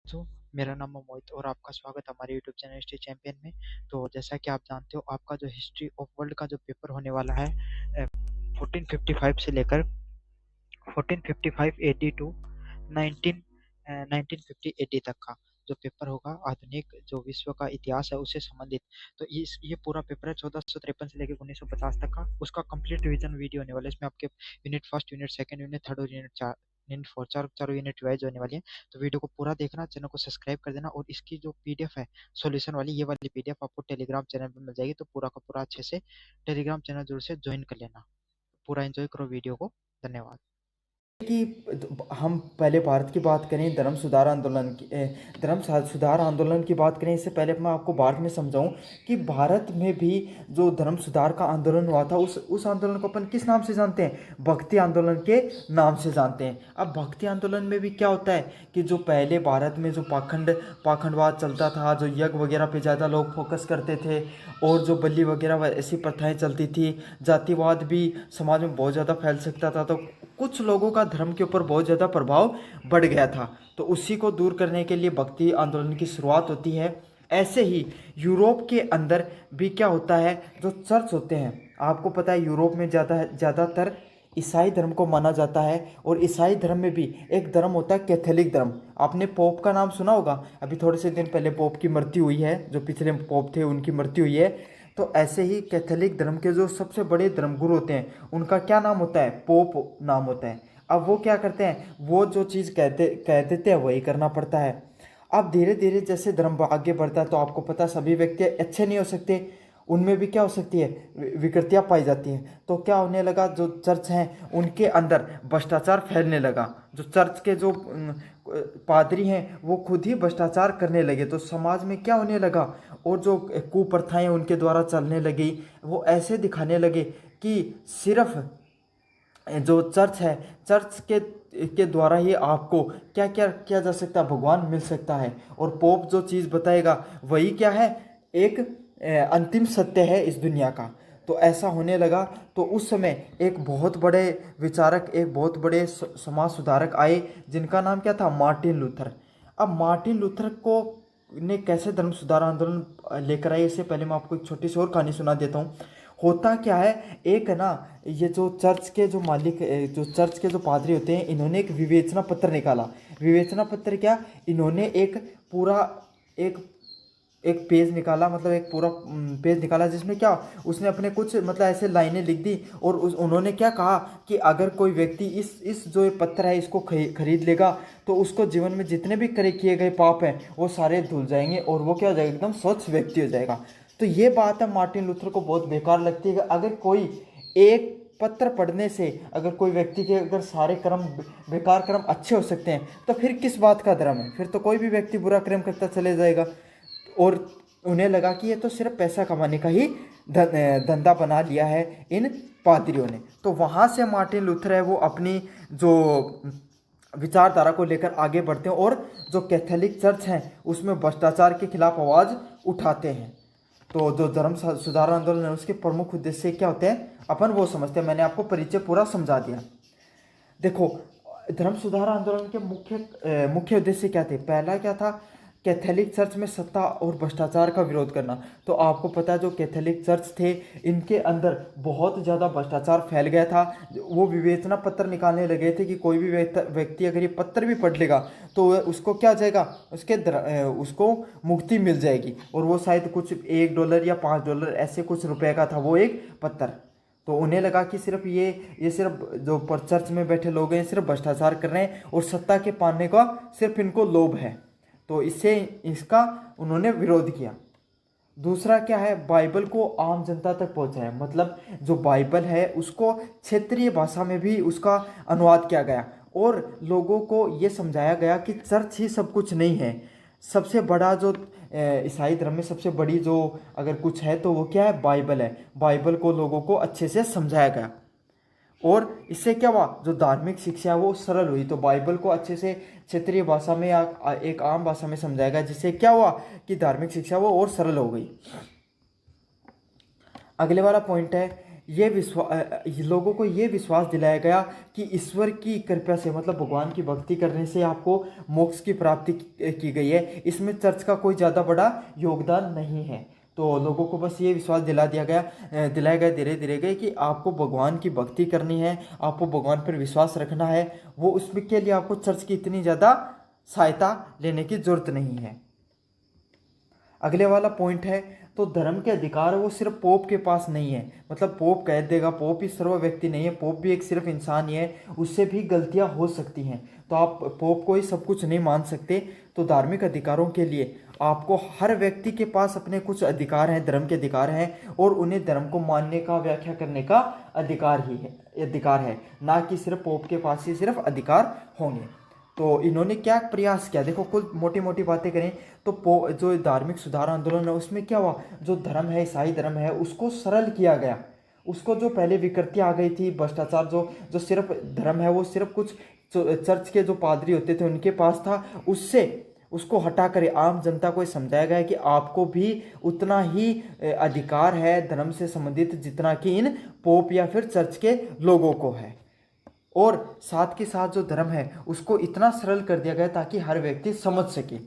तो मेरा नाम है मोहित और आपका स्वागत है हमारे यूट्यूब चैनल हिस्ट्री चैंपियन में। तो जैसा कि आप जानते हो, आपका जो हिस्ट्री ऑफ वर्ल्ड का जो पेपर होने वाला है 1455 से लेकर 1455 एडी टू 19 1950 एडी तक का जो पेपर होगा, आधुनिक जो विश्व का इतिहास है उससे संबंधित। तो ये पूरा पेपर है 1453 से लेकर 1950 तक का। उसका कंप्लीट रिवीजन वीडियो होने वाला है। इसमें आपके unit first, unit second, unit third और यूनिट फोर, चारों यूनिट वाइज होने वाली है। तो वीडियो को पूरा देखना, चैनल को सब्सक्राइब कर देना और इसकी जो पीडीएफ है सॉल्यूशन वाली, ये वाली पीडीएफ आपको टेलीग्राम चैनल पर मिल जाएगी। तो पूरा का पूरा अच्छे से टेलीग्राम चैनल जरूर से ज्वाइन कर लेना। पूरा एंजॉय करो वीडियो को। धन्यवाद। कि हम पहले भारत की बात करें, धर्म सुधार आंदोलन की बात करें, इससे पहले मैं आपको भारत में समझाऊं कि भारत में भी जो धर्म सुधार का आंदोलन हुआ था, उस आंदोलन को अपन किस नाम से जानते हैं? भक्ति आंदोलन के नाम से जानते हैं। अब भक्ति आंदोलन में भी क्या होता है कि जो पहले भारत में जो पाखंडवाद चलता था, जो यज्ञ वगैरह पे ज़्यादा लोग फोकस करते थे और जो बलि वगैरह ऐसी प्रथाएं चलती थी, जातिवाद भी समाज में बहुत ज़्यादा फैल सकता था, तो कुछ लोगों का धर्म के ऊपर बहुत ज़्यादा प्रभाव बढ़ गया था। तो उसी को दूर करने के लिए भक्ति आंदोलन की शुरुआत होती है। ऐसे ही यूरोप के अंदर भी क्या होता है, जो चर्च होते हैं, आपको पता है यूरोप में ज़्यादातर ईसाई धर्म को माना जाता है। और ईसाई धर्म में भी एक धर्म होता है कैथोलिक धर्म। आपने पोप का नाम सुना होगा, अभी थोड़े से दिन पहले पोप की मृत्यु हुई है, जो पिछले पोप थे उनकी मृत्यु हुई है। तो ऐसे ही कैथोलिक धर्म के जो सबसे बड़े धर्मगुरु होते हैं, उनका क्या नाम होता है? पोप नाम होता है। अब वो क्या करते हैं, वो जो चीज़ कह देते हैं वही करना पड़ता है। अब धीरे धीरे जैसे धर्म आगे बढ़ता है, तो आपको पता है सभी व्यक्ति अच्छे नहीं हो सकते, उनमें भी क्या हो सकती है, विकृतियाँ पाई जाती हैं। तो क्या होने लगा, जो चर्च हैं उनके अंदर भ्रष्टाचार फैलने लगा। जो चर्च के जो पादरी हैं वो खुद ही भ्रष्टाचार करने लगे, तो समाज में क्या होने लगा, और जो कुप्रथाएं उनके द्वारा चलने लगी, वो ऐसे दिखाने लगे कि सिर्फ जो चर्च है, चर्च के द्वारा ही आपको क्या क्या किया जा सकता है, भगवान मिल सकता है। और पोप जो चीज़ बताएगा वही क्या है, एक अंतिम सत्य है इस दुनिया का। तो ऐसा होने लगा। तो उस समय एक बहुत बड़े विचारक, एक बहुत बड़े समाज सुधारक आए, जिनका नाम क्या था? Martin Luther. अब मार्टिन लूथर को ने कैसे धर्म सुधार आंदोलन लेकर आए, इससे पहले मैं आपको एक छोटी सी और कहानी सुना देता हूँ। होता क्या है, एक ना, ये जो चर्च के जो मालिक, जो चर्च के जो पादरी होते हैं, इन्होंने एक विवेचना पत्र निकाला। विवेचना पत्र क्या, इन्होंने एक पूरा एक एक पेज निकाला, मतलब एक पूरा पेज निकाला, जिसमें क्या, उसने अपने कुछ मतलब ऐसे लाइनें लिख दी। और उन्होंने क्या कहा कि अगर कोई व्यक्ति इस जो ये पत्र है इसको खरीद लेगा, तो उसको जीवन में जितने भी किए गए पाप हैं वो सारे धुल जाएंगे, और वो क्या हो जाएगा, एकदम स्वच्छ व्यक्ति हो जाएगा। तो ये बात है मार्टिन लूथर को बहुत बेकार लगती है कि अगर कोई एक पत्र पढ़ने से अगर कोई व्यक्ति के अगर सारे कर्म, बेकार कर्म अच्छे हो सकते हैं, तो फिर किस बात का धर्म है? फिर तो कोई भी व्यक्ति बुरा कर्म करता चले जाएगा। और उन्हें लगा कि ये तो सिर्फ पैसा कमाने का ही धंधा बना लिया है इन पादरियों ने। तो वहाँ से मार्टिन लूथर है वो अपनी जो विचारधारा को लेकर आगे बढ़ते हैं, और जो कैथोलिक चर्च हैं उसमें भ्रष्टाचार के खिलाफ आवाज़ उठाते हैं। तो जो धर्म सुधार आंदोलन है उसके प्रमुख उद्देश्य क्या होते हैं, अपन वो समझते हैं। मैंने आपको परिचय पूरा समझा दिया। देखो, धर्म सुधार आंदोलन के मुख्य उद्देश्य क्या थे? पहला क्या था, कैथोलिक चर्च में सत्ता और भ्रष्टाचार का विरोध करना। तो आपको पता है जो कैथोलिक चर्च थे, इनके अंदर बहुत ज़्यादा भ्रष्टाचार फैल गया था। वो विवेचना पत्र निकालने लगे थे कि कोई भी व्यक्ति अगर ये पत्र भी पढ़ लेगा तो उसको क्या हो जाएगा, उसको मुक्ति मिल जाएगी। और वो शायद कुछ $1 या $5 ऐसे कुछ रुपए का था वो एक पत्र। तो उन्हें लगा कि सिर्फ ये सिर्फ जो चर्च में बैठे लोग हैं सिर्फ भ्रष्टाचार कर रहे हैं, और सत्ता के पाने का सिर्फ इनको लोभ है। तो इसका उन्होंने विरोध किया। दूसरा क्या है, बाइबल को आम जनता तक पहुंचाया। मतलब जो बाइबल है उसको क्षेत्रीय भाषा में भी उसका अनुवाद किया गया, और लोगों को ये समझाया गया कि चर्च ही सब कुछ नहीं है। सबसे बड़ा जो ईसाई धर्म में सबसे बड़ी जो अगर कुछ है तो वो क्या है, बाइबल है। बाइबल को लोगों को अच्छे से समझाया गया, और इससे क्या हुआ, जो धार्मिक शिक्षा है वो सरल हुई। तो बाइबल को अच्छे से क्षेत्रीय भाषा में या एक आम भाषा में समझाया गया, जिससे क्या हुआ कि धार्मिक शिक्षा वो और सरल हो गई। अगले वाला पॉइंट है लोगों को ये विश्वास दिलाया गया कि ईश्वर की कृपा से, मतलब भगवान की भक्ति करने से आपको मोक्ष की प्राप्ति की गई है। इसमें चर्च का कोई ज़्यादा बड़ा योगदान नहीं है। तो लोगों को बस ये विश्वास दिलाया गया धीरे धीरे गए कि आपको भगवान की भक्ति करनी है, आपको भगवान पर विश्वास रखना है। वो उसमें के लिए आपको चर्च की इतनी ज़्यादा सहायता लेने की जरूरत नहीं है। अगले वाला पॉइंट है, तो धर्म के अधिकार वो सिर्फ पोप के पास नहीं है। मतलब पोप कह देगा, पोप ही सर्व व्यक्ति नहीं है, पोप भी एक सिर्फ इंसान ही है, उससे भी गलतियां हो सकती हैं। तो आप पोप को ही सब कुछ नहीं मान सकते। तो धार्मिक अधिकारों के लिए आपको हर व्यक्ति के पास अपने कुछ अधिकार हैं, धर्म के अधिकार हैं, और उन्हें धर्म को मानने का, व्याख्या करने का अधिकार है, ना कि सिर्फ पोप के पास ही सिर्फ अधिकार होंगे। तो इन्होंने क्या प्रयास किया, देखो कुछ मोटी मोटी बातें करें तो जो धार्मिक सुधार आंदोलन है उसमें क्या हुआ, जो धर्म है, ईसाई धर्म है, उसको सरल किया गया। उसको जो पहले विकृति आ गई थी, भ्रष्टाचार, जो सिर्फ धर्म है वो सिर्फ कुछ चर्च के जो पादरी होते थे उनके पास था, उसको हटा कर आम जनता को समझाया गया कि आपको भी उतना ही अधिकार है धर्म से संबंधित जितना कि इन पोप या फिर चर्च के लोगों को है। और साथ के साथ जो धर्म है उसको इतना सरल कर दिया गया ताकि हर व्यक्ति समझ सके।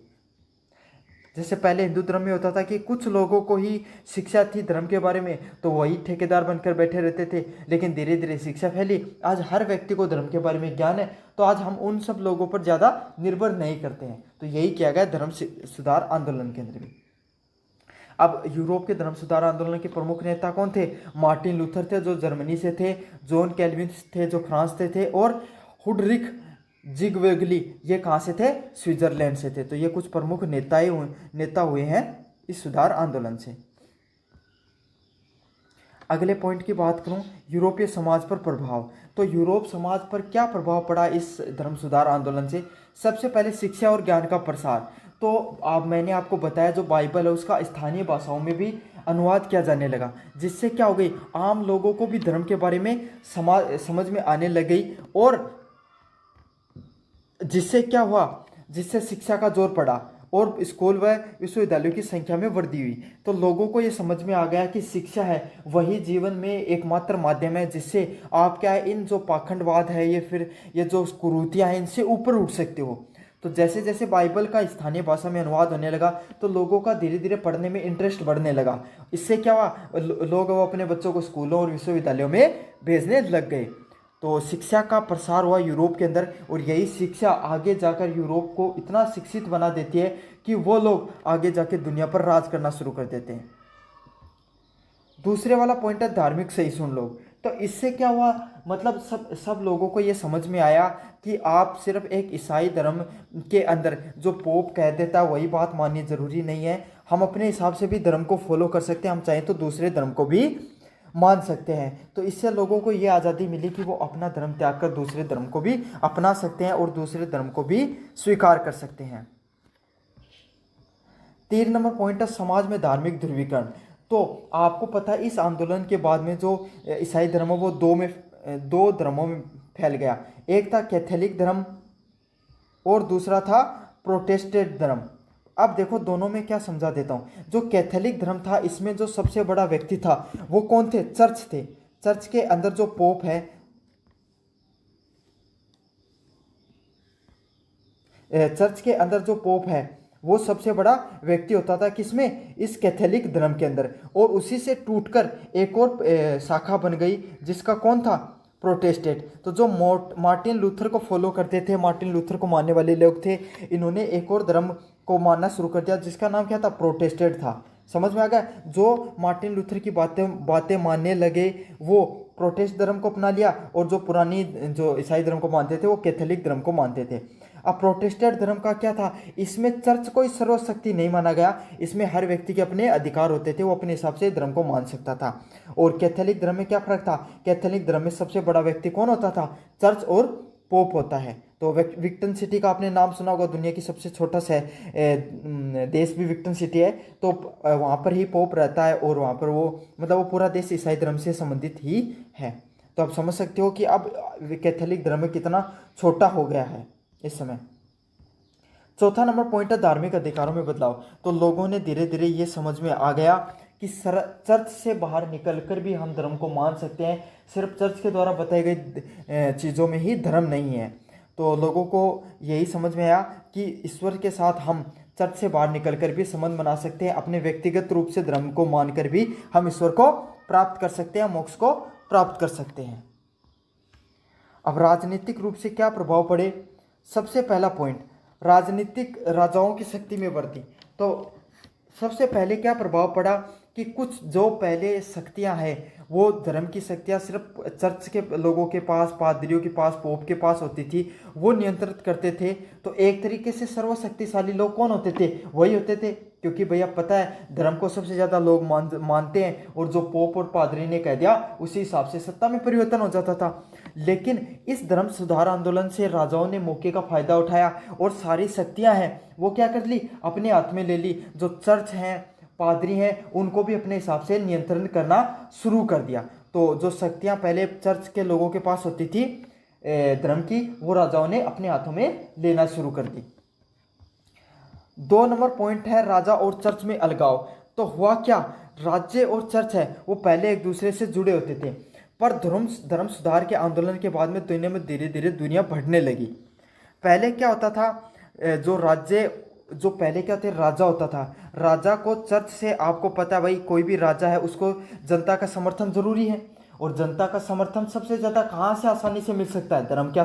जैसे पहले हिंदू धर्म में होता था कि कुछ लोगों को ही शिक्षा थी धर्म के बारे में, तो वही ठेकेदार बनकर बैठे रहते थे। लेकिन धीरे धीरे शिक्षा फैली, आज हर व्यक्ति को धर्म के बारे में ज्ञान है, तो आज हम उन सब लोगों पर ज़्यादा निर्भर नहीं करते हैं। तो यही किया गया धर्म सुधार आंदोलन के अंदर भी। अब यूरोप के धर्म सुधार आंदोलन के प्रमुख नेता कौन थे? मार्टिन लूथर थे जो जर्मनी से थे, जॉन कैल्विन थे जो फ्रांस से थे, और हुडरिक जिगवेगली ये कहाँ से थे? स्विट्जरलैंड से थे। तो ये कुछ प्रमुख नेता हुए हैं इस सुधार आंदोलन से। अगले पॉइंट की बात करूं, यूरोपीय समाज पर प्रभाव। तो यूरोप समाज पर क्या प्रभाव पड़ा इस धर्म सुधार आंदोलन से? सबसे पहले शिक्षा और ज्ञान का प्रसार। तो मैंने आपको बताया जो बाइबल है उसका स्थानीय भाषाओं में भी अनुवाद किया जाने लगा, जिससे क्या हो गई, आम लोगों को भी धर्म के बारे में समझ में आने लग गई। और जिससे क्या हुआ, जिससे शिक्षा का जोर पड़ा और स्कूल व विश्वविद्यालयों की संख्या में वृद्धि हुई। तो लोगों को ये समझ में आ गया कि शिक्षा है वही जीवन में एकमात्र माध्यम है जिससे आप क्या है, इन जो पाखंडवाद है ये फिर ये जो कुरीतियां हैं इनसे ऊपर उठ सकते हो। तो जैसे जैसे बाइबल का स्थानीय भाषा में अनुवाद होने लगा तो लोगों का धीरे धीरे पढ़ने में इंटरेस्ट बढ़ने लगा। इससे क्या हुआ, लोग अपने बच्चों को स्कूलों और विश्वविद्यालयों में भेजने लग गए। तो शिक्षा का प्रसार हुआ यूरोप के अंदर, और यही शिक्षा आगे जाकर यूरोप को इतना शिक्षित बना देती है कि वो लोग आगे जाकर दुनिया पर राज करना शुरू कर देते हैं। दूसरे वाला पॉइंट है धार्मिक सहिष्णु लोग। तो इससे क्या हुआ, मतलब सब लोगों को ये समझ में आया कि आप सिर्फ एक ईसाई धर्म के अंदर जो पोप कह देता वही बात माननी जरूरी नहीं है, हम अपने हिसाब से भी धर्म को फॉलो कर सकते हैं, हम चाहें तो दूसरे धर्म को भी मान सकते हैं। तो इससे लोगों को ये आज़ादी मिली कि वो अपना धर्म त्याग कर दूसरे धर्म को भी अपना सकते हैं और दूसरे धर्म को भी स्वीकार कर सकते हैं। 3 नंबर पॉइंट है समाज में धार्मिक ध्रुवीकरण। तो आपको पता है इस आंदोलन के बाद में जो ईसाई धर्म है वो दो धर्मों में फैल गया। एक था कैथोलिक धर्म और दूसरा था प्रोटेस्टेंट धर्म। अब देखो दोनों में क्या समझा देता हूं। जो कैथोलिक धर्म था इसमें जो सबसे बड़ा व्यक्ति था वो कौन थे? चर्च थे। चर्च के अंदर जो पोप है, चर्च के अंदर जो पोप है वो सबसे बड़ा व्यक्ति होता था किसमें? इस कैथोलिक धर्म के अंदर। और उसी से टूटकर एक और शाखा बन गई जिसका कौन था? प्रोटेस्टेंट। तो जो मार्टिन लूथर को फॉलो करते थे, मार्टिन लूथर को मानने वाले लोग थे, इन्होंने एक और धर्म को मानना शुरू कर दिया जिसका नाम क्या था? प्रोटेस्टेंट था। समझ में आ गया? जो मार्टिन लूथर की बातें मानने लगे वो प्रोटेस्ट धर्म को अपना लिया, और जो पुरानी जो ईसाई धर्म को मानते थे वो कैथोलिक धर्म को मानते थे। अब प्रोटेस्टेंट धर्म का क्या था? इसमें चर्च को सर्वशक्ति नहीं माना गया, इसमें हर व्यक्ति के अपने अधिकार होते थे, वो अपने हिसाब से धर्म को मान सकता था। और कैथोलिक धर्म में क्या फर्क था? कैथोलिक धर्म में सबसे बड़ा व्यक्ति कौन होता था? चर्च और पोप होता है। तो विक्टन सिटी का आपने नाम सुना होगा, दुनिया की सबसे छोटा सा देश भी विक्टन सिटी है। तो वहाँ पर ही पोप रहता है और वहाँ पर वो पूरा देश ईसाई धर्म से संबंधित ही है। तो आप समझ सकते हो कि अब कैथोलिक धर्म कितना छोटा हो गया है इस समय। चौथा नंबर पॉइंट है धार्मिक अधिकारों में बदलाव। तो लोगों ने धीरे धीरे ये समझ में आ गया कि चर्च से बाहर निकलकर भी हम धर्म को मान सकते हैं, सिर्फ चर्च के द्वारा बताई गई चीज़ों में ही धर्म नहीं है। तो लोगों को यही समझ में आया कि ईश्वर के साथ हम चर्च से बाहर निकलकर भी संबंध बना सकते हैं, अपने व्यक्तिगत रूप से धर्म को मानकर भी हम ईश्वर को प्राप्त कर सकते हैं, मोक्ष को प्राप्त कर सकते हैं। अब राजनीतिक रूप से क्या प्रभाव पड़े? सबसे पहला पॉइंट, राजनीतिक राजाओं की शक्ति में वृद्धि। तो सबसे पहले क्या प्रभाव पड़ा कि कुछ जो पहले शक्तियां हैं वो धर्म की शक्तियां सिर्फ चर्च के लोगों के पास, पादरियों के पास, पोप के पास होती थी, वो नियंत्रित करते थे। तो एक तरीके से सर्वशक्तिशाली लोग कौन होते थे? वही होते थे, क्योंकि भैया पता है धर्म को सबसे ज़्यादा लोग मानते हैं, और जो पोप और पादरी ने कह दिया उसी हिसाब से सत्ता में परिवर्तन हो जाता था। लेकिन इस धर्म सुधार आंदोलन से राजाओं ने मौके का फायदा उठाया और सारी शक्तियां हैं वो क्या कर ली, अपने हाथ में ले ली। जो चर्च हैं, पादरी हैं, उनको भी अपने हिसाब से नियंत्रण करना शुरू कर दिया। तो जो शक्तियां पहले चर्च के लोगों के पास होती थी धर्म की, वो राजाओं ने अपने हाथों में लेना शुरू कर दी। 2 नंबर पॉइंट है राजा और चर्च में अलगाव। तो हुआ क्या, राज्य और चर्च है वो पहले एक दूसरे से जुड़े होते थे, पर धर्म सुधार के आंदोलन के बाद में दुनिया में धीरे धीरे दुनिया बढ़ने लगी। पहले क्या होता था, जो पहले क्या होते, राजा होता था, राजा को चर्च से, आपको पता है भाई कोई भी राजा है उसको जनता का समर्थन जरूरी है, और जनता का समर्थन सबसे ज़्यादा कहाँ से आसानी से मिल सकता है, धर्म के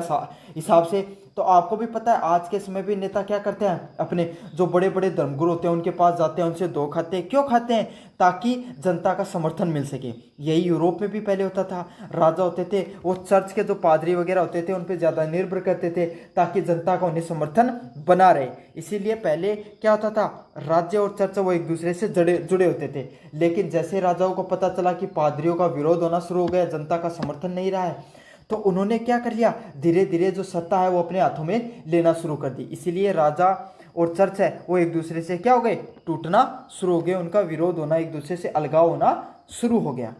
हिसाब से। तो आपको भी पता है आज के समय भी नेता क्या करते हैं, अपने जो बड़े बड़े धर्मगुरु होते हैं उनके पास जाते हैं, उनसे दो खाते हैं। क्यों खाते हैं? ताकि जनता का समर्थन मिल सके। यही यूरोप में भी पहले होता था, राजा होते थे वो चर्च के जो पादरी वगैरह होते थे उन पर ज़्यादा निर्भर करते थे ताकि जनता का उन्हें समर्थन बना रहे। इसीलिए पहले क्या होता था, राज्य और चर्च वो एक दूसरे से जुड़े होते थे। लेकिन जैसे राजाओं को पता चला कि पादरियों का विरोध होना शुरू हो गया, जनता का समर्थन नहीं रहा है, तो उन्होंने क्या कर लिया, धीरे धीरे जो सत्ता है वो अपने हाथों में लेना शुरू कर दी। इसीलिए राजा और चर्च है वो एक दूसरे से क्या हो गए, टूटना शुरू हो गए, उनका विरोध होना, एक दूसरे से अलगाव होना शुरू हो गया।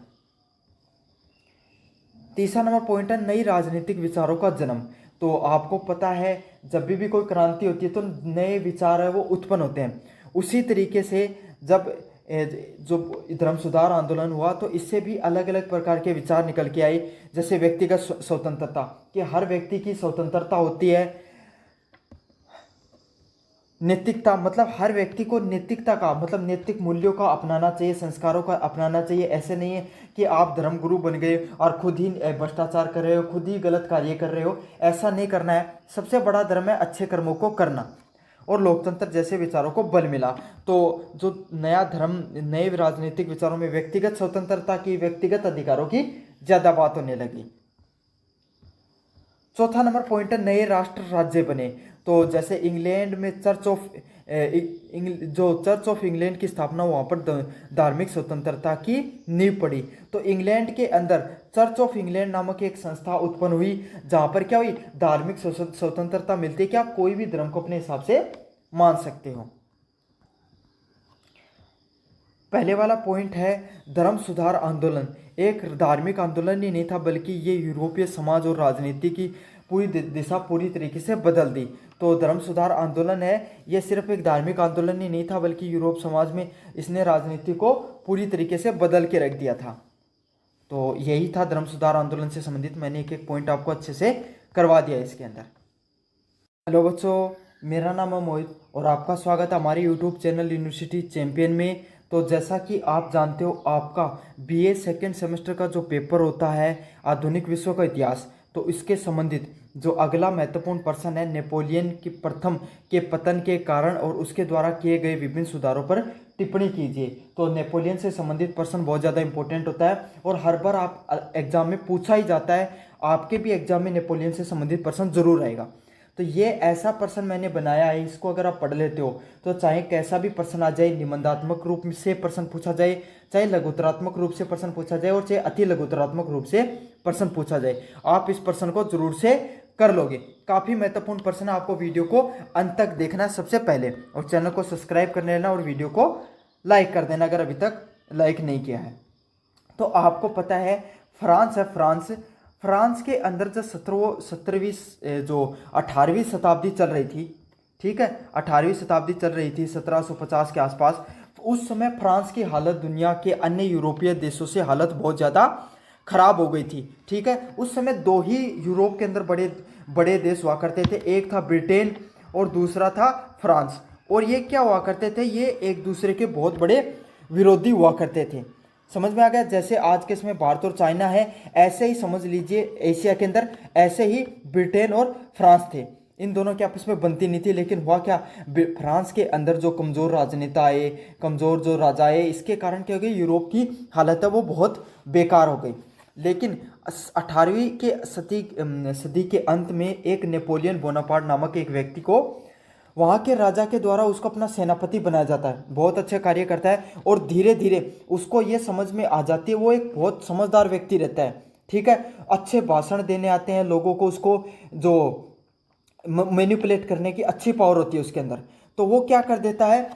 तीसरा नंबर पॉइंट है नई राजनीतिक विचारों का जन्म। तो आपको पता है जब भी कोई क्रांति होती है तो नए विचार है वो उत्पन्न होते हैं। उसी तरीके से जब जो धर्म सुधार आंदोलन हुआ तो इससे भी अलग अलग प्रकार के विचार निकल के आए, जैसे व्यक्तिगत स्वतंत्रता, कि हर व्यक्ति की स्वतंत्रता होती है। नैतिकता, मतलब हर व्यक्ति को नैतिकता का मतलब नैतिक मूल्यों का अपनाना चाहिए, संस्कारों का अपनाना चाहिए। ऐसे नहीं है कि आप धर्मगुरु बन गए और खुद ही भ्रष्टाचार कर रहे हो, खुद ही गलत कार्य कर रहे हो, ऐसा नहीं करना है। सबसे बड़ा धर्म है अच्छे कर्मों को करना, और लोकतंत्र जैसे विचारों को बल मिला। तो जो नया धर्म, नए राजनीतिक विचारों में व्यक्तिगत स्वतंत्रता की, व्यक्तिगत अधिकारों की ज्यादा बात होने लगी। चौथा नंबर पॉइंट है नए राष्ट्र राज्य बने। तो जैसे इंग्लैंड में चर्च ऑफ इंग्लैंड की स्थापना, वहाँ पर धार्मिक स्वतंत्रता की नींव पड़ी। तो इंग्लैंड के अंदर चर्च ऑफ इंग्लैंड नामक एक संस्था उत्पन्न हुई, जहाँ पर क्या हुई, धार्मिक स्वतंत्रता मिलती है कि आप कोई भी धर्म को अपने हिसाब से मान सकते हो। पहले वाला पॉइंट है धर्म सुधार आंदोलन एक धार्मिक आंदोलन ही नहीं था, बल्कि ये यूरोपीय समाज और राजनीति की पूरी दिशा पूरी तरीके से बदल दी। तो धर्म सुधार आंदोलन है ये सिर्फ एक धार्मिक आंदोलन ही नहीं था, बल्कि यूरोप समाज में इसने राजनीति को पूरी तरीके से बदल के रख दिया था। तो यही था धर्म सुधार आंदोलन से संबंधित, मैंने एक एक पॉइंट आपको अच्छे से करवा दिया इसके अंदर। हेलो बच्चों, मेरा नाम है मोहित और आपका स्वागत है हमारे यूट्यूब चैनल यूनिवर्सिटी चैंपियन में। तो जैसा कि आप जानते हो, आपका बीए सेकेंड सेमेस्टर का जो पेपर होता है आधुनिक विश्व का इतिहास, तो इसके संबंधित जो अगला महत्वपूर्ण प्रश्न है, नेपोलियन की प्रथम के पतन के कारण और उसके द्वारा किए गए विभिन्न सुधारों पर टिप्पणी कीजिए। तो नेपोलियन से संबंधित प्रश्न बहुत ज़्यादा इंपॉर्टेंट होता है और हर बार आप एग्जाम में पूछा ही जाता है। आपके भी एग्जाम में नेपोलियन से संबंधित प्रश्न जरूर आएगा। तो ये ऐसा प्रश्न मैंने बनाया है, इसको अगर आप पढ़ लेते हो तो चाहे कैसा भी प्रश्न आ जाए, निबंधात्मक रूप से प्रश्न पूछा जाए, चाहे लघुतरात्मक रूप से प्रश्न पूछा जाए और चाहे अति लघुतरात्मक रूप से प्रश्न पूछा जाए, आप इस प्रश्न को जरूर से कर लोगे। काफ़ी महत्वपूर्ण प्रश्न, आपको वीडियो को अंत तक देखना सबसे पहले, और चैनल को सब्सक्राइब कर लेना और वीडियो को लाइक कर देना अगर अभी तक लाइक नहीं किया है। तो आपको पता है फ्रांस है, फ्रांस के अंदर जो 18वीं शताब्दी चल रही थी, ठीक है, 18वीं शताब्दी चल रही थी 1750 के आसपास। उस समय फ्रांस की हालत दुनिया के अन्य यूरोपीय देशों से हालत बहुत ज़्यादा खराब हो गई थी। ठीक है, उस समय दो ही यूरोप के अंदर बड़े बड़े देश हुआ करते थे, एक था ब्रिटेन और दूसरा था फ्रांस। और ये क्या हुआ करते थे, ये एक दूसरे के बहुत बड़े विरोधी हुआ करते थे। समझ में आ गया? जैसे आज के समय भारत और चाइना है, ऐसे ही समझ लीजिए एशिया के अंदर ऐसे ही ब्रिटेन और फ्रांस थे। इन दोनों के आपस में बनती नहीं थी, लेकिन हुआ क्या, फ्रांस के अंदर जो कमज़ोर राजनेता आए, कमज़ोर जो राजा आए, इसके कारण क्या हो गई, यूरोप की हालत है वो बहुत बेकार हो गई। लेकिन 18वीं के सदी के अंत में एक नेपोलियन बोनापार्ट नामक एक व्यक्ति को वहाँ के राजा के द्वारा उसको अपना सेनापति बनाया जाता है। बहुत अच्छा कार्य करता है और धीरे धीरे उसको ये समझ में आ जाती है, वो एक बहुत समझदार व्यक्ति रहता है। ठीक है, अच्छे भाषण देने आते हैं लोगों को, उसको जो मैनिपुलेट करने की अच्छी पावर होती है उसके अंदर। तो वो क्या कर देता है,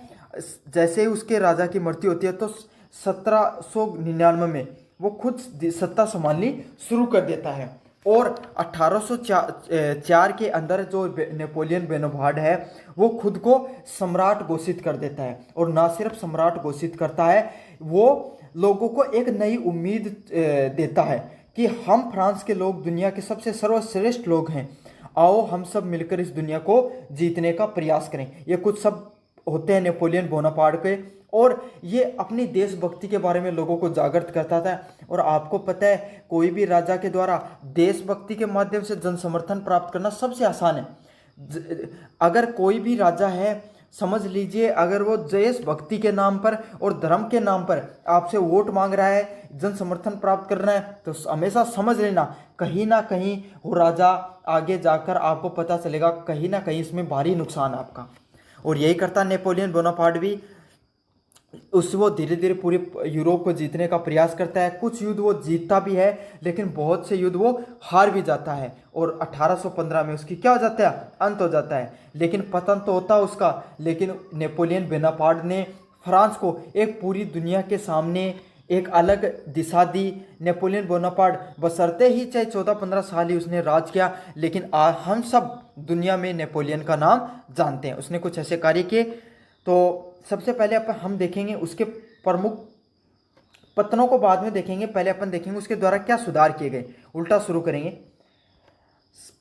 जैसे ही उसके राजा की मृत्यु होती है तो 1799 में वो खुद सत्ता संभालनी शुरू कर देता है। और 1804 के अंदर जो नेपोलियन बोनापार्ट है वो खुद को सम्राट घोषित कर देता है। और ना सिर्फ सम्राट घोषित करता है, वो लोगों को एक नई उम्मीद देता है कि हम फ्रांस के लोग दुनिया के सबसे सर्वश्रेष्ठ लोग हैं, आओ हम सब मिलकर इस दुनिया को जीतने का प्रयास करें। ये कुछ सब होते हैं नेपोलियन बोनापार्ट के, और ये अपनी देशभक्ति के बारे में लोगों को जागृत करता था। और आपको पता है, कोई भी राजा के द्वारा देशभक्ति के माध्यम से जन समर्थन प्राप्त करना सबसे आसान है। अगर कोई भी राजा है, समझ लीजिए, अगर वो देशभक्ति के नाम पर और धर्म के नाम पर आपसे वोट मांग रहा है, जन समर्थन प्राप्त कर रहा है, तो हमेशा समझ लेना कहीं ना कहीं वो राजा आगे जाकर आपको पता चलेगा कहीं ना कहीं इसमें भारी नुकसान है आपका। और यही करता नेपोलियन बोनापार्ट भी। उससे वो धीरे धीरे पूरे यूरोप को जीतने का प्रयास करता है। कुछ युद्ध वो जीतता भी है, लेकिन बहुत से युद्ध वो हार भी जाता है। और 1815 में उसकी क्या हो जाता है, अंत हो जाता है। लेकिन पतन तो होता है उसका, लेकिन नेपोलियन बोनापार्ट ने फ्रांस को एक पूरी दुनिया के सामने एक अलग दिशा दी। नेपोलियन बोनापार्ट बशर्ते ही चाहे 14-15 साल ही उसने राज किया, लेकिन हम सब दुनिया में नेपोलियन का नाम जानते हैं। उसने कुछ ऐसे कार्य किए। तो सबसे पहले हम देखेंगे उसके प्रमुख पतनों को, बाद में देखेंगे। पहले अपन देखेंगे उसके द्वारा क्या सुधार किए गए, उल्टा शुरू करेंगे।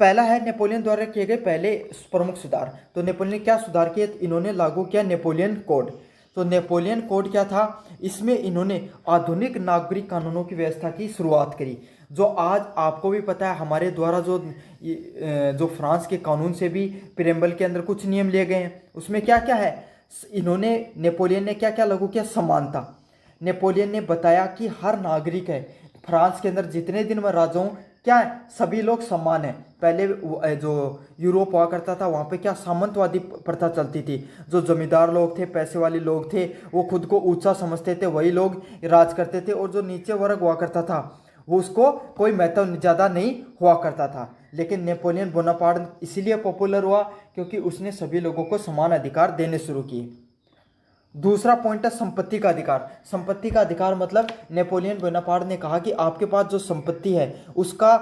पहला है नेपोलियन द्वारा किए गए पहले प्रमुख सुधार। तो नेपोलियन ने क्या सुधार किए, इन्होंने लागू किया नेपोलियन कोड। तो नेपोलियन कोड क्या था, इसमें इन्होंने आधुनिक नागरिक कानूनों की व्यवस्था की शुरुआत करी। जो आज आपको भी पता है, हमारे द्वारा जो फ्रांस के कानून से भी प्रेम्बल के अंदर कुछ नियम लिए गए हैं। उसमें क्या क्या है, इन्होंने नेपोलियन ने क्या क्या लागू किया, समानता। नेपोलियन ने बताया कि हर नागरिक है फ्रांस के अंदर, जितने दिन मैं राजा हूँ, क्या है, सभी लोग समान हैं। पहले जो यूरोप हुआ करता था वहाँ पे क्या सामंतवादी प्रथा चलती थी। जो जमींदार लोग थे, पैसे वाले लोग थे, वो खुद को ऊंचा समझते थे, वही लोग राज करते थे। और जो नीचे वर्ग हुआ करता था वो उसको कोई महत्व ज़्यादा नहीं हुआ करता था। लेकिन नेपोलियन बोनापार्ट इसीलिए पॉपुलर हुआ क्योंकि उसने सभी लोगों को समान अधिकार देने शुरू किए। दूसरा पॉइंट है संपत्ति का अधिकार। संपत्ति का अधिकार मतलब नेपोलियन बोनापार्ट ने कहा कि आपके पास जो संपत्ति है उसका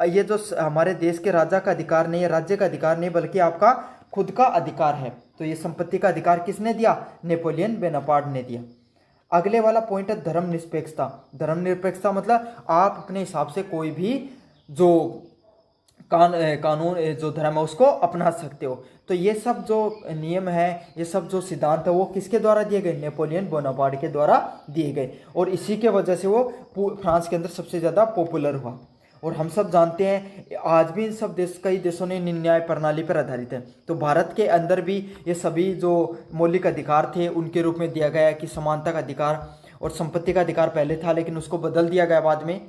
ये जो हमारे देश के राजा का अधिकार नहीं है, राज्य का अधिकार नहीं, बल्कि आपका खुद का अधिकार है। तो ये संपत्ति का अधिकार किसने दिया, नेपोलियन बोनापार्ट ने दिया। अगले वाला पॉइंट है धर्मनिरपेक्षता। धर्मनिरपेक्षता मतलब आप अपने हिसाब से कोई भी जो कानून जो धर्म है उसको अपना सकते हो। तो ये सब जो नियम है, ये सब जो सिद्धांत है, वो किसके द्वारा दिए गए, नेपोलियन बोनापार्ट के द्वारा दिए गए। और इसी के वजह से वो फ्रांस के अंदर सबसे ज़्यादा पॉपुलर हुआ। और हम सब जानते हैं आज भी इन सब कई देशों ने न्याय प्रणाली पर आधारित है। तो भारत के अंदर भी ये सभी जो मौलिक अधिकार थे उनके रूप में दिया गया है कि समानता का अधिकार और संपत्ति का अधिकार पहले था, लेकिन उसको बदल दिया गया बाद में,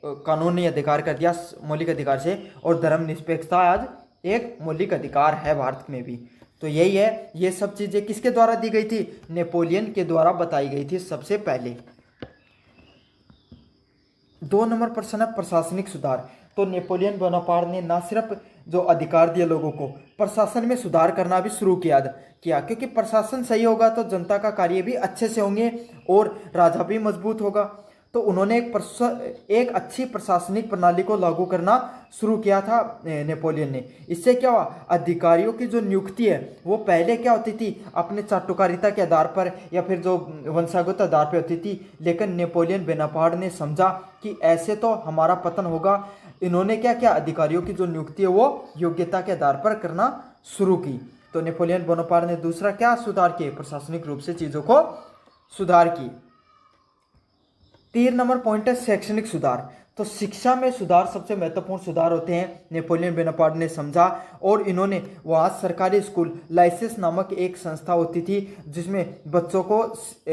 कानून ने अधिकार कर दिया मौलिक अधिकार से। और धर्मनिरपेक्षता आज एक मौलिक अधिकार है भारत में भी। तो यही है, ये सब चीज़ें किसके द्वारा दी गई थी, नेपोलियन के द्वारा बताई गई थी सबसे पहले। 2 नंबर प्रश्न है प्रशासनिक सुधार। तो नेपोलियन बोनापार्ट ने ना सिर्फ जो अधिकार दिए लोगों को, प्रशासन में सुधार करना भी शुरू किया, क्योंकि प्रशासन सही होगा तो जनता का कार्य भी अच्छे से होंगे और राजा भी मजबूत होगा। तो उन्होंने एक अच्छी प्रशासनिक प्रणाली को लागू करना शुरू किया था नेपोलियन ने। इससे क्या हुआ, अधिकारियों की जो नियुक्ति है वो पहले क्या होती थी, अपने चाटुकारिता के आधार पर या फिर जो वंशागत आधार पर होती थी, लेकिन नेपोलियन बोनापार्ट ने समझा कि ऐसे तो हमारा पतन होगा। इन्होंने क्या किया, अधिकारियों की जो नियुक्ति है वो योग्यता के आधार पर करना शुरू की। तो नेपोलियन बोनापार्ट ने दूसरा क्या सुधार किए, प्रशासनिक रूप से चीजों को सुधार की। 3 नंबर पॉइंट है शैक्षणिक सुधार। तो शिक्षा में सुधार सबसे महत्वपूर्ण सुधार होते हैं, नेपोलियन बोनापार्ट ने समझा। और इन्होंने वहाँ सरकारी स्कूल लाइसेंस नामक एक संस्था होती थी जिसमें बच्चों को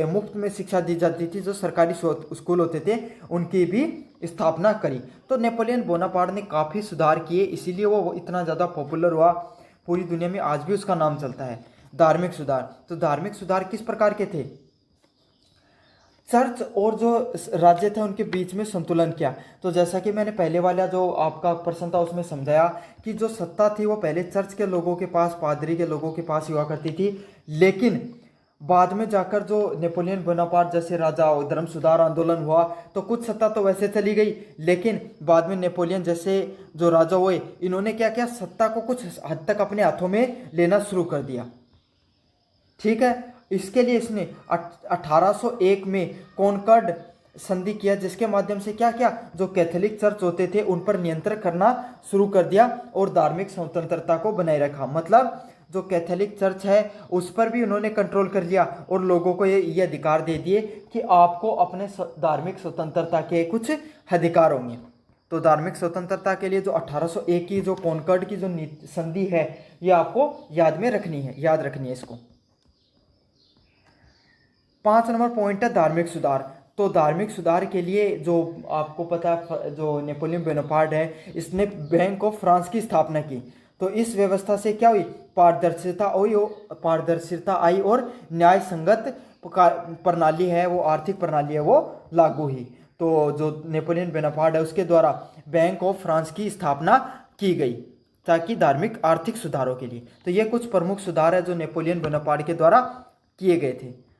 मुफ्त में शिक्षा दी जाती थी, जो सरकारी स्कूल होते थे उनकी भी स्थापना करी। तो नेपोलियन बोनापार्ट ने काफ़ी सुधार किए, इसीलिए वो इतना ज़्यादा पॉपुलर हुआ, पूरी दुनिया में आज भी उसका नाम चलता है। धार्मिक सुधार, तो धार्मिक सुधार किस प्रकार के थे, चर्च और जो राज्य थे उनके बीच में संतुलन किया। तो जैसा कि मैंने पहले वाला जो आपका प्रश्न था उसमें समझाया कि जो सत्ता थी वो पहले चर्च के लोगों के पास, पादरी के लोगों के पास हुआ करती थी, लेकिन बाद में जाकर जो नेपोलियन बोनापार्ट जैसे राजा और धर्म सुधार आंदोलन हुआ तो कुछ सत्ता तो वैसे चली गई, लेकिन बाद में नेपोलियन जैसे जो राजा हुए इन्होंने क्या किया, सत्ता को कुछ हद तक अपने हाथों में लेना शुरू कर दिया। ठीक है, इसके लिए इसने 1801 में कॉनकॉर्ड संधि किया, जिसके माध्यम से क्या किया, जो कैथोलिक चर्च होते थे उन पर नियंत्रण करना शुरू कर दिया और धार्मिक स्वतंत्रता को बनाए रखा। मतलब जो कैथोलिक चर्च है उस पर भी उन्होंने कंट्रोल कर लिया और लोगों को ये अधिकार दे दिए कि आपको अपने धार्मिक स्वतंत्रता के कुछ अधिकार होंगे। तो धार्मिक स्वतंत्रता के लिए जो 1801 की जो कॉनकॉर्ड की जो संधि है ये आपको याद में रखनी है, याद रखनी है इसको। 5 नंबर पॉइंट है धार्मिक सुधार। तो धार्मिक सुधार के लिए जो आपको पता है, जो नेपोलियन बोनापार्ट है इसने बैंक ऑफ फ्रांस की स्थापना की। तो इस व्यवस्था से क्या हुई, पारदर्शिता आई और न्याय संगत प्रणाली है वो, आर्थिक प्रणाली है वो लागू हुई। तो जो नेपोलियन बोनापार्ट है उसके द्वारा बैंक ऑफ फ्रांस की स्थापना की गई ताकि धार्मिक आर्थिक सुधारों के लिए। तो ये कुछ प्रमुख सुधार है जो नेपोलियन बोनापार्ट के द्वारा किए गए थे।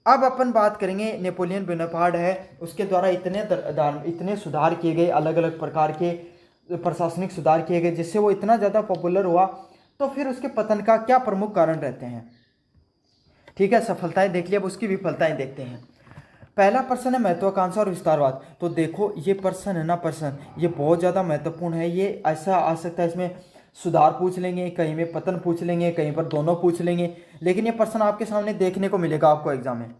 अब अपन बात करेंगे नेपोलियन बोनापार्ट है उसके द्वारा इतने सुधार किए गए, अलग अलग प्रकार के प्रशासनिक सुधार किए गए जिससे वो इतना ज़्यादा पॉपुलर हुआ। तो फिर उसके पतन का क्या प्रमुख कारण रहते हैं। ठीक है, सफलताएं देख लिया, अब उसकी विफलताएं देखते हैं। पहला प्रश्न है महत्वाकांक्षा और विस्तारवाद। तो देखो ये प्रश्न है ना, प्रश्न ये बहुत ज़्यादा महत्वपूर्ण है। ये ऐसा आ सकता है इसमें सुधार पूछ लेंगे, कहीं में पतन पूछ लेंगे, कहीं पर दोनों पूछ लेंगे, लेकिन ये प्रश्न आपके सामने देखने को मिलेगा आपको एग्जाम में।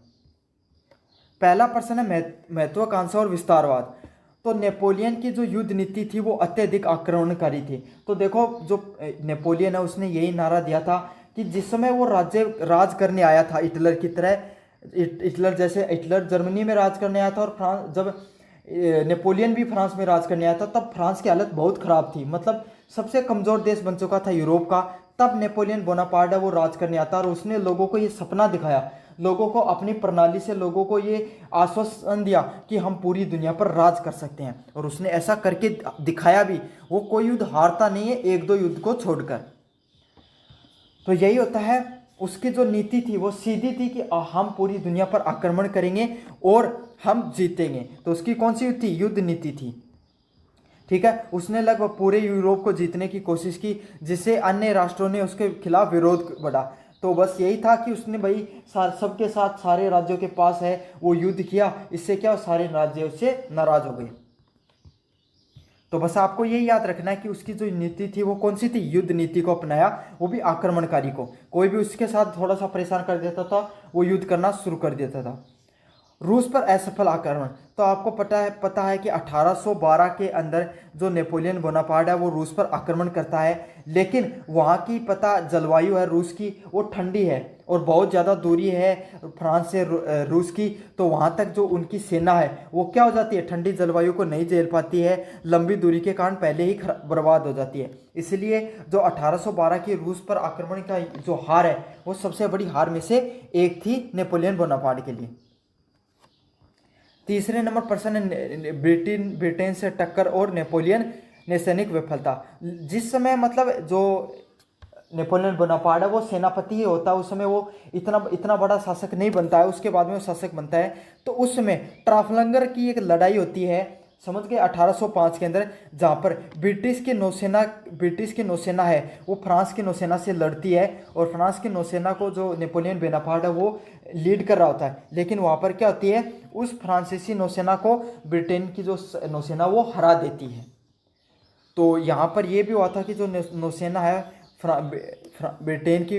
पहला प्रश्न है महत्वाकांक्षा और विस्तारवाद। तो नेपोलियन की जो युद्ध नीति थी वो अत्यधिक आक्रमणकारी थी। तो देखो जो नेपोलियन है उसने यही नारा दिया था कि जिस समय वो राज करने आया था हिटलर की तरह, हिटलर जर्मनी में राज करने आया था और फ्रांस, जब नेपोलियन भी फ्रांस में राज करने आया था तब फ्रांस की हालत बहुत खराब थी, मतलब सबसे कमजोर देश बन चुका था यूरोप का। तब नेपोलियन बोनापार्ट है वो राज करने आता और उसने लोगों को ये सपना दिखाया, लोगों को अपनी प्रणाली से लोगों को ये आश्वासन दिया कि हम पूरी दुनिया पर राज कर सकते हैं, और उसने ऐसा करके दिखाया भी। वो कोई युद्ध हारता नहीं है एक दो युद्ध को छोड़कर। तो यही होता है, उसकी जो नीति थी वो सीधी थी कि हम पूरी दुनिया पर आक्रमण करेंगे और हम जीतेंगे। तो उसकी कौन सी थी, युद्ध नीति थी। ठीक है, उसने लगभग पूरे यूरोप को जीतने की कोशिश की जिससे अन्य राष्ट्रों ने उसके खिलाफ विरोध बढ़ा। तो बस यही था कि उसने भाई सबके साथ सारे राज्यों के पास है वो युद्ध किया, इससे क्या सारे राज्य उससे नाराज हो गए। तो बस आपको यही याद रखना है कि उसकी जो नीति थी वो कौन सी थी, युद्ध नीति को अपनाया, वो भी आक्रमणकारी को। कोई भी उसके साथ थोड़ा सा परेशान कर देता था वो युद्ध करना शुरू कर देता था। रूस पर असफल आक्रमण। तो आपको पता है कि 1812 के अंदर जो नेपोलियन बोनापार्ट है वो रूस पर आक्रमण करता है, लेकिन वहाँ की जलवायु है रूस की वो ठंडी है और बहुत ज़्यादा दूरी है फ्रांस से रूस की। तो वहाँ तक जो उनकी सेना है वो क्या हो जाती है, ठंडी जलवायु को नहीं झेल पाती है, लंबी दूरी के कारण पहले ही बर्बाद हो जाती है। इसलिए जो 1812 की रूस पर आक्रमण का जो हार है वो सबसे बड़ी हार में से एक थी नेपोलियन बोनापार्ट के लिए। तीसरे नंबर प्रश्न है ब्रिटेन से टक्कर और नेपोलियन ने सैनिक विफलता। जिस समय मतलब जो नेपोलियन बोनापार्ट है वो सेनापति ही होता है। उस समय वो इतना इतना बड़ा शासक नहीं बनता है, उसके बाद में वो शासक बनता है। तो उस समय ट्राफलंगर की एक लड़ाई होती है, समझ गए, 1805 के अंदर, जहाँ पर ब्रिटिश की नौसेना है वो फ्रांस की नौसेना से लड़ती है, और फ्रांस की नौसेना को जो नेपोलियन बोनापार्ट है वो लीड कर रहा होता है। लेकिन वहाँ पर क्या होती है, उस फ्रांसीसी नौसेना को ब्रिटेन की जो नौसेना वो हरा देती है। तो यहाँ पर यह भी हुआ था कि जो नौसेना है ब्रिटेन की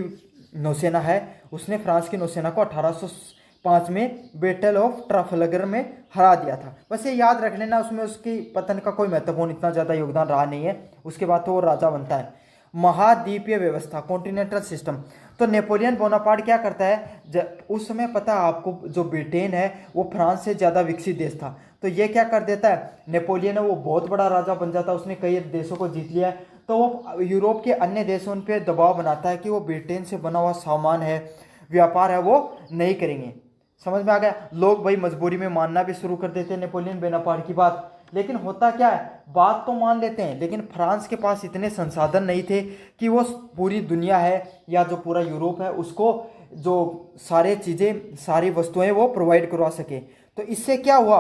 नौसेना है, उसने फ्रांस की नौसेना को 1805 में बैटल ऑफ ट्राफलगर में हरा दिया था। बस ये याद रख लेना, उसमें उसकी पतन का कोई महत्वपूर्ण इतना ज़्यादा योगदान रहा नहीं है। उसके बाद तो वो राजा बनता है। महाद्वीपीय व्यवस्था, कॉन्टिनेंटल सिस्टम। तो नेपोलियन बोनापार्ट क्या करता है, उस समय पता है आपको, जो ब्रिटेन है वो फ्रांस से ज़्यादा विकसित देश था। तो ये क्या कर देता है, नेपोलियन है वो बहुत बड़ा राजा बन जाता है, उसने कई देशों को जीत लिया है। तो वो यूरोप के अन्य देशों पे दबाव बनाता है कि वो ब्रिटेन से बना हुआ सामान है, व्यापार है, वो नहीं करेंगे। समझ में आ गया। लोग भाई मजबूरी में मानना भी शुरू कर देते हैं नेपोलियन बोनापार्ट की बात। लेकिन होता क्या है, बात तो मान लेते हैं, लेकिन फ्रांस के पास इतने संसाधन नहीं थे कि वो पूरी दुनिया है या जो पूरा यूरोप है उसको जो सारे चीज़ें, सारी वस्तुएं वो प्रोवाइड करवा सके। तो इससे क्या हुआ,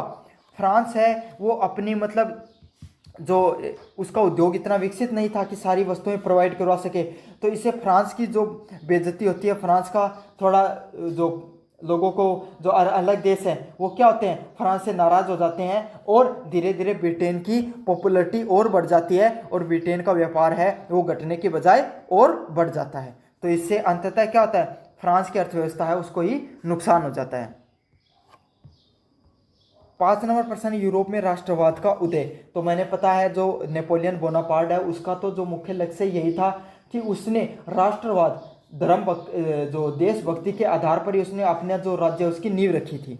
फ्रांस है वो अपनी मतलब जो उसका उद्योग इतना विकसित नहीं था कि सारी वस्तुएं प्रोवाइड करवा सके। तो इससे फ्रांस की जो बेइज्जती होती है, फ्रांस का थोड़ा जो लोगों को जो अलग देश है वो क्या होते हैं, फ्रांस से नाराज़ हो जाते हैं, और धीरे धीरे ब्रिटेन की पॉपुलरिटी और बढ़ जाती है, और ब्रिटेन का व्यापार है वो घटने के बजाय और बढ़ जाता है। तो इससे अंततः क्या होता है, फ्रांस की अर्थव्यवस्था है उसको ही नुकसान हो जाता है। 5 नंबर प्रश्न, यूरोप में राष्ट्रवाद का उदय। तो मैंने पता है जो नेपोलियन बोनापार्ट है उसका तो जो मुख्य लक्ष्य यही था कि उसने राष्ट्रवाद, जो देशभक्ति के आधार पर ही उसने अपना जो राज्य उसकी नींव रखी थी।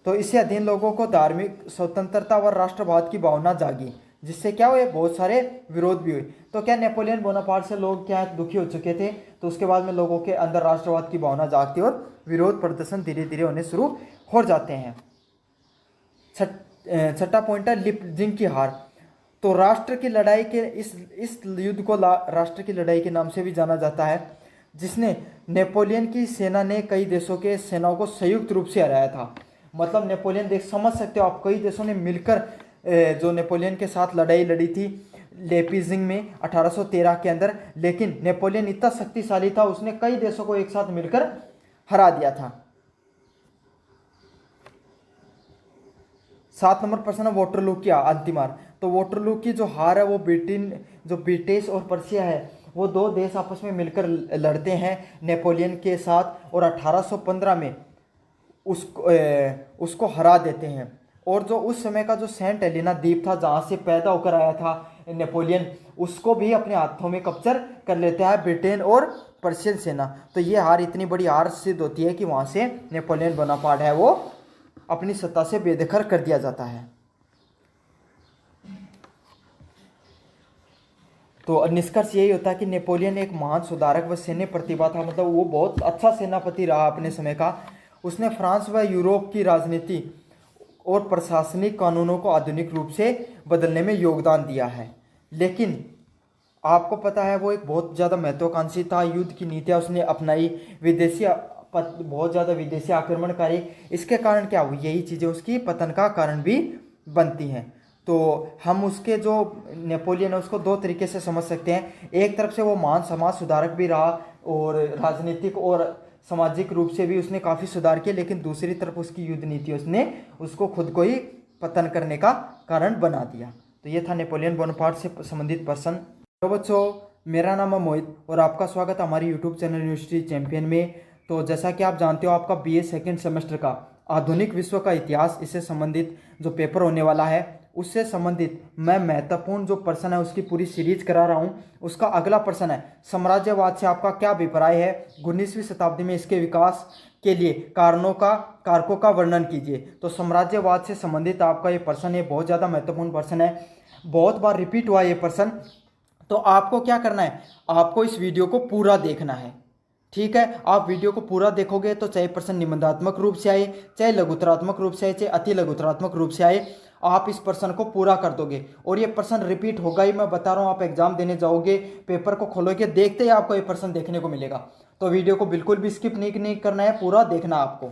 तो इससे अधीन लोगों को धार्मिक स्वतंत्रता व राष्ट्रवाद की भावना जागी, जिससे क्या हुए, बहुत सारे विरोध भी हुए। तो क्या नेपोलियन बोनापार्ट से लोग क्या दुखी हो चुके थे, तो उसके बाद में लोगों के अंदर राष्ट्रवाद की भावना जागती और विरोध प्रदर्शन धीरे धीरे होने शुरू हो जाते हैं। छठा पॉइंट है लिपजिंग की हार। तो राष्ट्र की लड़ाई के इस युद्ध को राष्ट्र की लड़ाई के नाम से भी जाना जाता है, जिसने नेपोलियन की सेना ने कई देशों के सेनाओं को संयुक्त रूप से हराया था। मतलब नेपोलियन, देख समझ सकते हो आप, कई देशों ने मिलकर जो नेपोलियन के साथ लड़ाई लड़ी थी लेपिजिंग में 1813 के अंदर। लेकिन नेपोलियन इतना शक्तिशाली था, उसने कई देशों को एक साथ मिलकर हरा दिया था। 7 नंबर प्रश्न है वाटरलू की अंतिम हार। तो वाटरलू की जो हार है वो ब्रिटिश और पर्शिया है, वो दो देश आपस में मिलकर लड़ते हैं नेपोलियन के साथ, और 1815 में उसको हरा देते हैं। और जो उस समय का जो सेंट हेलेना द्वीप था जहाँ से पैदा होकर आया था नेपोलियन, उसको भी अपने हाथों में कब्जा कर लेता है ब्रिटेन और पर्शियन सेना। तो ये हार इतनी बड़ी हार सिद्ध होती है कि वहाँ से नेपोलियन बोनापार्ट है वो अपनी सत्ता से बेदखल कर दिया जाता है। तो निष्कर्ष यही होता है कि नेपोलियन एक महान सुधारक व सैन्य प्रतिभा था, मतलब वो बहुत अच्छा सेनापति रहा अपने समय का। उसने फ्रांस व यूरोप की राजनीति और प्रशासनिक कानूनों को आधुनिक रूप से बदलने में योगदान दिया है। लेकिन आपको पता है वो एक बहुत ज़्यादा महत्वाकांक्षी था, युद्ध की नीतियाँ उसने अपनाई, बहुत ज़्यादा विदेशी आक्रमणकारी। इसके कारण क्या हुई, यही चीज़ें उसकी पतन का कारण भी बनती हैं। तो हम उसके जो नेपोलियन है उसको दो तरीके से समझ सकते हैं। एक तरफ से वो महान समाज सुधारक भी रहा और राजनीतिक और सामाजिक रूप से भी उसने काफ़ी सुधार किए, लेकिन दूसरी तरफ उसकी युद्ध नीति उसने उसको खुद को ही पतन करने का कारण बना दिया। तो ये था नेपोलियन बोनापार्ट से संबंधित प्रश्न। तो बच्चों, मेरा नाम है मोहित और आपका स्वागत है हमारे यूट्यूब चैनल यूनिवर्सिटी चैंपियन में। तो जैसा कि आप जानते हो, आपका BA सेकेंड सेमेस्टर का आधुनिक विश्व का इतिहास, इससे संबंधित जो पेपर होने वाला है उससे संबंधित मैं महत्वपूर्ण जो प्रश्न है उसकी पूरी सीरीज करा रहा हूँ। उसका अगला प्रश्न है साम्राज्यवाद से आपका क्या अभिप्राय है, 19वीं शताब्दी में इसके विकास के लिए कारकों का वर्णन कीजिए। तो साम्राज्यवाद से संबंधित आपका ये प्रश्न है, बहुत ज़्यादा महत्वपूर्ण प्रश्न है, बहुत बार रिपीट हुआ ये प्रश्न। तो आपको क्या करना है, आपको इस वीडियो को पूरा देखना है, ठीक है। आप वीडियो को पूरा देखोगे तो चाहे प्रश्न निबंधात्मक रूप से आए, चाहे लघुतरात्मक रूप से आए, चाहे अति लघुतरात्मक रूप से आए, आप इस प्रश्न को पूरा कर दोगे और ये प्रश्न रिपीट होगा ही, मैं बता रहा हूँ। आप एग्जाम देने जाओगे, पेपर को खोलोगे, देखते ही आपको ये प्रश्न देखने को मिलेगा। तो वीडियो को बिल्कुल भी स्किप नहीं करना है, पूरा देखना आपको।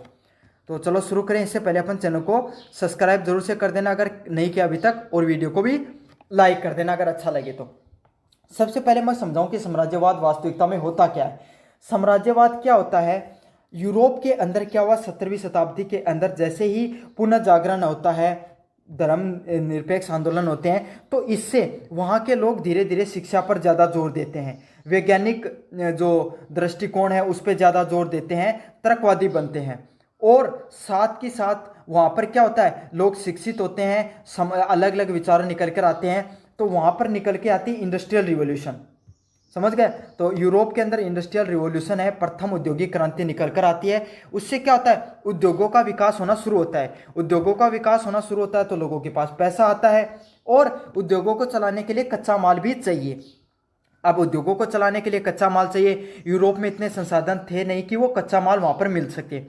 तो चलो शुरू करें। इससे पहले अपन चैनल को सब्सक्राइब जरूर से कर देना अगर नहीं किया अभी तक, और वीडियो को भी लाइक कर देना अगर अच्छा लगे तो। सबसे पहले मैं समझाऊं कि साम्राज्यवाद वास्तविकता में होता क्या है। साम्राज्यवाद क्या होता है? यूरोप के अंदर क्या हुआ, 17वीं शताब्दी के अंदर जैसे ही पुनः जागरण होता है, धर्म निरपेक्ष आंदोलन होते हैं, तो इससे वहाँ के लोग धीरे धीरे शिक्षा पर ज़्यादा जोर देते हैं, वैज्ञानिक जो दृष्टिकोण है उस पर ज़्यादा जोर देते हैं, तर्कवादी बनते हैं। और साथ के साथ वहाँ पर क्या होता है, लोग शिक्षित होते हैं, अलग अलग विचार निकल कर आते हैं, तो वहाँ पर निकल के आती इंडस्ट्रियल रिवॉल्यूशन। समझ गए? तो यूरोप के अंदर इंडस्ट्रियल रिवॉल्यूशन है, प्रथम औद्योगिक क्रांति निकल कर आती है। उससे क्या होता है, उद्योगों का विकास होना शुरू होता है। उद्योगों का विकास होना शुरू होता है तो लोगों के पास पैसा आता है, और उद्योगों को चलाने के लिए कच्चा माल भी चाहिए। अब उद्योगों को चलाने के लिए कच्चा माल चाहिए, यूरोप में इतने संसाधन थे नहीं कि वो कच्चा माल वहाँ पर मिल सके।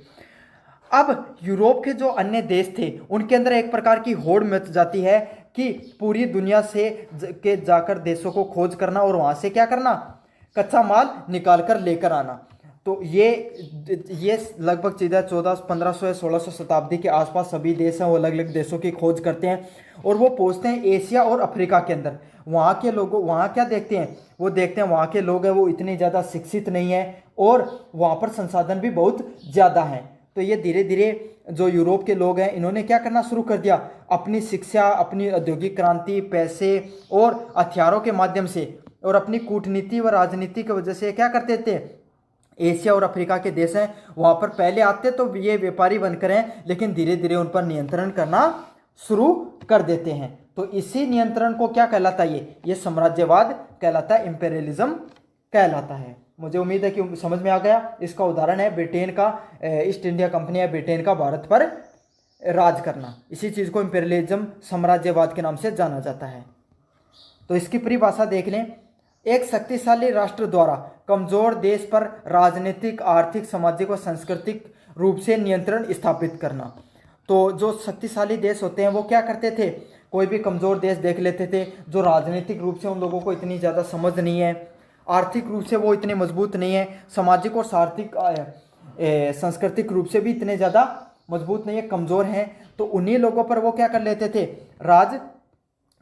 अब यूरोप के जो अन्य देश थे उनके अंदर एक प्रकार की होड़ मच जाती है कि पूरी दुनिया से के जाकर देशों को खोज करना और वहाँ से क्या करना, कच्चा माल निकाल कर लेकर आना। तो ये लगभग सीधा 1500 या 1600 शताब्दी के आसपास सभी देश हैं वो अलग अलग देशों की खोज करते हैं, और वो पहुँचते हैं एशिया और अफ्रीका के अंदर। वहाँ के लोगों, वहाँ क्या देखते हैं, वो देखते हैं वहाँ के लोग हैं वो इतने ज़्यादा शिक्षित नहीं है और वहाँ पर संसाधन भी बहुत ज़्यादा हैं। तो ये धीरे धीरे जो यूरोप के लोग हैं इन्होंने क्या करना शुरू कर दिया, अपनी शिक्षा, अपनी औद्योगिक क्रांति, पैसे और हथियारों के माध्यम से और अपनी कूटनीति व राजनीति की वजह से क्या करते थे, एशिया और अफ्रीका के देश हैं वहाँ पर पहले आते तो ये व्यापारी बनकर हैं, लेकिन धीरे धीरे उन पर नियंत्रण करना शुरू कर देते हैं। तो इसी नियंत्रण को क्या कहलाता है, ये साम्राज्यवाद कहलाता है, इंपेरियलिज्म कहलाता है। मुझे उम्मीद है कि समझ में आ गया। इसका उदाहरण है ब्रिटेन का, ईस्ट इंडिया कंपनी है ब्रिटेन का भारत पर राज करना। इसी चीज़ को इंपेरियलिज्म, साम्राज्यवाद के नाम से जाना जाता है। तो इसकी परिभाषा देख लें, एक शक्तिशाली राष्ट्र द्वारा कमजोर देश पर राजनीतिक, आर्थिक, सामाजिक और सांस्कृतिक रूप से नियंत्रण स्थापित करना। तो जो शक्तिशाली देश होते हैं वो क्या करते थे, कोई भी कमजोर देश देख लेते थे जो राजनीतिक रूप से उन लोगों को इतनी ज़्यादा समझ नहीं है, आर्थिक रूप से वो इतने मजबूत नहीं है, सामाजिक और सांस्कृतिक रूप से भी इतने ज़्यादा मजबूत नहीं है, कमज़ोर हैं, तो उन्हीं लोगों पर वो क्या कर लेते थे, राज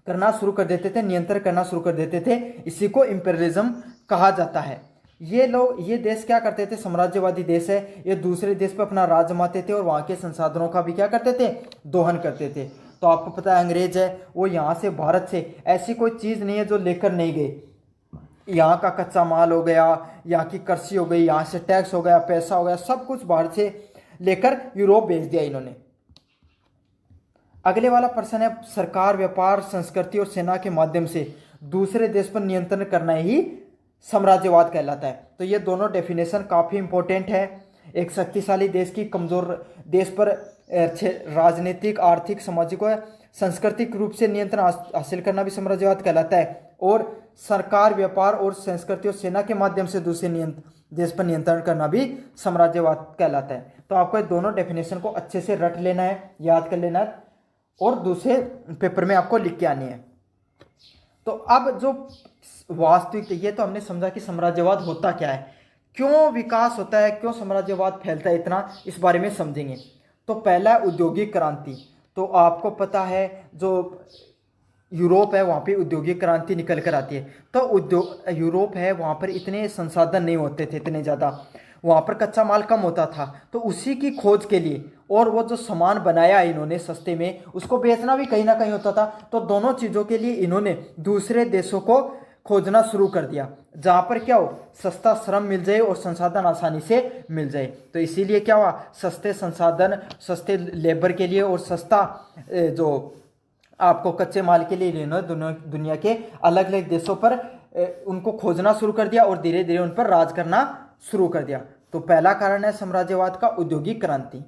करना शुरू कर देते थे, नियंत्रण करना शुरू कर देते थे। इसी को इंपेरियलिज्म कहा जाता है। ये देश क्या करते थे, साम्राज्यवादी देश है, ये दूसरे देश पर अपना राज जमाते थे और वहाँ के संसाधनों का भी क्या करते थे, दोहन करते थे। तो आपको पता है अंग्रेज है वो यहाँ से, भारत से ऐसी कोई चीज़ नहीं है जो लेकर नहीं गए। यहाँ का कच्चा माल हो गया, यहाँ की कृषि हो गई, यहाँ से टैक्स हो गया, पैसा हो गया, सब कुछ बाहर से लेकर यूरोप भेज दिया इन्होंने। अगले वाला प्रश्न है, सरकार, व्यापार, संस्कृति और सेना के माध्यम से दूसरे देश पर नियंत्रण करना ही साम्राज्यवाद कहलाता है। तो ये दोनों डेफिनेशन काफ़ी इंपॉर्टेंट है। एक शक्तिशाली देश की कमजोर देश पर राजनीतिक, आर्थिक, सामाजिक और सांस्कृतिक रूप से नियंत्रण हासिल करना भी साम्राज्यवाद कहलाता है, और सरकार, व्यापार और संस्कृति और सेना के माध्यम से दूसरे देश पर नियंत्रण करना भी साम्राज्यवाद कहलाता है। तो आपको ये दोनों डेफिनेशन को अच्छे से रट लेना है, याद कर लेना है, और दूसरे पेपर में आपको लिख के आनी है। तो अब जो वास्तविक, ये तो हमने समझा कि साम्राज्यवाद होता क्या है, क्यों विकास होता है, क्यों साम्राज्यवाद फैलता है इतना, इस बारे में समझेंगे। तो पहला औद्योगिक क्रांति। तो आपको पता है जो यूरोप है वहाँ पे औद्योगिक क्रांति निकल कर आती है। तो यूरोप है वहाँ पर इतने संसाधन नहीं होते थे इतने ज़्यादा, वहाँ पर कच्चा माल कम होता था, तो उसी की खोज के लिए, और वो जो सामान बनाया इन्होंने सस्ते में, उसको बेचना भी कहीं ना कहीं होता था। तो दोनों चीज़ों के लिए इन्होंने दूसरे देशों को खोजना शुरू कर दिया जहाँ पर क्या हो, सस्ता श्रम मिल जाए और संसाधन आसानी से मिल जाए। तो इसीलिए क्या हुआ, सस्ते संसाधन, सस्ते लेबर के लिए और सस्ता जो आपको कच्चे माल के लिए इन्होंने दुनिया के अलग अलग देशों पर उनको खोजना शुरू कर दिया और धीरे धीरे उन पर राज करना शुरू कर दिया। तो पहला कारण है साम्राज्यवाद का औद्योगिक क्रांति।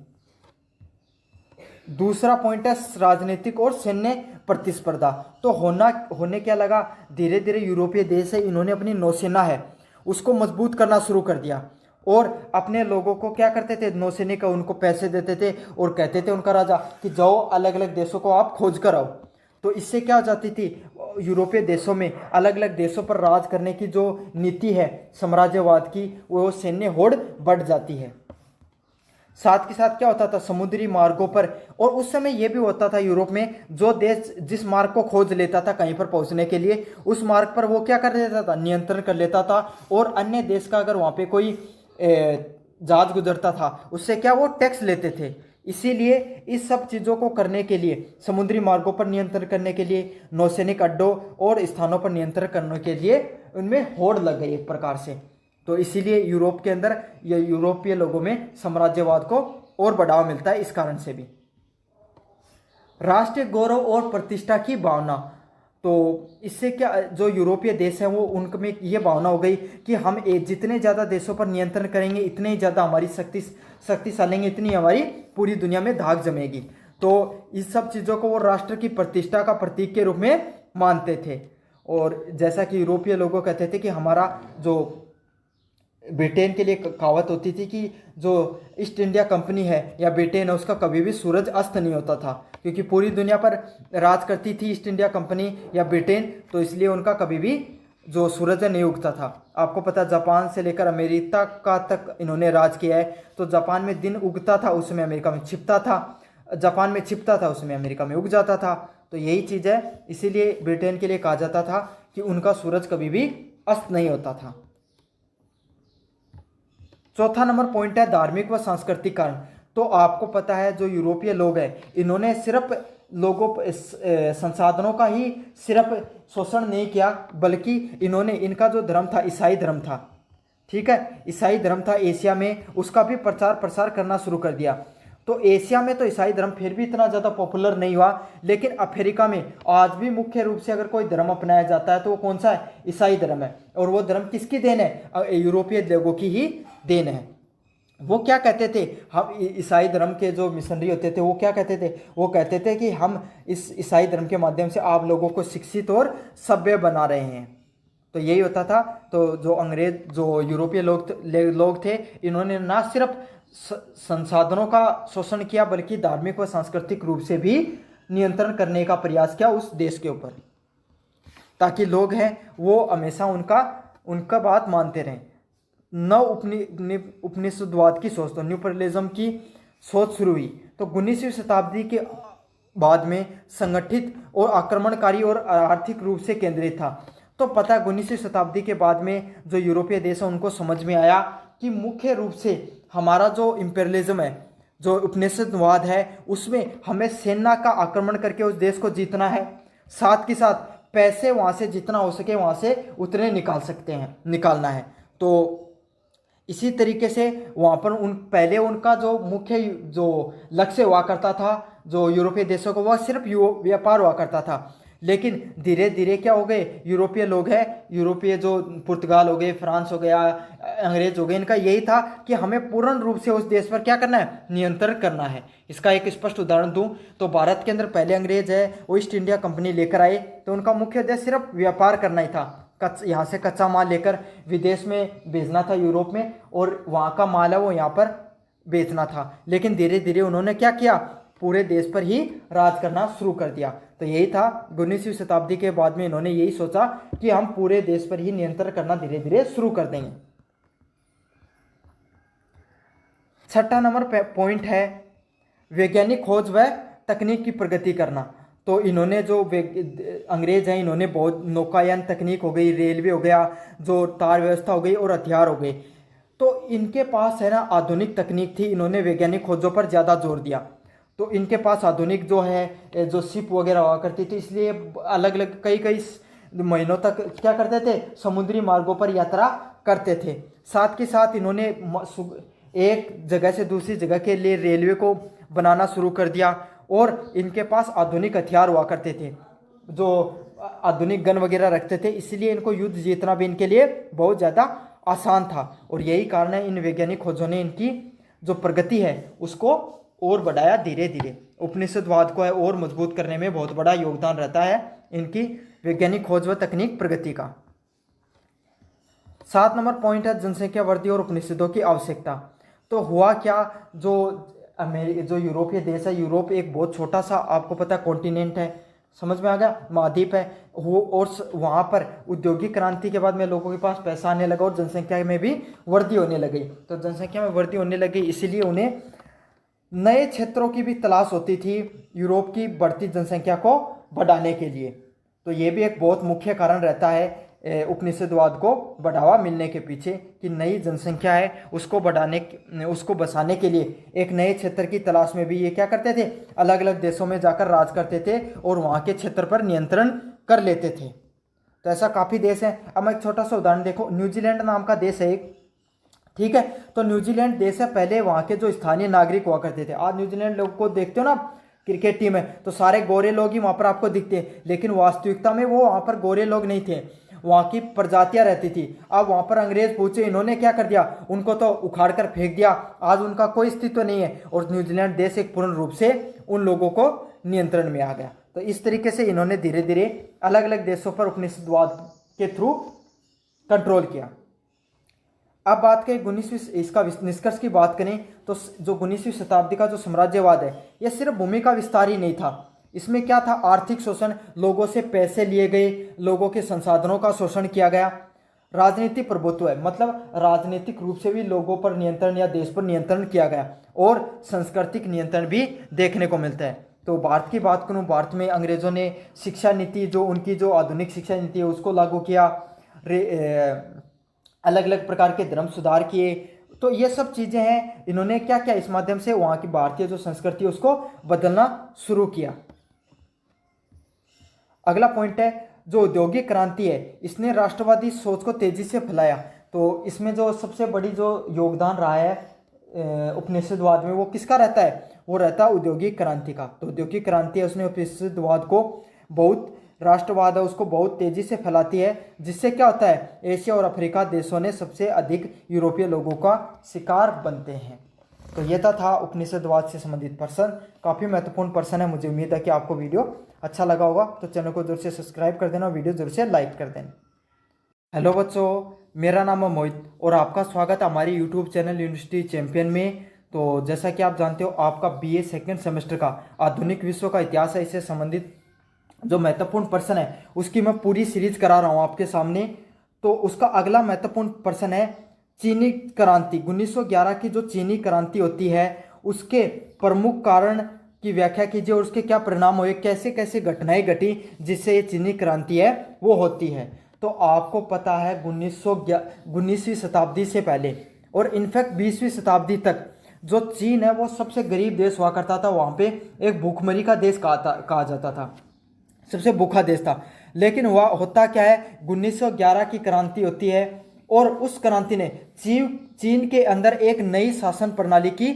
दूसरा पॉइंट है राजनीतिक और सैन्य प्रतिस्पर्धा। तो होने क्या लगा, धीरे धीरे यूरोपीय देश है इन्होंने अपनी नौसेना है उसको मजबूत करना शुरू कर दिया, और अपने लोगों को क्या करते थे, नौसैनिक उनको पैसे देते थे और कहते थे उनका राजा कि जाओ अलग अलग देशों को आप खोज कर आओ। तो इससे क्या हो जाती थी, यूरोपीय देशों में अलग अलग देशों पर राज करने की जो नीति है साम्राज्यवाद की, वो सैन्य होड़ बढ़ जाती है। साथ के साथ क्या होता था, समुद्री मार्गों पर, और उस समय यह भी होता था यूरोप में, जो देश जिस मार्ग को खोज लेता था कहीं पर पहुंचने के लिए, उस मार्ग पर वो क्या कर लेता था, नियंत्रण कर लेता था। और अन्य देश का अगर वहां पे कोई जहाज गुजरता था, उससे क्या वो टैक्स लेते थे। इसीलिए इस सब चीज़ों को करने के लिए, समुद्री मार्गों पर नियंत्रण करने के लिए, नौसैनिक अड्डों और स्थानों पर नियंत्रण करने के लिए उनमें होड़ लग गई एक प्रकार से। तो इसीलिए यूरोप के अंदर या यूरोपीय लोगों में साम्राज्यवाद को और बढ़ावा मिलता है इस कारण से भी। राष्ट्रीय गौरव और प्रतिष्ठा की भावना, तो इससे क्या, जो यूरोपीय देश हैं वो उनमें ये भावना हो गई कि हम जितने ज़्यादा देशों पर नियंत्रण करेंगे इतने ही ज़्यादा हमारी शक्तिशाली होंगे, इतनी हमारी पूरी दुनिया में धाक जमेगी। तो इस सब चीज़ों को वो राष्ट्र की प्रतिष्ठा का प्रतीक के रूप में मानते थे। और जैसा कि यूरोपीय लोगों कहते थे कि हमारा जो ब्रिटेन के लिए कहावत होती थी कि जो ईस्ट इंडिया कंपनी है या ब्रिटेन है, उसका कभी भी सूरज अस्त नहीं होता था, क्योंकि पूरी दुनिया पर राज करती थी ईस्ट इंडिया कंपनी या ब्रिटेन, तो इसलिए उनका कभी भी जो सूरज नहीं उगता था। आपको पता, जापान से लेकर अमेरिका का तक इन्होंने राज किया है। तो जापान में दिन उगता था, उसमें अमेरिका में छिपता था, जापान में छिपता था, उसमें अमेरिका में उग जाता था। तो यही चीज़ है, इसीलिए ब्रिटेन के लिए कहा जाता था कि उनका सूरज कभी भी अस्त नहीं होता था। चौथा नंबर पॉइंट है धार्मिक व सांस्कृतिक कारण। तो आपको पता है जो यूरोपीय लोग हैं, इन्होंने सिर्फ लोगों संसाधनों का ही सिर्फ शोषण नहीं किया, बल्कि इन्होंने, इनका जो धर्म था ईसाई धर्म था, ठीक है, ईसाई धर्म था एशिया में, उसका भी प्रचार प्रसार करना शुरू कर दिया। तो एशिया में तो ईसाई धर्म फिर भी इतना ज़्यादा पॉपुलर नहीं हुआ, लेकिन अफ्रीका में आज भी मुख्य रूप से अगर कोई धर्म अपनाया जाता है तो वो कौन सा है, ईसाई धर्म है। और वो धर्म किसकी देन है, यूरोपीय लोगों की ही देन है। वो क्या कहते थे, हम ईसाई धर्म के जो मिशनरी होते थे वो क्या कहते थे, वो कहते थे कि हम इस ईसाई धर्म के माध्यम से आप लोगों को शिक्षित और सभ्य बना रहे हैं। तो यही होता था। तो जो अंग्रेज, जो यूरोपीय लोग थे, इन्होंने ना सिर्फ संसाधनों का शोषण किया, बल्कि धार्मिक व सांस्कृतिक रूप से भी नियंत्रण करने का प्रयास किया उस देश के ऊपर, ताकि लोग हैं वो हमेशा उनका बात मानते रहें। उपनिषदवाद की सोच, तो न्यू प्लुरलिज्म की सोच शुरू हुई। तो 19वीं शताब्दी के बाद में संगठित और आक्रमणकारी और आर्थिक रूप से केंद्रित था। तो पता है 19वीं शताब्दी के बाद में जो यूरोपीय देश है उनको समझ में आया कि मुख्य रूप से हमारा जो इंपीरियलिज्म है, जो उपनिषदवाद है, उसमें हमें सेना का आक्रमण करके उस देश को जीतना है, साथ के साथ पैसे वहाँ से जितना हो सके वहाँ से उतने निकालना है। तो इसी तरीके से वहाँ पर पहले उनका जो मुख्य जो लक्ष्य हुआ करता था जो यूरोपीय देशों को, वह सिर्फ व्यापार हुआ करता था। लेकिन धीरे धीरे क्या हो गए, यूरोपीय लोग हैं, यूरोपीय जो पुर्तगाल हो गए, फ्रांस हो गया, अंग्रेज हो गए, इनका यही था कि हमें पूर्ण रूप से उस देश पर क्या करना है, नियंत्रण करना है। इसका एक स्पष्ट उदाहरण दूं तो भारत के अंदर पहले अंग्रेज है वो ईस्ट इंडिया कंपनी लेकर आए, तो उनका मुख्य उद्देश्य सिर्फ व्यापार करना ही था। यहाँ से कच्चा माल लेकर विदेश में भेजना था यूरोप में, और वहाँ का माल है वो यहाँ पर बेचना था। लेकिन धीरे धीरे उन्होंने क्या किया, पूरे देश पर ही राज करना शुरू कर दिया। तो यही था 19वीं शताब्दी के बाद में इन्होंने यही सोचा कि हम पूरे देश पर ही नियंत्रण करना धीरे धीरे शुरू कर देंगे। छठा नंबर पॉइंट है वैज्ञानिक खोज व तकनीक की प्रगति करना। तो इन्होंने जो अंग्रेज हैं, इन्होंने बहुत नौकायान तकनीक हो गई, रेलवे हो गया, जो तार व्यवस्था हो गई और हथियार हो गए, तो इनके पास है ना आधुनिक तकनीक थी। इन्होंने वैज्ञानिक खोजों पर ज़्यादा जोर दिया। तो इनके पास आधुनिक जो है जो शिप वगैरह हुआ करती थी, इसलिए अलग अलग कई महीनों तक क्या करते थे, समुद्री मार्गों पर यात्रा करते थे। साथ के साथ इन्होंने एक जगह से दूसरी जगह के लिए रेलवे को बनाना शुरू कर दिया, और इनके पास आधुनिक हथियार हुआ करते थे, जो आधुनिक गन वगैरह रखते थे, इसलिए इनको युद्ध जीतना भी इनके लिए बहुत ज़्यादा आसान था। और यही कारण है इन वैज्ञानिक खोजों ने इनकी जो प्रगति है उसको और बढ़ाया धीरे धीरे। उपनिषदवाद को है और मजबूत करने में बहुत बड़ा योगदान रहता है इनकी वैज्ञानिक खोज व तकनीक प्रगति का। 7 नंबर पॉइंट है जनसंख्या वृद्धि और उपनिषदों की आवश्यकता। तो हुआ क्या, जो यूरोपीय देश है, यूरोप एक बहुत छोटा सा आपको पता है कॉन्टिनेंट है, समझ में आ गया, महाद्वीप है वो, और वहाँ पर औद्योगिक क्रांति के बाद में लोगों के पास पैसा आने लगा और जनसंख्या में भी वृद्धि होने लगी। तो जनसंख्या में वृद्धि होने लगी, इसीलिए उन्हें नए क्षेत्रों की भी तलाश होती थी यूरोप की बढ़ती जनसंख्या को बढ़ाने के लिए। तो ये भी एक बहुत मुख्य कारण रहता है उपनिषदवाद को बढ़ावा मिलने के पीछे, कि नई जनसंख्या है उसको उसको बसाने के लिए एक नए क्षेत्र की तलाश में भी ये क्या करते थे, अलग अलग देशों में जाकर राज करते थे और वहाँ के क्षेत्र पर नियंत्रण कर लेते थे। तो ऐसा काफ़ी देश है। अब मैं एक छोटा सा उदाहरण देखो, न्यूजीलैंड नाम का देश है एक, ठीक है। तो न्यूजीलैंड देश है, पहले वहाँ के जो स्थानीय नागरिक हुआ करते थे, आज न्यूजीलैंड लोग को देखते हो ना, क्रिकेट टीम है तो सारे गोरे लोग ही वहाँ पर आपको दिखते हैं, लेकिन वास्तविकता में वो वहाँ पर गोरे लोग नहीं थे, वहाँ की प्रजातियां रहती थी। अब वहाँ पर अंग्रेज पूछे, इन्होंने क्या कर दिया, उनको तो उखाड़ कर फेंक दिया, आज उनका कोई अस्तित्व नहीं है और न्यूजीलैंड देश एक पूर्ण रूप से उन लोगों को नियंत्रण में आ गया। तो इस तरीके से इन्होंने धीरे धीरे अलग अलग देशों पर उपनिषदवाद के थ्रू कंट्रोल किया। अब बात करें 19वीं इसका निष्कर्ष की बात करें तो जो 19वीं शताब्दी का जो साम्राज्यवाद है, यह सिर्फ भूमि का विस्तार ही नहीं था, इसमें क्या था, आर्थिक शोषण, लोगों से पैसे लिए गए, लोगों के संसाधनों का शोषण किया गया। राजनीतिक प्रभुत्व है, मतलब राजनीतिक रूप से भी लोगों पर नियंत्रण या देश पर नियंत्रण किया गया, और सांस्कृतिक नियंत्रण भी देखने को मिलता है। तो भारत की बात करूं, भारत में अंग्रेजों ने शिक्षा नीति, जो उनकी जो आधुनिक शिक्षा नीति है उसको लागू किया, अलग अलग प्रकार के धर्म सुधार किए। तो ये सब चीज़ें हैं, इन्होंने क्या किया, इस माध्यम से वहाँ की भारतीय जो संस्कृति है उसको बदलना शुरू किया। अगला पॉइंट है जो औद्योगिक क्रांति है, इसने राष्ट्रवादी सोच को तेजी से फैलाया। तो इसमें जो सबसे बड़ी जो योगदान रहा है उपनिषदवाद में, वो किसका रहता है, वो रहता है औद्योगिक क्रांति का। तो औद्योगिक क्रांति है, उसने उपनिषदवाद को बहुत, राष्ट्रवाद है उसको बहुत तेजी से फैलाती है, जिससे क्या होता है, एशिया और अफ्रीका देशों ने सबसे अधिक यूरोपीय लोगों का शिकार बनते हैं। तो ये था उपनिषदवाद से संबंधित प्रश्न, काफ़ी महत्वपूर्ण प्रश्न है। मुझे उम्मीद है कि आपको वीडियो अच्छा लगा होगा, तो चैनल को जरूर से सब्सक्राइब कर देना, वीडियो जरूर से लाइक कर देना। हेलो बच्चों, मेरा नाम है मोहित और आपका स्वागत है हमारे यूट्यूब चैनल यूनिवर्सिटी चैंपियन में। तो जैसा कि आप जानते हो, आपका BA सेकेंड सेमेस्टर का आधुनिक विश्व का इतिहास है, इससे संबंधित जो महत्वपूर्ण प्रश्न है उसकी मैं पूरी सीरीज करा रहा हूँ आपके सामने। तो उसका अगला महत्वपूर्ण प्रश्न है चीनी क्रांति। 1911 की जो चीनी क्रांति होती है उसके प्रमुख कारण की व्याख्या कीजिए और उसके क्या परिणाम हुए, कैसे कैसे घटनाएं घटी जिससे ये चीनी क्रांति है वो होती है। तो आपको पता है 19वीं शताब्दी से पहले और इनफैक्ट 20वीं शताब्दी तक जो चीन है वो सबसे गरीब देश हुआ करता था, वहाँ पे एक भूखमरी का देश कहा जाता था, सबसे भूखा देश था। लेकिन होता क्या है, 1911 की क्रांति होती है और उस क्रांति ने चीन के अंदर एक नई शासन प्रणाली की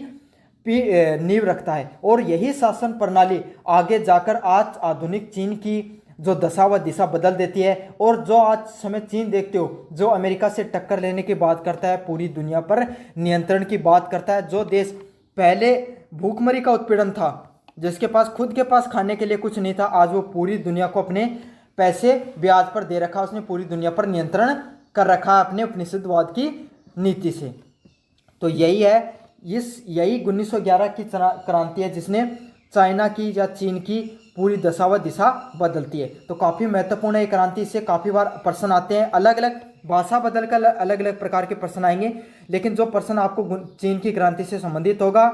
नींव रखता है और यही शासन प्रणाली आगे जाकर आज आधुनिक चीन की जो दशा व दिशा बदल देती है। और जो आज समय चीन देखते हो, जो अमेरिका से टक्कर लेने की बात करता है, पूरी दुनिया पर नियंत्रण की बात करता है, जो देश पहले भूखमरी का उत्पीड़न था, जिसके पास खुद के पास खाने के लिए कुछ नहीं था, आज वो पूरी दुनिया को अपने पैसे ब्याज पर दे रखा, उसने पूरी दुनिया पर नियंत्रण कर रखा अपने उपनिषदवाद की नीति से। तो यही है, यही 1911 की क्रांति है जिसने चाइना की या चीन की पूरी दशा व दिशा बदलती है। तो काफ़ी महत्वपूर्ण है ये क्रांति, इससे काफ़ी बार प्रश्न आते हैं, अलग अलग भाषा बदलकर अलग अलग प्रकार के प्रश्न आएंगे, लेकिन जो प्रश्न आपको चीन की क्रांति से संबंधित होगा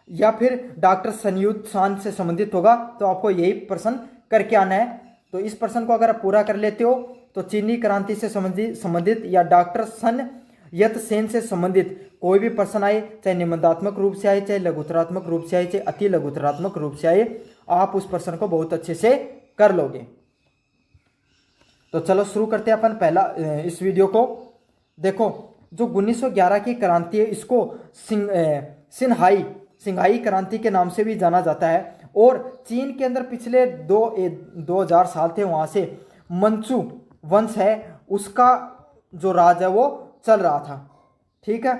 या फिर डॉक्टर सनयुत सान से संबंधित होगा तो आपको यही प्रश्न करके आना है। तो इस प्रश्न को अगर आप पूरा कर लेते हो तो चीनी क्रांति से संबंधित या डॉक्टर सन यत सेन से संबंधित कोई भी प्रश्न आए, चाहे निबंधात्मक रूप से आए, चाहे लघुतरात्मक रूप से आए, चाहे अति लघुतरात्मक रूप से आए, आप उस प्रश्न को बहुत अच्छे से कर लोगे। तो चलो शुरू करते हैं अपन पहला इस वीडियो को। देखो, जो 1911 की क्रांति है इसको सिंघाई क्रांति के नाम से भी जाना जाता है। और चीन के अंदर पिछले 2000 साल थे, वहाँ से मंचू वंश है उसका जो राज है वो चल रहा था, ठीक है।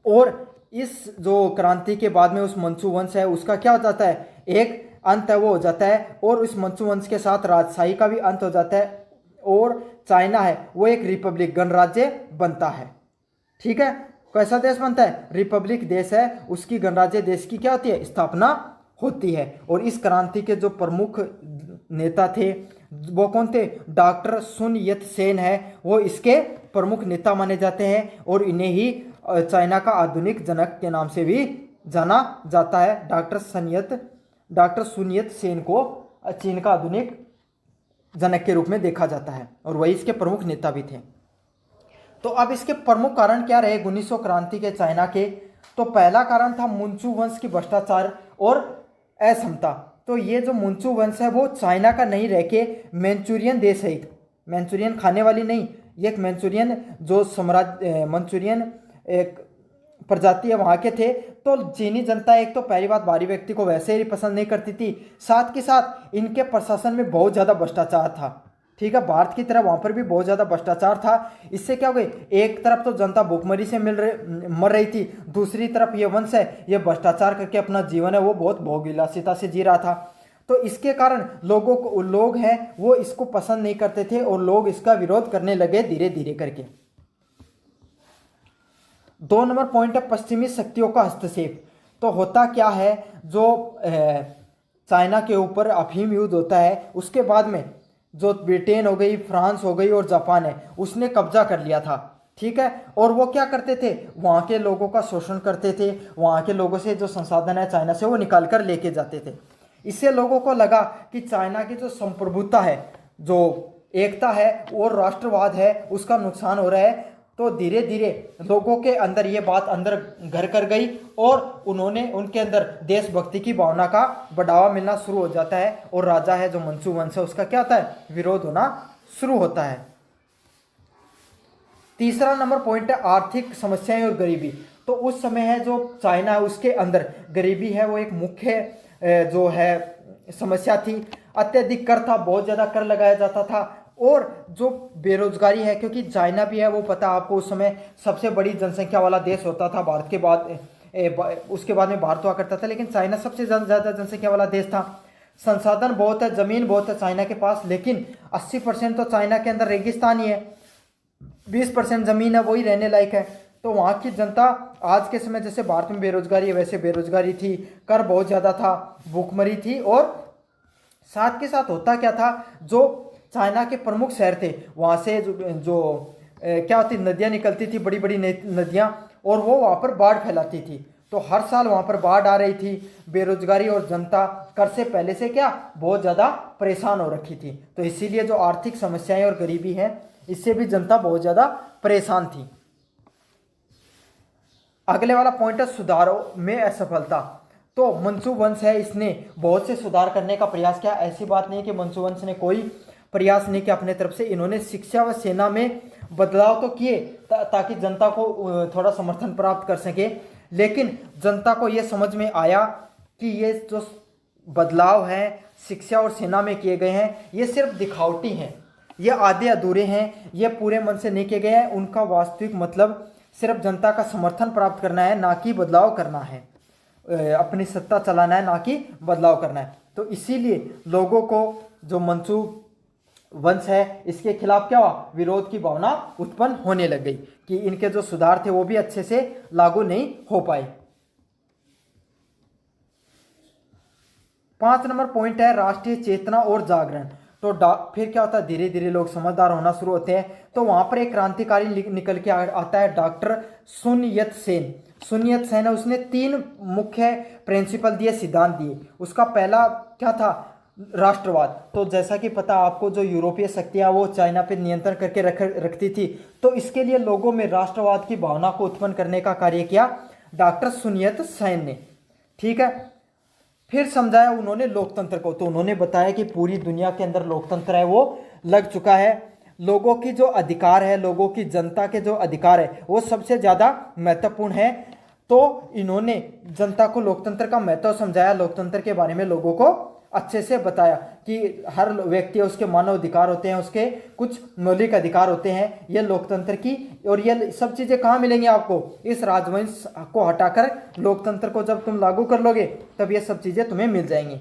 और इस जो क्रांति के बाद में उस मंचू वंश है उसका क्या हो जाता है, एक अंत है वो हो जाता है और उस मंचू वंश के साथ राजशाही का भी अंत हो जाता है। और चाइना है वो एक रिपब्लिक गणराज्य बनता है। ठीक है, कैसा देश बनता है? रिपब्लिक देश है, उसकी गणराज्य देश की क्या होती है? स्थापना होती है। और इस क्रांति के जो प्रमुख नेता थे वो कौन थे? डॉक्टर सुन यत सेन है, वो इसके प्रमुख नेता माने जाते हैं और इन्हें ही चाइना का आधुनिक जनक के नाम से भी जाना जाता है। डॉक्टर सुन यत सेन को चीन का आधुनिक जनक के रूप में देखा जाता है और वही इसके प्रमुख नेता भी थे। तो अब इसके प्रमुख कारण क्या रहे 1900 क्रांति के चाइना के? तो पहला कारण था मुंचू वंश की भ्रष्टाचार और असमता। तो ये जो मुंचू वंश है वो चाइना का नहीं रह के मैंचुरियन देश है, मैंचुरियन खाने वाली नहीं, ये एक मैंचुरियन जो साम्राज्य मंचूरियन एक प्रजाति है वहाँ के थे। तो चीनी जनता एक तो पहली बात बाहरी व्यक्ति को वैसे ही पसंद नहीं करती थी, साथ के साथ इनके प्रशासन में बहुत ज़्यादा भ्रष्टाचार था। ठीक है, भारत की तरह वहाँ पर भी बहुत ज़्यादा भ्रष्टाचार था। इससे क्या हो गई, एक तरफ तो जनता भूखमरी से मर रही थी, दूसरी तरफ ये वंश है ये भ्रष्टाचार करके अपना जीवन है वो बहुत भोगविलासिता से जी रहा था। तो इसके कारण लोग हैं वो इसको पसंद नहीं करते थे और लोग इसका विरोध करने लगे धीरे धीरे करके। 2 नंबर पॉइंट है पश्चिमी शक्तियों का हस्तक्षेप। तो होता क्या है, जो चाइना के ऊपर अफीम युद्ध होता है उसके बाद में जो ब्रिटेन हो गई, फ्रांस हो गई और जापान है उसने कब्जा कर लिया था। ठीक है, और वो क्या करते थे, वहाँ के लोगों का शोषण करते थे, वहाँ के लोगों से जो संसाधन है चाइना से वो निकाल कर लेके जाते थे। इससे लोगों को लगा कि चाइना की जो संप्रभुता है, जो एकता है और राष्ट्रवाद है उसका नुकसान हो रहा है। तो धीरे धीरे लोगों के अंदर ये बात अंदर घर कर गई और उन्होंने उनके अंदर देशभक्ति की भावना का बढ़ावा मिलना शुरू हो जाता है और राजा है जो मंचू वंश है उसका क्या होता है, विरोध होना शुरू होता है। तीसरा नंबर पॉइंट है आर्थिक समस्याएं और गरीबी। तो उस समय है जो चाइना है उसके अंदर गरीबी है वो एक मुख्य जो है समस्या थी। अत्यधिक कर था, बहुत ज़्यादा कर लगाया जाता था और जो बेरोजगारी है, क्योंकि चाइना भी है वो पता आपको उस समय सबसे बड़ी जनसंख्या वाला देश होता था भारत के बाद, उसके बाद में भारत हुआ करता था, लेकिन चाइना सबसे ज़्यादा जनसंख्या वाला देश था। संसाधन बहुत है, ज़मीन बहुत है चाइना के पास, लेकिन 80% तो चाइना के अंदर रेगिस्तान ही है, 20% ज़मीन है वही रहने लायक है। तो वहाँ की जनता आज के समय जैसे भारत में बेरोजगारी है वैसे बेरोजगारी थी, कर बहुत ज़्यादा था, भूखमरी थी और साथ के साथ होता क्या था, जो चाइना के प्रमुख शहर थे वहाँ से जो क्या होती नदियाँ निकलती थी, बड़ी बड़ी नदियाँ, और वो वहाँ पर बाढ़ फैलाती थी। तो हर साल वहाँ पर बाढ़ आ रही थी, बेरोजगारी और जनता कर से पहले से क्या बहुत ज़्यादा परेशान हो रखी थी। तो इसीलिए जो आर्थिक समस्याएं और गरीबी है इससे भी जनता बहुत ज़्यादा परेशान थी। अगले वाला पॉइंट है सुधारों में असफलता। तो मंचू वंश है इसने बहुत से सुधार करने का प्रयास किया। ऐसी बात नहीं है कि मंचू वंश ने कोई प्रयास नहीं किया अपने तरफ से। इन्होंने शिक्षा व सेना में बदलाव तो किए ताकि जनता को थोड़ा समर्थन प्राप्त कर सके, लेकिन जनता को ये समझ में आया कि ये जो बदलाव है शिक्षा और सेना में किए गए हैं ये सिर्फ दिखावटी हैं, ये आधे अधूरे हैं, ये पूरे मन से नहीं किए गए हैं। उनका वास्तविक मतलब सिर्फ जनता का समर्थन प्राप्त करना है, ना कि बदलाव करना है, अपनी सत्ता चलाना है, ना कि बदलाव करना है। तो इसीलिए लोगों को जो मंचू वंश है इसके खिलाफ क्या हुआ, विरोध की भावना उत्पन्न होने लग गई कि इनके जो सुधार थे वो भी अच्छे से लागू नहीं हो पाए। 5 नंबर पॉइंट है राष्ट्रीय चेतना और जागरण। तो फिर क्या होता है, धीरे धीरे लोग समझदार होना शुरू होते हैं। तो वहां पर एक क्रांतिकारी निकल के आता है, डॉक्टर सुन यत सेन। सुन यत सेन है, उसने 3 मुख्य प्रिंसिपल दिए, सिद्धांत दिए। उसका पहला क्या था, राष्ट्रवाद। तो जैसा कि पता आपको जो यूरोपीय शक्तियां वो चाइना पे नियंत्रण करके रखती थी, तो इसके लिए लोगों में राष्ट्रवाद की भावना को उत्पन्न करने का कार्य किया डॉक्टर सुन यत सेन ने। ठीक है, फिर समझाया उन्होंने लोकतंत्र को। तो उन्होंने बताया कि पूरी दुनिया के अंदर लोकतंत्र है वो लग चुका है, लोगों की जो अधिकार है, लोगों की जनता के जो अधिकार है वो सबसे ज़्यादा महत्वपूर्ण है। तो इन्होंने जनता को लोकतंत्र का महत्व समझाया, लोकतंत्र के बारे में लोगों को अच्छे से बताया कि हर व्यक्ति उसके मानव अधिकार होते हैं, उसके कुछ मौलिक अधिकार होते हैं, ये लोकतंत्र की। और ये सब चीज़ें कहाँ मिलेंगी आपको, इस राजवंश को हटाकर लोकतंत्र को जब तुम लागू कर लोगे तब ये सब चीज़ें तुम्हें मिल जाएंगी।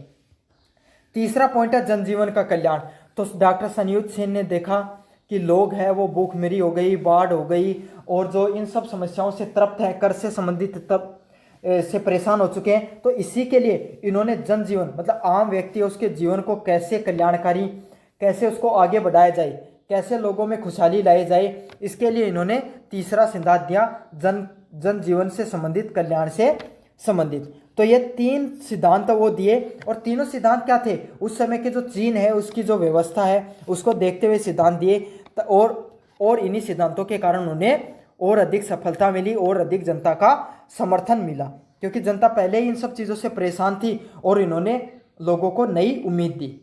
तीसरा पॉइंट है जनजीवन का कल्याण। तो डॉक्टर संयुक्त सेन ने देखा कि लोग हैं वो भूखमरी हो गई, बाढ़ हो गई, और जो इन सब समस्याओं से तृप्त हैं, कर से संबंधित तब से परेशान हो चुके हैं। तो इसी के लिए इन्होंने जनजीवन मतलब आम व्यक्ति उसके जीवन को कैसे कल्याणकारी, कैसे उसको आगे बढ़ाया जाए, कैसे लोगों में खुशहाली लाई जाए, इसके लिए इन्होंने तीसरा सिद्धांत दिया, जन जीवन से संबंधित, कल्याण से संबंधित। तो ये 3 सिद्धांत वो दिए, और तीनों सिद्धांत क्या थे, उस समय के जो चीन है उसकी जो व्यवस्था है उसको देखते हुए सिद्धांत दिए। और इन्हीं सिद्धांतों के कारण उन्हें और अधिक सफलता मिली और अधिक जनता का समर्थन मिला, क्योंकि जनता पहले ही इन सब चीज़ों से परेशान थी और इन्होंने लोगों को नई उम्मीद दी।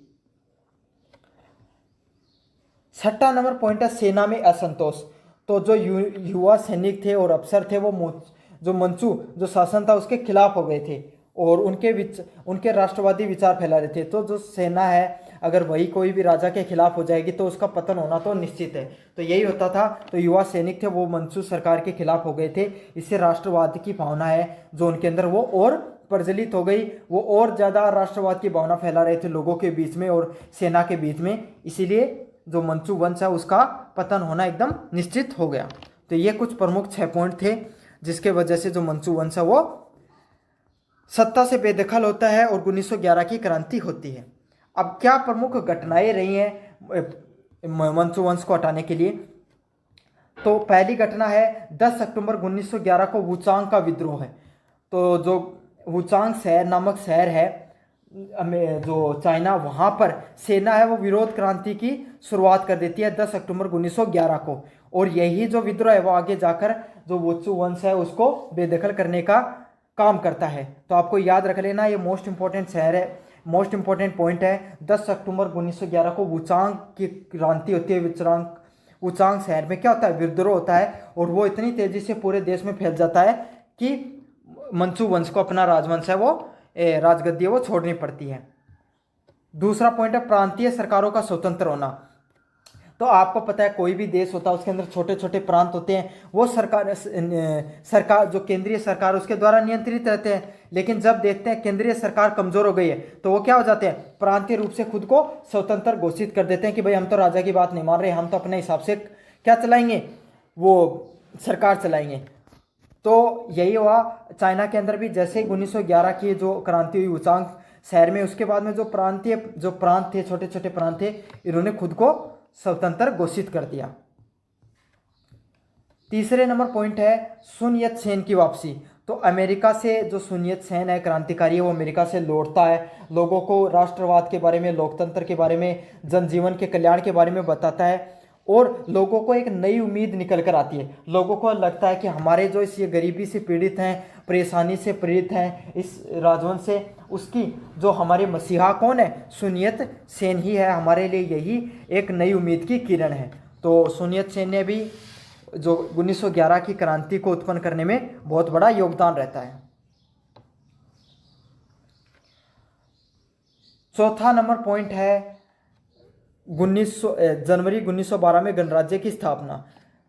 6वां नंबर पॉइंट है सेना में असंतोष। तो जो युवा सैनिक थे और अफसर थे वो जो मंचू जो शासन था उसके खिलाफ हो गए थे और उनके राष्ट्रवादी विचार फैला रहे थे। तो जो सेना है अगर वही कोई भी राजा के खिलाफ हो जाएगी तो उसका पतन होना तो निश्चित है। तो यही होता था। तो युवा सैनिक थे वो मंचू सरकार के खिलाफ हो गए थे। इससे राष्ट्रवाद की भावना है जो उनके अंदर वो और प्रज्वलित हो गई, वो और ज़्यादा राष्ट्रवाद की भावना फैला रहे थे लोगों के बीच में और सेना के बीच में। इसीलिए जो मंचू वंश है उसका पतन होना एकदम निश्चित हो गया। तो ये कुछ प्रमुख 6 पॉइंट थे जिसके वजह से जो मंचू वंश है वो सत्ता से बेदखल होता है और 1911 की क्रांति होती है। अब क्या प्रमुख घटनाएं रही हैं मंचू वंश को हटाने के लिए? तो पहली घटना है 10 अक्टूबर 1911 को वुचांग का विद्रोह है। तो जो वुचांग शहर नामक शहर है जो चाइना, वहाँ पर सेना है वो विरोध क्रांति की शुरुआत कर देती है 10 अक्टूबर 1911 को। और यही जो विद्रोह है वो आगे जाकर जो वुचू वंश है उसको बेदखल करने का काम करता है। तो आपको याद रख लेना, ये मोस्ट इंपॉर्टेंट शहर है, मोस्ट इंपॉर्टेंट पॉइंट है। 10 अक्टूबर 1911 को वुचांग की क्रांति होती है। वुचांग शहर में क्या होता है, विद्रोह होता है और वो इतनी तेजी से पूरे देश में फैल जाता है कि मंचू वंश को अपना राजवंश है वो राजगद्दी वो छोड़नी पड़ती है। दूसरा पॉइंट है प्रांतीय सरकारों का स्वतंत्र होना। तो आपको पता है कोई भी देश होता है उसके अंदर छोटे छोटे प्रांत होते हैं, वो सरकार जो केंद्रीय सरकार उसके द्वारा नियंत्रित रहते हैं। लेकिन जब देखते हैं केंद्रीय सरकार कमजोर हो गई है तो वो क्या हो जाते हैं, प्रांतीय रूप से खुद को स्वतंत्र घोषित कर देते हैं कि भाई हम तो राजा की बात नहीं मान रहे, हम तो अपने हिसाब से क्या चलाएंगे, वो सरकार चलाएंगे। तो यही हुआ चाइना के अंदर भी। जैसे 1911 की जो क्रांति हुई वुचांग शहर में, उसके बाद में जो प्रांत थे, छोटे छोटे प्रांत थे, इन्होंने खुद को स्वतंत्र घोषित कर दिया। तीसरे नंबर पॉइंट है सुन यत सेन की वापसी। तो अमेरिका से जो सुन यत सेन है क्रांतिकारी है वो अमेरिका से लौटता है, लोगों को राष्ट्रवाद के बारे में, लोकतंत्र के बारे में, जनजीवन के कल्याण के बारे में बताता है और लोगों को एक नई उम्मीद निकल कर आती है। लोगों को लगता है कि हमारे जो इस ये गरीबी से पीड़ित हैं, परेशानी से पीड़ित हैं, इस राजवंश से, उसकी जो हमारे मसीहा कौन है, सुन यत सेन ही है, हमारे लिए यही एक नई उम्मीद की किरण है। तो सुन यत सेन ने भी जो 1911 की क्रांति को उत्पन्न करने में बहुत बड़ा योगदान रहता है। चौथा नंबर पॉइंट है जनवरी 1912 में गणराज्य की स्थापना।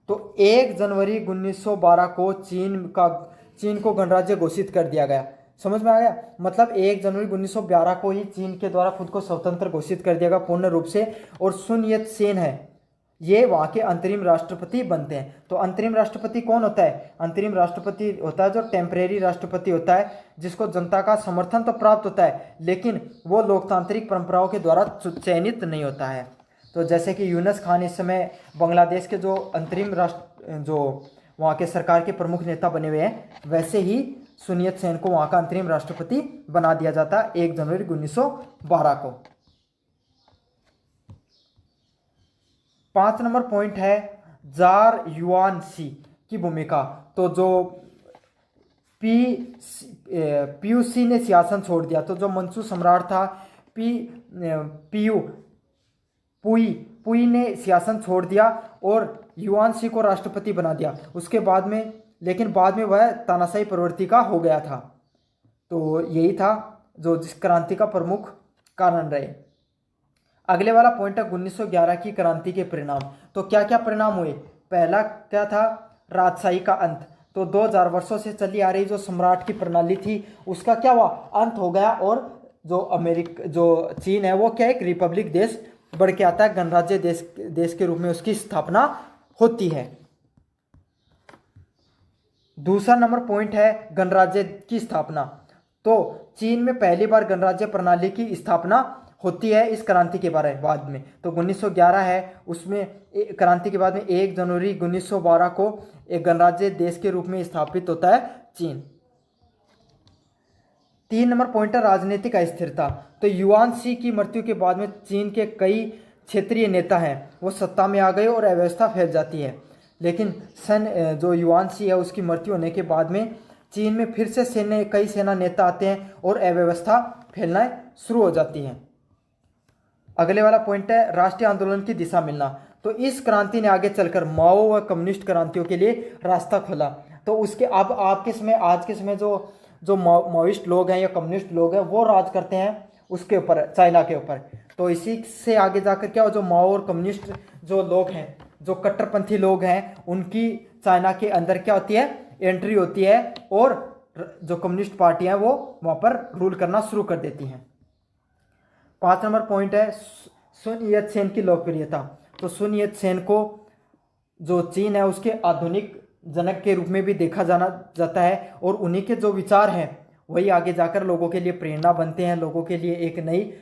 तो 1 जनवरी 1912 को चीन को गणराज्य घोषित कर दिया गया। समझ में आ गया? मतलब 1 जनवरी 1912 को ही चीन के द्वारा खुद को स्वतंत्र घोषित कर दिया गया पूर्ण रूप से। और सुन यत सेन है ये वहाँ के अंतरिम राष्ट्रपति बनते हैं। तो अंतरिम राष्ट्रपति कौन होता है? अंतरिम राष्ट्रपति होता है जो टेम्परेरी राष्ट्रपति होता है, जिसको जनता का समर्थन तो प्राप्त होता है लेकिन वो लोकतांत्रिक परंपराओं के द्वारा चयनित नहीं होता है। तो जैसे कि यूनुस खान इस समय बांग्लादेश के जो अंतरिम जो वहाँ के सरकार के प्रमुख नेता बने हुए हैं, वैसे ही सुन यत सेन को वहाँ का अंतरिम राष्ट्रपति बना दिया जाता है 1 जनवरी 1912 को। 5 नंबर पॉइंट है जार युआन शी की भूमिका। तो जो पीयूसी ने सियासन छोड़ दिया, तो जो मंचू सम्राट था पुई ने सियासन छोड़ दिया और युआन शी को राष्ट्रपति बना दिया। उसके बाद में लेकिन बाद में वह तानाशाही प्रवृत्ति का हो गया था। तो यही था जो जिस क्रांति का प्रमुख कारण रहे। अगले वाला पॉइंट है 1911 की क्रांति के परिणाम। तो क्या क्या परिणाम हुए? पहला क्या था? राजशाही का अंत। तो 2000 वर्षों से चली आ रही जो सम्राट की प्रणाली थी उसका क्या हुआ? अंत हो गया और जो चीन है वो क्या एक रिपब्लिक देश बढ़ के आता है, गणराज्य देश के रूप में उसकी स्थापना होती है। दूसरा नंबर पॉइंट है गणराज्य की स्थापना। तो चीन में पहली बार गणराज्य प्रणाली की स्थापना होती है इस क्रांति के बाद में। तो 1911 है, उसमें क्रांति के बाद में 1 जनवरी 1912 को एक गणराज्य देश के रूप में स्थापित होता है चीन। 3 नंबर पॉइंट है राजनीतिक अस्थिरता। तो युआन शी की मृत्यु के बाद में चीन के कई क्षेत्रीय नेता हैं वो सत्ता में आ गए और अव्यवस्था फैल जाती है। लेकिन जो युआन शी है उसकी मृत्यु होने के बाद में चीन में फिर से कई सेना नेता आते हैं और अव्यवस्था फैलना शुरू हो जाती है। अगले वाला पॉइंट है राष्ट्रीय आंदोलन की दिशा मिलना। तो इस क्रांति ने आगे चलकर माओ व कम्युनिस्ट क्रांतियों के लिए रास्ता खोला। तो उसके अब आज के समय जो माओइस्ट लोग हैं या कम्युनिस्ट लोग हैं वो राज करते हैं उसके ऊपर, चाइना के ऊपर। तो इसी से आगे जाकर क्या हो, जो माओ और कम्युनिस्ट जो लोग हैं, जो कट्टरपंथी लोग हैं, उनकी चाइना के अंदर क्या होती है, एंट्री होती है और जो कम्युनिस्ट पार्टियां हैं वो वहाँ पर रूल करना शुरू कर देती हैं। 5 नंबर पॉइंट है सुन यत सेन की लोकप्रियता। तो सुन यत सेन को जो चीन है उसके आधुनिक जनक के रूप में भी देखा जाता है और उन्हीं के जो विचार हैं वही आगे जाकर लोगों के लिए प्रेरणा बनते हैं, लोगों के लिए एक नई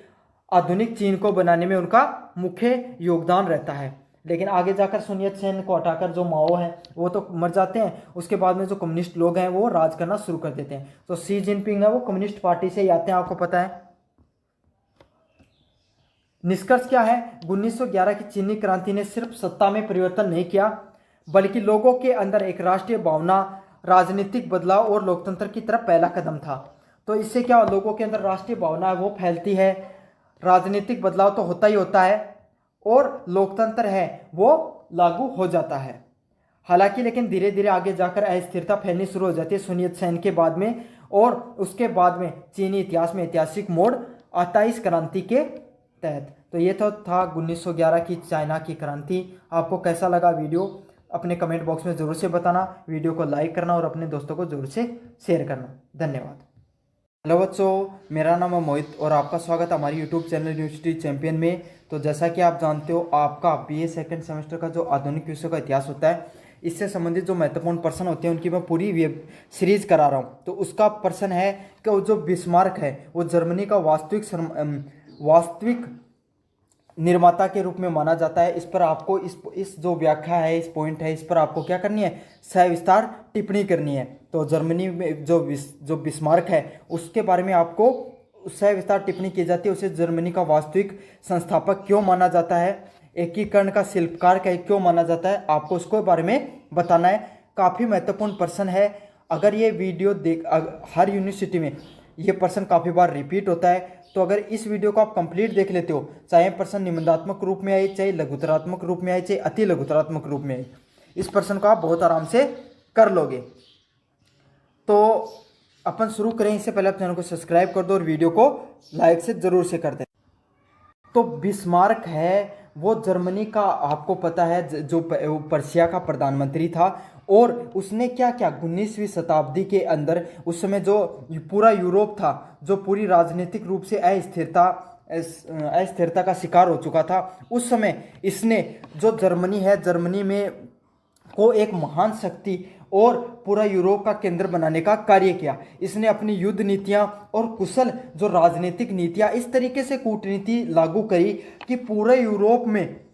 आधुनिक चीन को बनाने में उनका मुख्य योगदान रहता है। लेकिन आगे जाकर सुन यत सेन को हटाकर जो माओ हैं वो तो मर जाते हैं, उसके बाद में जो कम्युनिस्ट लोग हैं वो राज करना शुरू कर देते हैं। तो शी जिनपिंग है वो कम्युनिस्ट पार्टी से ही आते हैं, आपको पता है। निष्कर्ष क्या है, 1911 की चीनी क्रांति ने सिर्फ सत्ता में परिवर्तन नहीं किया बल्कि लोगों के अंदर एक राष्ट्रीय भावना, राजनीतिक बदलाव और लोकतंत्र की तरफ पहला कदम था। तो इससे क्या, लोगों के अंदर राष्ट्रीय भावना है वो फैलती है, राजनीतिक बदलाव तो होता ही होता है और लोकतंत्र है वो लागू हो जाता है। हालांकि लेकिन धीरे धीरे आगे जाकर अस्थिरता फैलनी शुरू हो जाती है सुन यत सेन के बाद में, और उसके बाद में चीनी इतिहास में ऐतिहासिक मोड़ आता है इस क्रांति के तहत। तो ये तो था 1911 की चाइना की क्रांति। आपको कैसा लगा वीडियो अपने कमेंट बॉक्स में ज़रूर से बताना, वीडियो को लाइक करना और अपने दोस्तों को ज़रूर से शेयर करना। धन्यवाद। हेलो बच्चों, मेरा नाम है मोहित और आपका स्वागत है हमारी यूट्यूब चैनल यूनिवर्सिटी चैंपियन में। तो जैसा कि आप जानते हो, आपका बीए सेकंड सेमेस्टर का जो आधुनिक विश्व का इतिहास होता है, इससे संबंधित जो महत्वपूर्ण प्रश्न होते हैं उनकी मैं पूरी वेब सीरीज करा रहा हूँ। तो उसका प्रश्न है कि वो जो बिस्मार्क है वो जर्मनी का वास्तविक निर्माता के रूप में माना जाता है। इस पर आपको इस जो व्याख्या है, इस पॉइंट है, इस पर आपको क्या करनी है, सविस्तार टिप्पणी करनी है। तो जर्मनी में जो बिस्मार्क है उसके बारे में आपको सविस्तार टिप्पणी की जाती है। उसे जर्मनी का वास्तविक संस्थापक क्यों माना जाता है, एकीकरण का शिल्पकार क्यों माना जाता है, आपको उसके बारे में बताना है। काफ़ी महत्वपूर्ण प्रश्न है। अगर ये वीडियो हर यूनिवर्सिटी में ये प्रश्न काफ़ी बार रिपीट होता है, तो अगर इस वीडियो को आप कंप्लीट देख लेते हो, चाहे प्रश्न निबंधात्मक रूप में आए, चाहे लघुतरात्मक रूप में आए, चाहे अति लघुतरात्मक रूप में आए, इस प्रश्न को आप बहुत आराम से कर लोगे। तो अपन शुरू करें, इससे पहले आप चैनल को सब्सक्राइब कर दो और वीडियो को लाइक से ज़रूर से कर दें। तो बिस्मार्क है वो जर्मनी का, आपको पता है, जो पर्शिया का प्रधानमंत्री था। और उसने क्या क्या 19वीं शताब्दी के अंदर, उस समय जो पूरा यूरोप था जो पूरी राजनीतिक रूप से अस्थिरता का शिकार हो चुका था, उस समय इसने जो जर्मनी है, जर्मनी में को एक महान शक्ति और पूरा यूरोप का केंद्र बनाने का कार्य किया। इसने अपनी युद्ध नीतियां और कुशल जो राजनीतिक नीतियां इस तरीके से कूटनीति लागू करी कि पूरे यूरोप में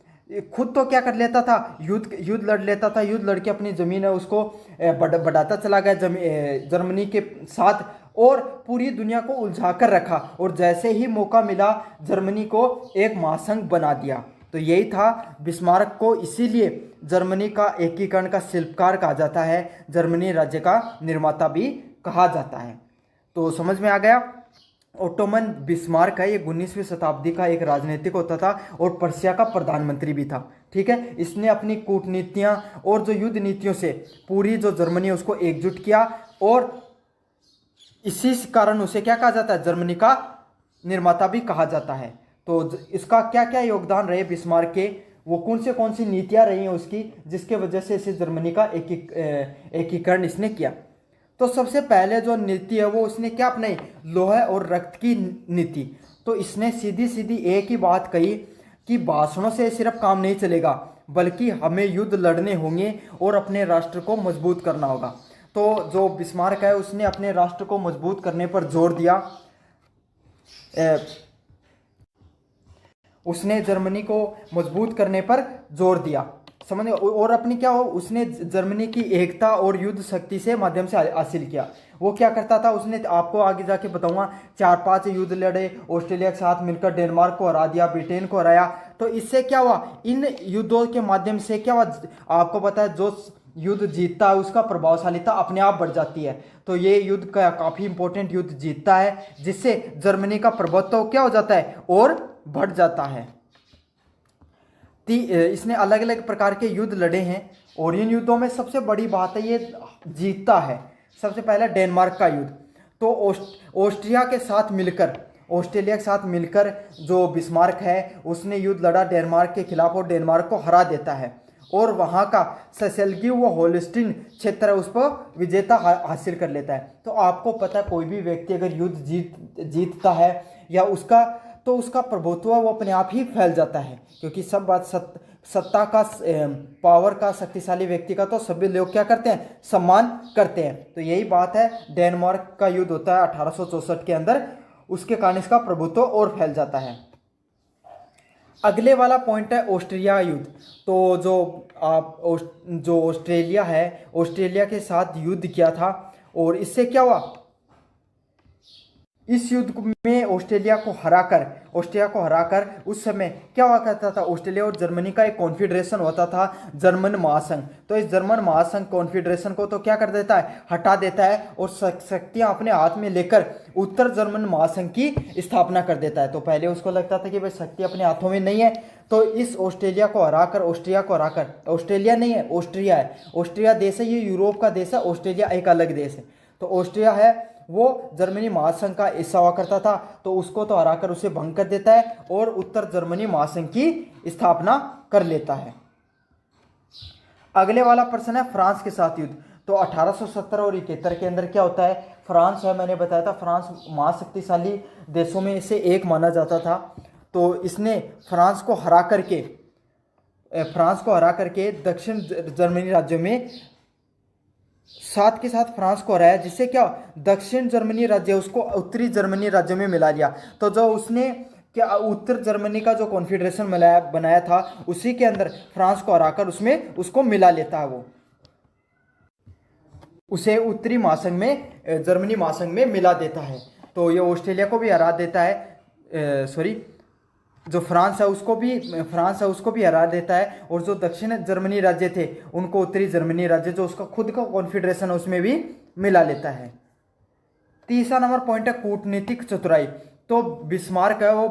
खुद तो क्या कर लेता था, युद्ध लड़ लेता था, युद्ध लड़ के अपनी ज़मीन है उसको बढ़ाता चला गया जर्मनी के साथ, और पूरी दुनिया को उलझा कर रखा। और जैसे ही मौका मिला जर्मनी को एक महासंघ बना दिया। तो यही था बिस्मार्क को, इसीलिए जर्मनी का एकीकरण का शिल्पकार कहा जाता है, जर्मनी राज्य का निर्माता भी कहा जाता है। तो समझ में आ गया। ओटोमन बिस्मार्क है, ये 19वीं शताब्दी का एक राजनीतिक होता था और पर्शिया का प्रधानमंत्री भी था। ठीक है, इसने अपनी कूटनीतियां और जो युद्ध नीतियों से पूरी जो जर्मनी है उसको एकजुट किया, और इसी कारण उसे क्या कहा जाता है, जर्मनी का निर्माता भी कहा जाता है। तो इसका क्या क्या योगदान रहे बिस्मार्क के, वो कौन सी नीतियां रही हैं उसकी, जिसके वजह से इसे जर्मनी का एकीकरण इसने किया। तो सबसे पहले जो नीति है वो उसने क्या अपनाई, लोहे और रक्त की नीति। तो इसने सीधी सीधी एक ही बात कही कि भाषणों से सिर्फ काम नहीं चलेगा, बल्कि हमें युद्ध लड़ने होंगे और अपने राष्ट्र को मजबूत करना होगा। तो जो बिस्मार्क है उसने अपने राष्ट्र को मजबूत करने पर जोर दिया। उसने जर्मनी को मजबूत करने पर जोर दिया, समझ। और अपनी क्या हो, उसने जर्मनी की एकता और युद्ध शक्ति से माध्यम से हासिल किया। वो क्या करता था, उसने, आपको आगे जाके बताऊंगा, 4-5 युद्ध लड़े, ऑस्ट्रेलिया के साथ मिलकर डेनमार्क को हरा दिया, ब्रिटेन को हराया। तो इससे क्या हुआ, इन युद्धों के माध्यम से क्या हुआ, आपको पता है जो युद्ध जीतता है उसका प्रभावशालीता अपने आप बढ़ जाती है। तो ये युद्ध का काफी इंपॉर्टेंट युद्ध जीतता है, जिससे जर्मनी का प्रभुत्व क्या हो जाता है और बढ़ जाता है। इसने अलग अलग प्रकार के युद्ध लड़े हैं और इन युद्धों में सबसे बड़ी बात है ये जीतता है। सबसे पहला डेनमार्क का युद्ध, तो ऑस्ट्रिया के साथ मिलकर, ऑस्ट्रेलिया के साथ मिलकर जो बिस्मार्क है उसने युद्ध लड़ा डेनमार्क के खिलाफ और डेनमार्क को हरा देता है और वहाँ का सेसेल्गी व होल्स्टीन क्षेत्र है उस पर विजेता हासिल कर लेता है। तो आपको पता है कोई भी व्यक्ति अगर युद्ध जीतता है या उसका, तो उसका प्रभुत्व वो अपने आप ही फैल जाता है, क्योंकि सब बात सत्ता का, पावर का, शक्तिशाली व्यक्ति का तो सभी लोग क्या करते हैं, सम्मान करते हैं। तो यही बात है, डेनमार्क का युद्ध होता है 1864 के अंदर, उसके कारण इसका प्रभुत्व और फैल जाता है। अगले वाला पॉइंट है ऑस्ट्रिया युद्ध। तो जो ऑस्ट्रेलिया है, ऑस्ट्रेलिया के साथ युद्ध किया था और इससे क्या हुआ, इस युद्ध में ऑस्ट्रिया को हराकर उस समय क्या हुआ करता था, ऑस्ट्रेलिया और जर्मनी का एक कॉन्फेडरेशन होता था, जर्मन महासंघ। तो इस जर्मन महासंघ कॉन्फेडरेशन को तो क्या कर देता है, हटा देता है और शक्तियां अपने हाथ में लेकर उत्तर जर्मन महासंघ की स्थापना कर देता है। तो पहले उसको लगता था कि भाई शक्ति अपने हाथों में नहीं है, तो इस ऑस्ट्रिया को हराकर, ऑस्ट्रेलिया नहीं है, ऑस्ट्रिया है, ऑस्ट्रिया देश है, ये यूरोप का देश है, ऑस्ट्रेलिया एक अलग देश है। तो ऑस्ट्रिया है वो जर्मनी महासंघ का हिस्सा हुआ करता था, तो उसको तो हराकर उसे भंग कर देता है और उत्तर जर्मनी महासंघ की स्थापना कर लेता है। अगले वाला प्रश्न है फ्रांस के साथ युद्ध। तो 1870 और 71 के अंदर क्या होता है, फ्रांस है, मैंने बताया था फ्रांस महाशक्तिशाली देशों में से एक माना जाता था। तो इसने फ्रांस को हरा करके दक्षिण जर्मनी राज्यों में साथ के साथ फ्रांस को हराया, जिससे क्या दक्षिण जर्मनी राज्य उसको उत्तरी जर्मनी राज्य में मिला लिया। तो जो उसने क्या उत्तर जर्मनी का जो कॉन्फेडरेशन बनाया था उसी के अंदर फ्रांस को हराकर उसमें उसको मिला लेता है, वो उसे उत्तरी महासंघ में, जर्मनी महासंघ में मिला देता है। तो ये ऑस्ट्रेलिया को भी हरा देता है, जो फ्रांस है उसको भी हरा देता है, और जो दक्षिण जर्मनी राज्य थे उनको उत्तरी जर्मनी राज्य जो उसका खुद का कॉन्फेडरेशन है उसमें भी मिला लेता है। तीसरा नंबर पॉइंट है कूटनीतिक चतुराई। तो बिस्मार्क है वो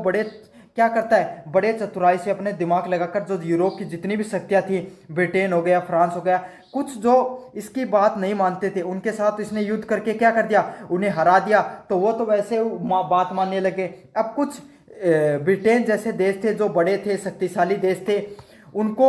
क्या करता है, बड़े चतुराई से अपने दिमाग लगाकर जो यूरोप की जितनी भी शक्तियां थी, ब्रिटेन हो गया, फ्रांस हो गया, कुछ जो इसकी बात नहीं मानते थे उनके साथ इसने युद्ध करके क्या कर दिया, उन्हें हरा दिया। तो वो तो वैसे बात मानने लगे। अब कुछ ब्रिटेन जैसे देश थे जो बड़े थे, शक्तिशाली देश थे, उनको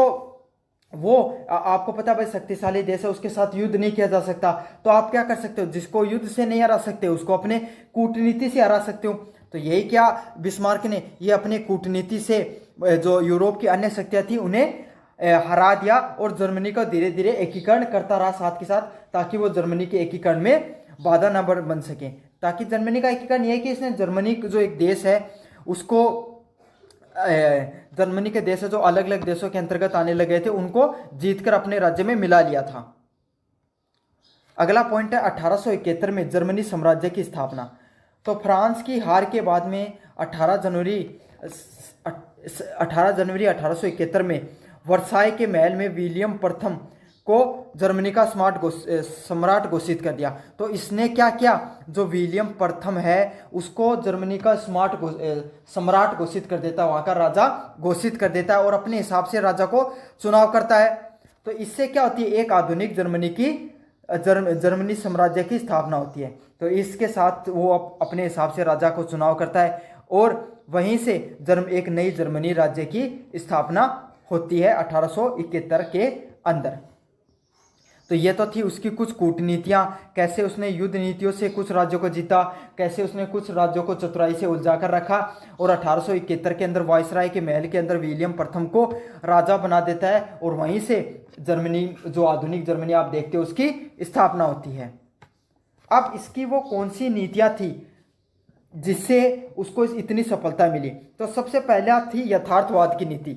वो आपको पता भाई शक्तिशाली देश है उसके साथ युद्ध नहीं किया जा सकता। तो आप क्या कर सकते हो, जिसको युद्ध से नहीं हरा सकते उसको अपने कूटनीति से हरा सकते हो। तो यही क्या बिस्मार्क ने ये अपने कूटनीति से जो यूरोप की अन्य शक्तियां थी उन्हें हरा दिया और जर्मनी का धीरे धीरे एकीकरण करता रहा साथ के साथ, ताकि वो जर्मनी के एकीकरण में बाधा न बन सके। ताकि जर्मनी का एकीकरण यह कि इसने जर्मनी जो एक देश है उसको, जर्मनी के देश जो अलग अलग देशों के अंतर्गत आने लगे थे उनको जीतकर अपने राज्य में मिला लिया था। अगला पॉइंट है 1871 में जर्मनी साम्राज्य की स्थापना। तो फ्रांस की हार के बाद में 18 जनवरी 1871 में वर्साई के महल में विलियम प्रथम को जर्मनी का सम्राट घोषित कर दिया। तो इसने क्या किया, जो विलियम प्रथम है उसको जर्मनी का सम्राट घोषित कर देता है, वहाँ का राजा घोषित कर देता है और अपने हिसाब से राजा को चुनाव करता है। तो इससे क्या होती है, एक आधुनिक जर्मनी साम्राज्य की स्थापना होती है। तो इसके साथ वो अपने हिसाब से राजा को चुनाव करता है और वहीं से एक नई जर्मनी राज्य की स्थापना होती है 1871 के अंदर। तो ये तो थी उसकी कुछ कूटनीतियाँ, कैसे उसने युद्ध नीतियों से कुछ राज्यों को जीता, कैसे उसने कुछ राज्यों को चतुराई से उलझा कर रखा, और 1871 के अंदर वायसराय के महल के अंदर विलियम प्रथम को राजा बना देता है, और वहीं से जर्मनी, जो आधुनिक जर्मनी आप देखते हो, उसकी स्थापना होती है। अब इसकी वो कौन सी नीतियाँ थी जिससे उसको इतनी सफलता मिली? तो सबसे पहला थी यथार्थवाद की नीति।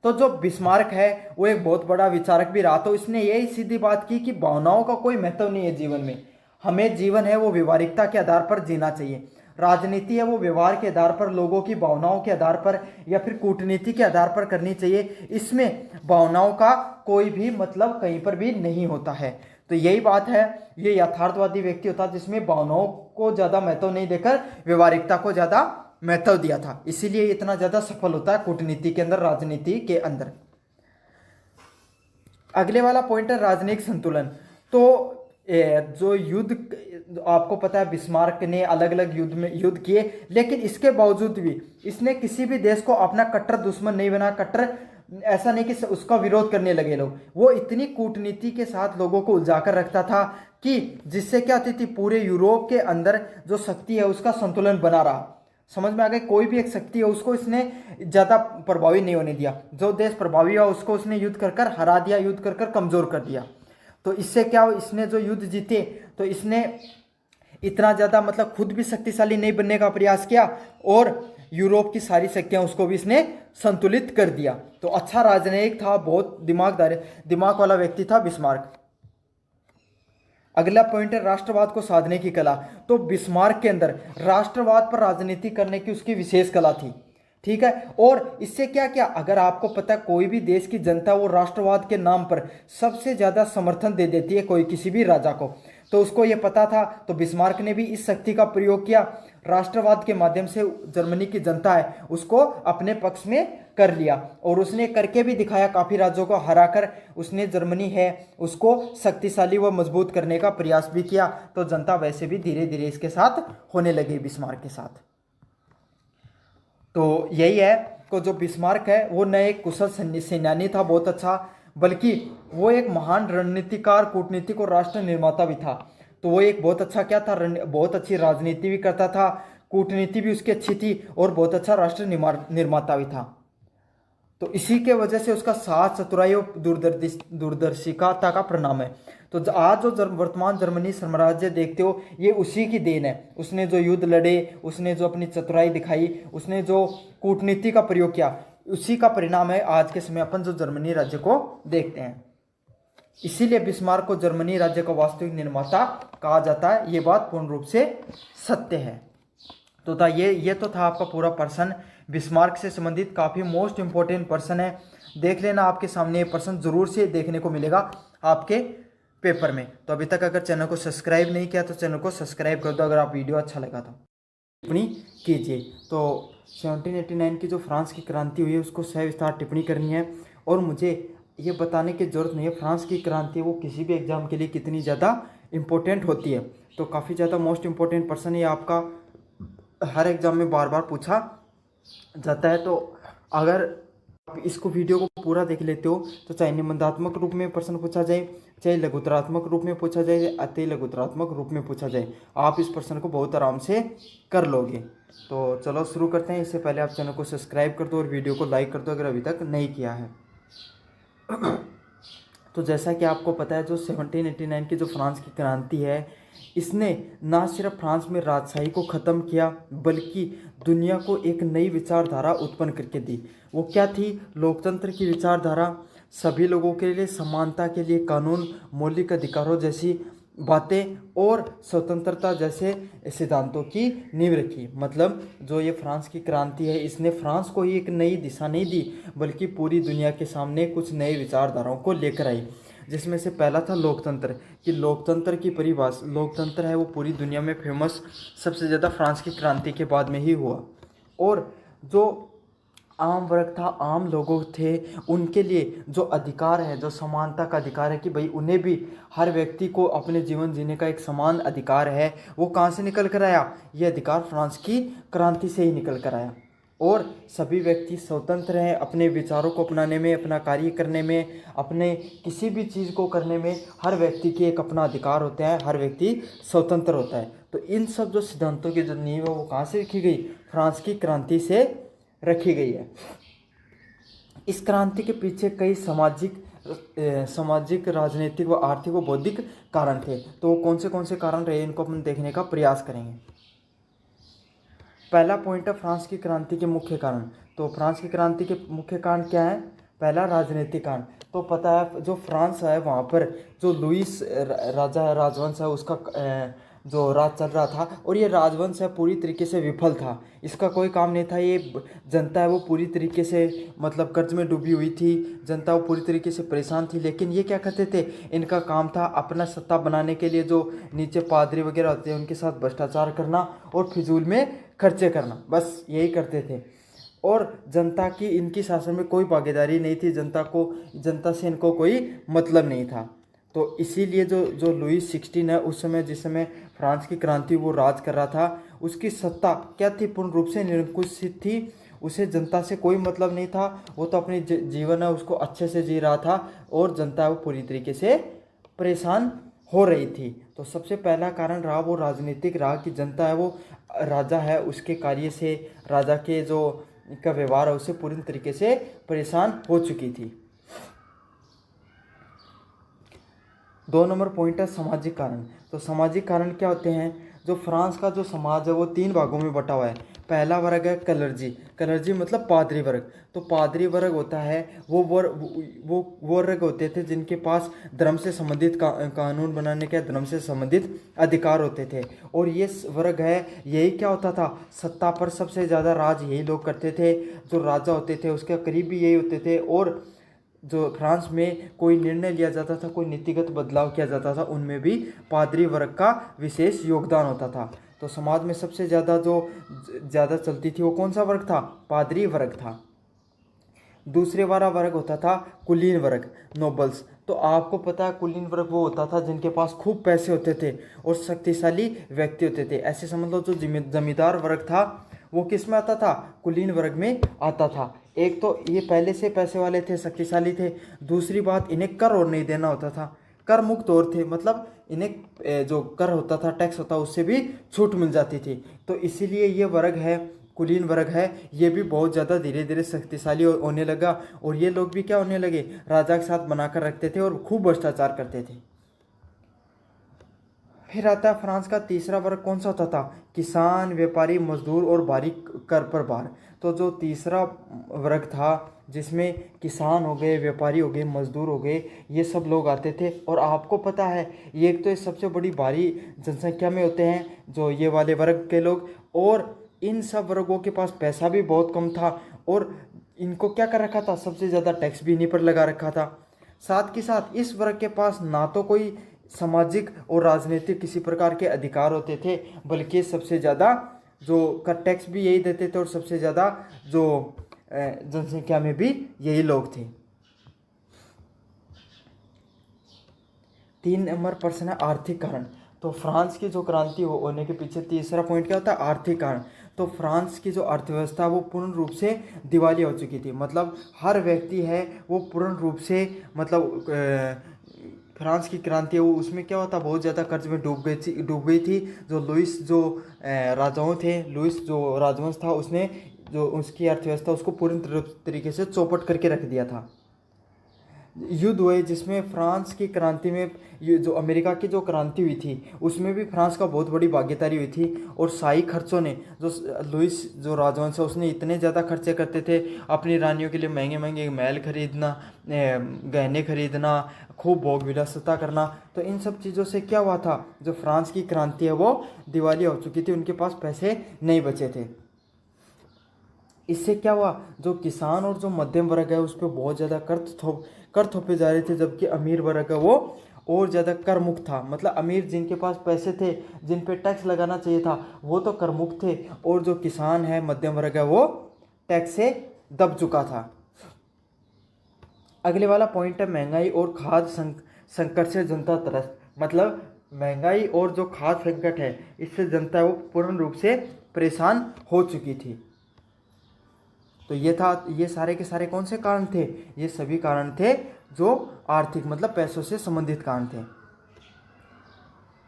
तो जो बिस्मार्क है वो एक बहुत बड़ा विचारक भी रहा, तो इसने यही सीधी बात की कि भावनाओं का कोई महत्व नहीं है जीवन में, हमें जीवन है वो व्यवहारिकता के आधार पर जीना चाहिए। राजनीति है वो व्यवहार के आधार पर, लोगों की भावनाओं के आधार पर या फिर कूटनीति के आधार पर करनी चाहिए। इसमें भावनाओं का कोई भी मतलब कहीं पर भी नहीं होता है। तो यही बात है, ये यथार्थवादी व्यक्ति होता है जिसमें भावनाओं को ज़्यादा महत्व नहीं देकर व्यवहारिकता को ज़्यादा महत्व दिया था, इसीलिए इतना ज़्यादा सफल होता है कूटनीति के अंदर, राजनीति के अंदर। अगले वाला पॉइंट है राजनीतिक संतुलन। तो जो युद्ध, आपको पता है बिस्मार्क ने अलग अलग युद्ध किए, लेकिन इसके बावजूद भी इसने किसी भी देश को अपना कट्टर दुश्मन नहीं बना। कट्टर ऐसा नहीं कि उसका विरोध करने लगे लोग, वो इतनी कूटनीति के साथ लोगों को उलझा कर रखता था कि जिससे क्या होती थी, पूरे यूरोप के अंदर जो शक्ति है उसका संतुलन बना रहा। समझ में आ गया, कोई भी एक शक्ति है उसको इसने ज़्यादा प्रभावी नहीं होने दिया। जो देश प्रभावी हुआ उसको उसने युद्ध कर कर हरा दिया, युद्ध कर कर कमज़ोर कर दिया। तो इससे क्या हो, इसने जो युद्ध जीते तो इसने इतना ज़्यादा मतलब खुद भी शक्तिशाली नहीं बनने का प्रयास किया, और यूरोप की सारी शक्तियाँ उसको भी इसने संतुलित कर दिया। तो अच्छा राजनयिक था, बहुत दिमाग वाला व्यक्ति था बिस्मार्क। अगला पॉइंट है राष्ट्रवाद को साधने की कला। तो बिस्मार्क के अंदर राष्ट्रवाद पर राजनीति करने की उसकी विशेष कला थी, ठीक है। और इससे क्या क्या, अगर आपको पता है कोई भी देश की जनता वो राष्ट्रवाद के नाम पर सबसे ज़्यादा समर्थन दे देती है कोई किसी भी राजा को, तो उसको ये पता था। तो बिस्मार्क ने भी इस शक्ति का प्रयोग किया, राष्ट्रवाद के माध्यम से जर्मनी की जनता है उसको अपने पक्ष में कर लिया, और उसने करके भी दिखाया। काफ़ी राज्यों को हराकर उसने जर्मनी है उसको शक्तिशाली व मजबूत करने का प्रयास भी किया। तो जनता वैसे भी धीरे धीरे इसके साथ होने लगी, बिस्मार्क के साथ। तो यही है को जो बिस्मार्क है वो न एक कुशल सेनानी था बहुत अच्छा, बल्कि वो एक महान रणनीतिकार, कूटनीतिक और राष्ट्र निर्माता भी था। तो वो एक बहुत अच्छा क्या था, बहुत अच्छी राजनीति भी करता था, कूटनीति भी उसकी अच्छी थी, और बहुत अच्छा राष्ट्र निर्माता भी था। तो इसी के वजह से उसका साहस, चतुराई और दूरदर्शिता का परिणाम है। तो आज जो वर्तमान जर्मनी साम्राज्य देखते हो ये उसी की देन है। उसने जो युद्ध लड़े, उसने जो अपनी चतुराई दिखाई, उसने जो कूटनीति का प्रयोग किया, उसी का परिणाम है आज के समय अपन जो जर्मनी राज्य को देखते हैं। इसीलिए बिस्मार्क को जर्मनी राज्य का वास्तविक निर्माता कहा जाता है। ये बात पूर्ण रूप से सत्य है। तो था ये तो था आपका पूरा पर्सन। बिस्मार्क से संबंधित काफ़ी मोस्ट इंपॉर्टेंट पर्सन है, देख लेना, आपके सामने ये पर्सन जरूर से देखने को मिलेगा आपके पेपर में। तो अभी तक अगर चैनल को सब्सक्राइब नहीं किया तो चैनल को सब्सक्राइब कर दो, अगर आप वीडियो अच्छा लगा तो टिप्पणी कीजिए। तो 1789 की जो फ्रांस की क्रांति हुई है उसको सविस्तार टिप्पणी करनी है, और मुझे ये बताने की ज़रूरत नहीं है फ्रांस की क्रांति वो किसी भी एग्ज़ाम के लिए कितनी ज़्यादा इम्पोर्टेंट होती है। तो काफ़ी ज़्यादा मोस्ट इम्पोर्टेंट पर्सन ये आपका हर एग्ज़ाम में बार बार पूछा जाता है। तो अगर आप इसको वीडियो को पूरा देख लेते हो तो चाहे निबंधात्मक रूप में प्रश्न पूछा जाए, चाहे लघुतरात्मक रूप में पूछा जाए, अति लघुतरात्मक रूप में पूछा जाए, आप इस प्रश्न को बहुत आराम से कर लोगे। तो चलो शुरू करते हैं। इससे पहले आप चैनल को सब्सक्राइब कर दो और वीडियो को लाइक कर दो अगर अभी तक नहीं किया है। तो जैसा कि आपको पता है जो 1789 की जो फ्रांस की क्रांति है इसने ना सिर्फ फ्रांस में राजशाही को ख़त्म किया बल्कि दुनिया को एक नई विचारधारा उत्पन्न करके दी। वो क्या थी? लोकतंत्र की विचारधारा, सभी लोगों के लिए समानता के लिए कानून, मौलिक अधिकारों जैसी बातें और स्वतंत्रता जैसे सिद्धांतों की नींव रखी। मतलब जो ये फ्रांस की क्रांति है इसने फ्रांस को ही एक नई दिशा नहीं दी बल्कि पूरी दुनिया के सामने कुछ नए विचारधाराओं को लेकर आई, जिसमें से पहला था लोकतंत्र। कि लोकतंत्र की परिभाषा, लोकतंत्र है वो पूरी दुनिया में फेमस सबसे ज़्यादा फ्रांस की क्रांति के बाद में ही हुआ। और जो आम वर्ग था, आम लोगों थे, उनके लिए जो अधिकार है, जो समानता का अधिकार है कि भाई उन्हें भी, हर व्यक्ति को अपने जीवन जीने का एक समान अधिकार है, वो कहाँ से निकल कर आया? ये अधिकार फ्रांस की क्रांति से ही निकल कर आया। और सभी व्यक्ति स्वतंत्र हैं अपने विचारों को अपनाने में, अपना कार्य करने में, अपने किसी भी चीज़ को करने में। हर व्यक्ति की एक अपना अधिकार होता है, हर व्यक्ति स्वतंत्र होता है। तो इन सब जो सिद्धांतों की जो नींव है वो कहाँ से रखी गई? फ्रांस की क्रांति से रखी गई है। इस क्रांति के पीछे कई सामाजिक, राजनीतिक व आर्थिक व बौद्धिक कारण थे। तो कौन से कारण रहे, इनको अपन देखने का प्रयास करेंगे। पहला पॉइंट है फ्रांस की क्रांति के मुख्य कारण। तो फ्रांस की क्रांति के मुख्य कारण क्या है? पहला, राजनीतिक कारण। तो पता है जो फ्रांस है वहाँ पर जो लुइस राजा है, राजवंश है, उसका जो राज चल रहा था, और ये राजवंश है पूरी तरीके से विफल था। इसका कोई काम नहीं था। ये जनता है वो पूरी तरीके से मतलब कर्ज में डूबी हुई थी, जनता वो पूरी तरीके से परेशान थी। लेकिन ये क्या करते थे? इनका काम था अपना सत्ता बनाने के लिए जो नीचे पादरी वगैरह होते हैं उनके साथ भ्रष्टाचार करना और फिजूल में खर्चे करना, बस यही करते थे। और जनता की इनकी शासन में कोई भागीदारी नहीं थी, जनता से इनको कोई मतलब नहीं था। तो इसीलिए जो लुइस 16 है उस समय, जिस समय फ्रांस की क्रांति वो राज कर रहा था, उसकी सत्ता क्या थी? पूर्ण रूप से निरंकुश थी। उसे जनता से कोई मतलब नहीं था। वो तो अपनी जीवन है उसको अच्छे से जी रहा था, और जनता वो पूरी तरीके से परेशान हो रही थी। तो सबसे पहला कारण रहा वो राजनीतिक रहा कि जनता है वो राजा है उसके कार्य से, राजा के जो का व्यवहार है उससे पूरी तरीके से परेशान हो चुकी थी। 2 नंबर पॉइंट है सामाजिक कारण। तो सामाजिक कारण क्या होते हैं? जो फ्रांस का जो समाज है वो 3 भागों में बटा हुआ है। पहला वर्ग है कलर्जी। कलर्जी मतलब पादरी वर्ग। तो पादरी वर्ग होता है वो वर्ग होते थे जिनके पास धर्म से संबंधित कानून बनाने के, धर्म से संबंधित अधिकार होते थे। और ये वर्ग है, यही क्या होता था? सत्ता पर सबसे ज़्यादा राज यही लोग करते थे। जो राजा होते थे उसके करीब भी यही होते थे। और जो फ्रांस में कोई निर्णय लिया जाता था, कोई नीतिगत बदलाव किया जाता था, उनमें भी पादरी वर्ग का विशेष योगदान होता था। तो समाज में सबसे ज़्यादा जो ज़्यादा चलती थी वो कौन सा वर्ग था? पादरी वर्ग था। दूसरे वाला वर्ग होता था कुलीन वर्ग, नोबल्स। तो आपको पता है कुलीन वर्ग वो होता था जिनके पास खूब पैसे होते थे और शक्तिशाली व्यक्ति होते थे। ऐसे समझ लो जो जमींदार वर्ग था वो किस में आता था? कुलीन वर्ग में आता था। एक तो ये पहले से पैसे वाले थे, शक्तिशाली थे। दूसरी बात, इन्हें कर और नहीं देना होता था, कर मुक्त और थे, मतलब इन्हें जो कर होता था, टैक्स होता, उससे भी छूट मिल जाती थी। तो इसीलिए ये वर्ग है, कुलीन वर्ग है, ये भी बहुत ज़्यादा धीरे धीरे शक्तिशाली होने लगा। और ये लोग भी क्या होने लगे? राजा के साथ बनाकर रखते थे और खूब भ्रष्टाचार करते थे। फिर आता है फ्रांस का तीसरा वर्ग, कौन सा होता था? किसान, व्यापारी, मजदूर और भारी कर पर भार। तो जो तीसरा वर्ग था जिसमें किसान हो गए, व्यापारी हो गए, मजदूर हो गए, ये सब लोग आते थे। और आपको पता है ये एक तो सबसे बड़ी भारी जनसंख्या में होते हैं जो ये वाले वर्ग के लोग। और इन सब वर्गों के पास पैसा भी बहुत कम था और इनको क्या कर रखा था? सबसे ज़्यादा टैक्स भी इन्हीं पर लगा रखा था। साथ के साथ इस वर्ग के पास ना तो कोई सामाजिक और राजनीतिक किसी प्रकार के अधिकार होते थे, बल्कि सबसे ज़्यादा जो कर टैक्स भी यही देते थे और सबसे ज़्यादा जो जनसंख्या में भी यही लोग थे। 3 नंबर प्रश्न है आर्थिक कारण। तो फ्रांस की जो क्रांति होने के पीछे तीसरा पॉइंट क्या होता है? आर्थिक कारण। तो फ्रांस की जो अर्थव्यवस्था वो पूर्ण रूप से दिवालिया हो चुकी थी। मतलब हर व्यक्ति है वो पूर्ण रूप से, मतलब फ्रांस की क्रांति है वो, उसमें क्या होता? बहुत ज़्यादा कर्ज में डूब गई थी। जो लुइस जो राजाओं थे, लुइस जो राजवंश था, उसने जो उसकी अर्थव्यवस्था उसको पूर्ण तरीके से चौपट करके रख दिया था। युद्ध हुए जिसमें फ्रांस की क्रांति में जो अमेरिका की जो क्रांति हुई थी उसमें भी फ्रांस का बहुत बड़ी भागीदारी हुई थी। और शाही खर्चों ने, जो लुइस जो राजवंश है उसने इतने ज़्यादा खर्चे करते थे अपनी रानियों के लिए, महंगे महंगे महल खरीदना, गहने खरीदना, खूब भोग विलासिता करना। तो इन सब चीज़ों से क्या हुआ था? जो फ्रांस की क्रांति है वो दिवालिया हो चुकी थी, उनके पास पैसे नहीं बचे थे। इससे क्या हुआ? जो किसान और जो मध्यम वर्ग है उस पर बहुत ज़्यादा कर थोपे जा रहे थे, जबकि अमीर वर्ग है वो और ज़्यादा कर मुक्त था। मतलब अमीर जिनके पास पैसे थे, जिन पे टैक्स लगाना चाहिए था, वो तो कर मुक्त थे, और जो किसान है, मध्यम वर्ग है, वो टैक्स से दब चुका था। अगले वाला पॉइंट है महंगाई और खाद्य संकट से जनता त्रस्त। मतलब महंगाई और जो खाद्य संकट है इससे जनता वो पूर्ण रूप से परेशान हो चुकी थी। तो ये सारे के सारे कौन से कारण थे? ये सभी कारण थे जो आर्थिक मतलब पैसों से संबंधित कारण थे।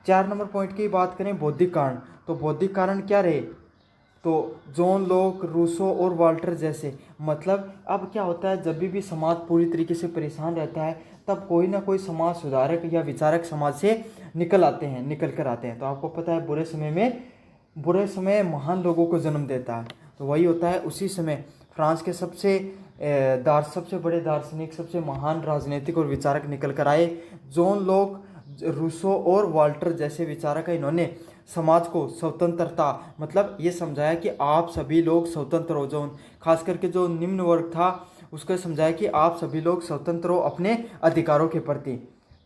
4 नंबर पॉइंट की बात करें बौद्धिक कारण, तो बौद्धिक कारण क्या रहे? तो जॉन लॉक, रूसो और वाल्टर जैसे, मतलब अब क्या होता है, जब भी समाज पूरी तरीके से परेशान रहता है तब कोई ना कोई समाज सुधारक या विचारक समाज से निकल कर आते हैं। तो आपको पता है बुरे समय महान लोगों को जन्म देता है। तो वही होता है, उसी समय फ्रांस के सबसे बड़े दार्शनिक, सबसे महान राजनीतिक और विचारक निकल कर आए। जॉन लॉक, रूसो और वाल्टर जैसे विचारक, इन्होंने समाज को स्वतंत्रता, मतलब ये समझाया कि आप सभी लोग स्वतंत्र हो। जो खास करके जो निम्न वर्ग था उसको समझाया कि आप सभी लोग स्वतंत्र हो अपने अधिकारों के प्रति।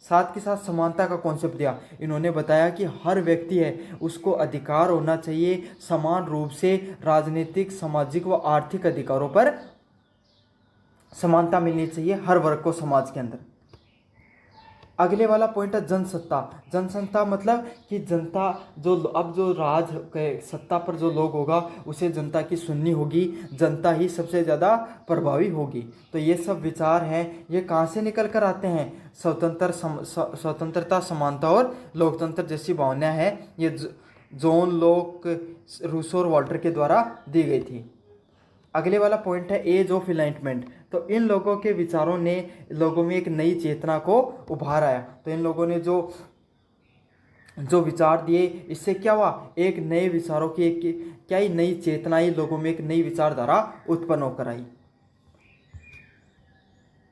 साथ के साथ समानता का कॉन्सेप्ट दिया। इन्होंने बताया कि हर व्यक्ति है उसको अधिकार होना चाहिए समान रूप से राजनीतिक, सामाजिक व आर्थिक अधिकारों पर समानता मिलनी चाहिए हर वर्ग को समाज के अंदर। अगले वाला पॉइंट है जनसत्ता। जनसत्ता मतलब कि जनता जो राज के सत्ता पर जो लोग होगा उसे जनता की सुननी होगी, जनता ही सबसे ज़्यादा प्रभावी होगी। तो ये सब विचार हैं, ये कहाँ से निकल कर आते हैं? स्वतंत्रता, समानता और लोकतंत्र जैसी भावनाएं हैं, ये जॉन लॉक, रूसो और वाल्टर के द्वारा दी गई थी। अगले वाला पॉइंट है एज ऑफ इनलाइटमेंट। तो इन लोगों के विचारों ने लोगों में एक नई चेतना को उभार आया। तो इन लोगों ने जो विचार दिए, इससे क्या हुआ? एक नए विचारों की क्या ही नई चेतना ही लोगों में एक नई विचारधारा उत्पन्न होकर आई।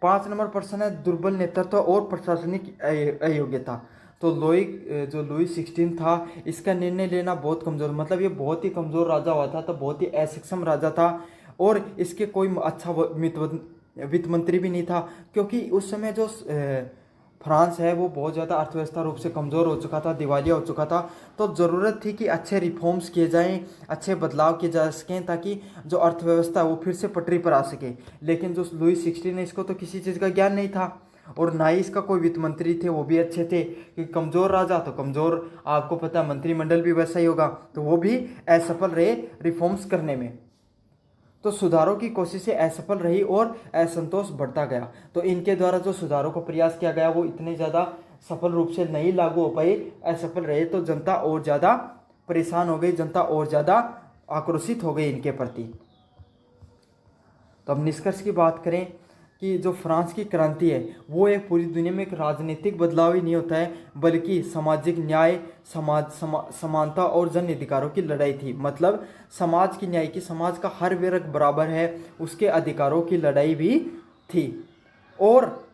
5 नंबर प्रश्न है दुर्बल नेतृत्व और प्रशासनिक अयोग्यता। तो लुई 16 था, इसका निर्णय लेना बहुत कमजोर, मतलब ये बहुत ही कमजोर राजा हुआ था, तो बहुत ही असक्षम राजा था और इसके कोई अच्छा वित्त मंत्री भी नहीं था, क्योंकि उस समय जो फ्रांस है वो बहुत ज़्यादा अर्थव्यवस्था रूप से कमज़ोर हो चुका था, दिवालिया हो चुका था। तो ज़रूरत थी कि अच्छे रिफॉर्म्स किए जाएं, अच्छे बदलाव किए जा सकें ताकि जो अर्थव्यवस्था वो फिर से पटरी पर आ सके। लेकिन जो लुई 16 है इसको तो किसी चीज़ का ज्ञान नहीं था और ना ही इसका कोई वित्त मंत्री थे, वो भी अच्छे थे कि कमज़ोर राजा तो कमज़ोर, आपको पता मंत्रिमंडल भी वैसा ही होगा, तो वो भी असफल रहे रिफॉर्म्स करने में। तो सुधारों की कोशिशें असफल रही और असंतोष बढ़ता गया। तो इनके द्वारा जो सुधारों का प्रयास किया गया वो इतने ज़्यादा सफल रूप से नहीं लागू हो पाए, असफल रहे, तो जनता और ज़्यादा परेशान हो गई, जनता और ज़्यादा आक्रोशित हो गई इनके प्रति। तो अब निष्कर्ष की बात करें कि जो फ्रांस की क्रांति है वो एक पूरी दुनिया में एक राजनीतिक बदलाव ही नहीं होता है, बल्कि सामाजिक न्याय, समानता और जन अधिकारों की लड़ाई थी। मतलब समाज की न्याय की, समाज का हर वर्ग बराबर है उसके अधिकारों की लड़ाई भी थी। और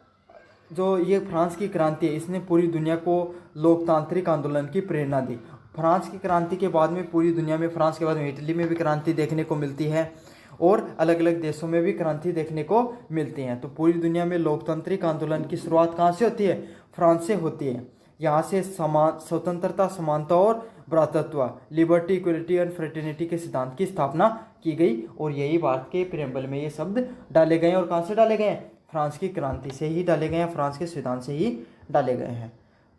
जो ये फ्रांस की क्रांति है इसने पूरी दुनिया को लोकतांत्रिक आंदोलन की प्रेरणा दी। फ्रांस की क्रांति के बाद में पूरी दुनिया में, फ्रांस के बाद में इटली में भी क्रांति देखने को मिलती है और अलग अलग देशों में भी क्रांति देखने को मिलती हैं। तो पूरी दुनिया में लोकतांत्रिक आंदोलन की शुरुआत कहाँ से होती है? फ्रांस से होती है। यहाँ से स्वतंत्रता, समानता और भ्रातृत्व, लिबर्टी, इक्वलिटी एंड फ्रेटर्निटी के सिद्धांत की स्थापना की गई और यही भारत के प्रेम्बल में ये शब्द डाले गए हैं। और कहाँ से डाले गए हैं? फ्रांस की क्रांति से ही डाले गए हैं, फ्रांस के संविधान से ही डाले गए हैं।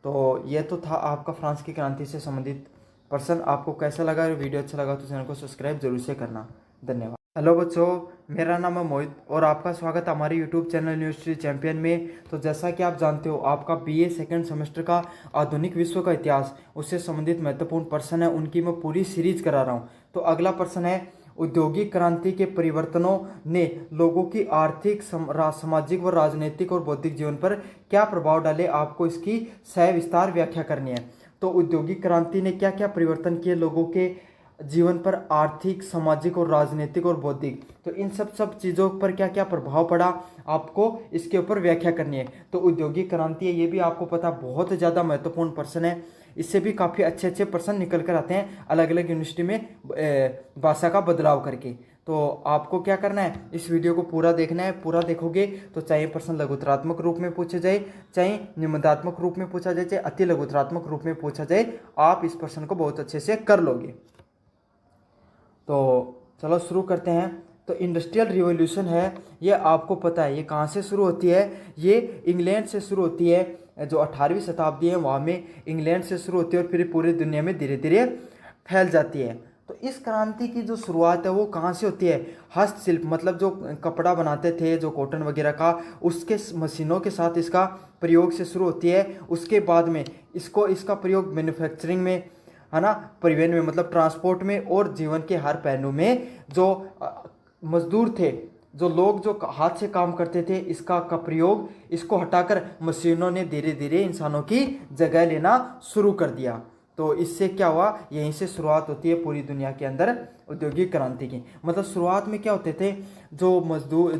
तो ये तो था आपका फ्रांस की क्रांति से संबंधित प्रश्न। आपको कैसा लगा? वीडियो अच्छा लगा तो चैनल को सब्सक्राइब जरूर से करना। धन्यवाद। हेलो बच्चों, मेरा नाम है मोहित और आपका स्वागत है हमारे यूट्यूब चैनल यूनिवर्सिटी चैंपियन में। तो जैसा कि आप जानते हो आपका बीए सेकंड सेमेस्टर का आधुनिक विश्व का इतिहास, उससे संबंधित महत्वपूर्ण प्रश्न है, उनकी मैं पूरी सीरीज करा रहा हूँ। तो अगला प्रश्न है, औद्योगिक क्रांति के परिवर्तनों ने लोगों की आर्थिक, सामाजिक व राजनीतिक और बौद्धिक जीवन पर क्या प्रभाव डाले? आपको इसकी सविस्तार व्याख्या करनी है। तो औद्योगिक क्रांति ने क्या क्या परिवर्तन किए लोगों के जीवन पर, आर्थिक, सामाजिक और राजनीतिक और बौद्धिक, तो इन सब चीज़ों पर क्या क्या प्रभाव पड़ा, आपको इसके ऊपर व्याख्या करनी है। तो औद्योगिक क्रांति है, ये भी आपको पता बहुत ज़्यादा महत्वपूर्ण प्रश्न है, इससे भी काफ़ी अच्छे प्रश्न निकल कर आते हैं अलग अलग यूनिवर्सिटी में भाषा का बदलाव करके। तो आपको क्या करना है, इस वीडियो को पूरा देखना है। पूरा देखोगे तो चाहे प्रश्न लघुतरात्मक रूप में पूछे जाए, चाहे निबंधात्मक रूप में पूछा जाए, चाहे अति लघुतरात्मक रूप में पूछा जाए, आप इस प्रश्न को बहुत अच्छे से कर लोगे। तो चलो शुरू करते हैं। तो इंडस्ट्रियल रिवॉल्यूशन है, ये आपको पता है ये कहाँ से शुरू होती है? ये इंग्लैंड से शुरू होती है। जो 18वीं शताब्दी है वहाँ में इंग्लैंड से शुरू होती है और फिर पूरी दुनिया में धीरे धीरे फैल जाती है। तो इस क्रांति की जो शुरुआत है वो कहाँ से होती है? हस्तशिल्प, मतलब जो कपड़ा बनाते थे, जो कॉटन वगैरह का, उसके मशीनों के साथ इसका प्रयोग से शुरू होती है। उसके बाद में इसका प्रयोग मैन्युफैक्चरिंग में, है ना, परिवहन में, मतलब ट्रांसपोर्ट में, और जीवन के हर पहलू में जो मजदूर थे, जो लोग जो हाथ से काम करते थे, इसका प्रयोग, इसको हटाकर मशीनों ने धीरे धीरे इंसानों की जगह लेना शुरू कर दिया। तो इससे क्या हुआ? यहीं से शुरुआत होती है पूरी दुनिया के अंदर औद्योगिक क्रांति की। मतलब शुरुआत में क्या होते थे, जो मजदूर,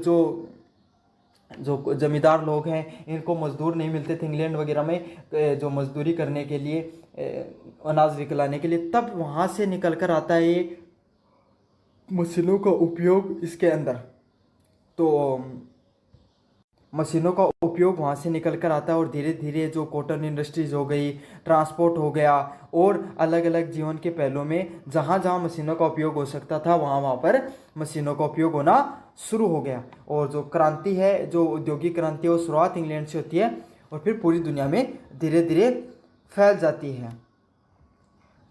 जो जमींदार लोग हैं, इनको मजदूर नहीं मिलते थे इंग्लैंड वगैरह में, जो मजदूरी करने के लिए, अनाज निकलाने के लिए, तब वहाँ से निकल कर आता है ये मशीनों का उपयोग इसके अंदर। तो मशीनों का उपयोग वहाँ से निकल कर आता है, और धीरे धीरे जो कॉटन इंडस्ट्रीज हो गई, ट्रांसपोर्ट हो गया, और अलग अलग जीवन के पहलुओं में जहाँ जहाँ मशीनों का उपयोग हो सकता था, वहाँ वहाँ पर मशीनों का उपयोग होना शुरू हो गया। और जो क्रांति है, जो औद्योगिक क्रांति है, वो शुरुआत इंग्लैंड से होती है और फिर पूरी दुनिया में धीरे धीरे फैल जाती है।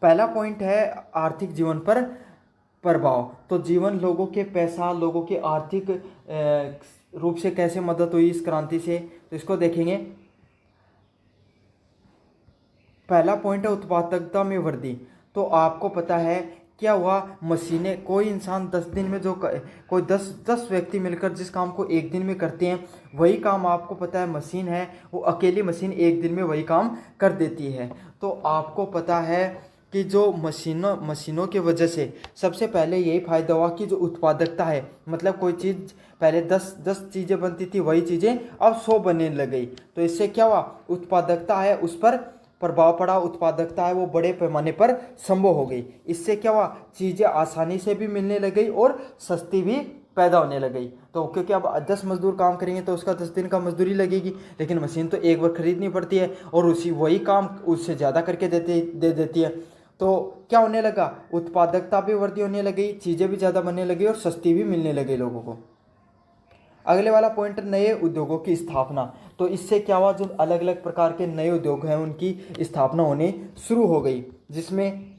पहला पॉइंट है आर्थिक जीवन पर प्रभाव। तो जीवन, लोगों के पैसा, लोगों के आर्थिक रूप से कैसे मदद हुई इस क्रांति से, तो इसको देखेंगे। पहला पॉइंट है उत्पादकता में वृद्धि। तो आपको पता है क्या हुआ? मशीनें, कोई इंसान 10 दिन में, जो कोई 10 व्यक्ति मिलकर जिस काम को एक दिन में करते हैं, वही काम आपको पता है मशीन है, वो अकेली मशीन एक दिन में वही काम कर देती है। तो आपको पता है कि जो मशीनों की वजह से सबसे पहले यही फ़ायदा हुआ कि जो उत्पादकता है, मतलब कोई चीज़ पहले 10 चीज़ें बनती थी, वही चीज़ें अब 100 बनने लग गई। तो इससे क्या हुआ? उत्पादकता है उस पर प्रभाव पड़ा, उत्पादकता है वो बड़े पैमाने पर संभव हो गई। इससे क्या हुआ? चीज़ें आसानी से भी मिलने लग गई और सस्ती भी पैदा होने लग गई। तो क्योंकि अब 10 मजदूर काम करेंगे तो उसका 10 दिन का मजदूरी लगेगी, लेकिन मशीन तो एक बार खरीदनी पड़ती है और वही काम उससे ज़्यादा करके दे देती है। तो क्या होने लगा? उत्पादकता भी वृद्धि होने लगी, चीज़ें भी ज़्यादा बनने लगी और सस्ती भी मिलने लगी लोगों को। अगले वाला पॉइंट, नए उद्योगों की स्थापना। तो इससे क्या हुआ? जो अलग अलग प्रकार के नए उद्योग हैं, उनकी स्थापना होने शुरू हो गई, जिसमें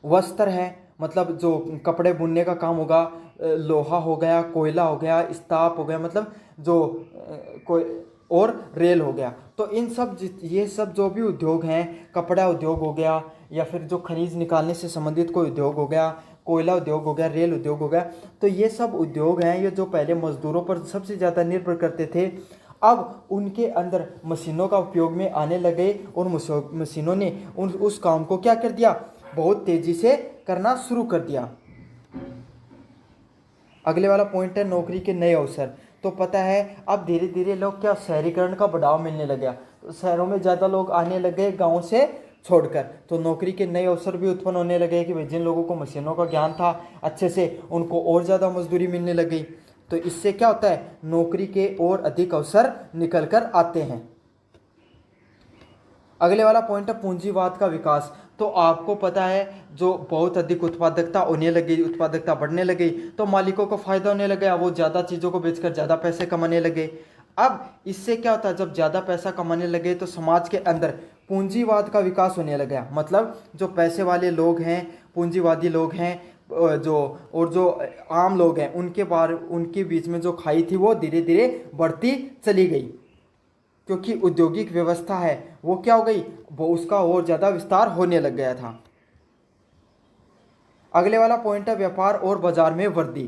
वस्त्र है, मतलब जो कपड़े बुनने का काम होगा, लोहा हो गया, कोयला हो गया, इस्पात हो गया, मतलब जो कोई, और रेल हो गया। तो ये सब जो भी उद्योग हैं, कपड़ा उद्योग हो गया, या फिर जो खनिज निकालने से संबंधित कोई उद्योग हो गया, कोयला उद्योग हो गया, रेल उद्योग हो गया, तो ये सब उद्योग हैं, ये जो पहले मजदूरों पर सबसे ज़्यादा निर्भर करते थे, अब उनके अंदर मशीनों का उपयोग में आने लगे, और मशीनों ने उस काम को क्या कर दिया? बहुत तेज़ी से करना शुरू कर दिया। अगले वाला पॉइंट है नौकरी के नए अवसर। तो पता है अब धीरे धीरे लोग क्या, शहरीकरण का बढ़ाव मिलने लग गया, तो शहरों में ज़्यादा लोग आने लगे गाँव से छोड़कर। तो नौकरी के नए अवसर भी उत्पन्न होने लगे कि भाई जिन लोगों को मशीनों का ज्ञान था अच्छे से, उनको और ज़्यादा मजदूरी मिलने लग गई। तो इससे क्या होता है? नौकरी के और अधिक अवसर निकल कर आते हैं। अगले वाला पॉइंट है पूंजीवाद का विकास। तो आपको पता है जो बहुत अधिक उत्पादकता होने लगी, उत्पादकता बढ़ने लगी, तो मालिकों को फायदा होने लगा, वो ज़्यादा चीज़ों को बेचकर ज़्यादा पैसे कमाने लगे। अब इससे क्या होता है? जब ज़्यादा पैसा कमाने लगे तो समाज के अंदर पूंजीवाद का विकास होने लगा। मतलब जो पैसे वाले लोग हैं, पूंजीवादी लोग हैं, जो आम लोग हैं, उनके बीच में जो खाई थी वो धीरे धीरे बढ़ती चली गई, क्योंकि औद्योगिक व्यवस्था है वो क्या हो गई? वो उसका और ज़्यादा विस्तार होने लग गया था। अगले वाला पॉइंट है व्यापार और बाजार में वृद्धि।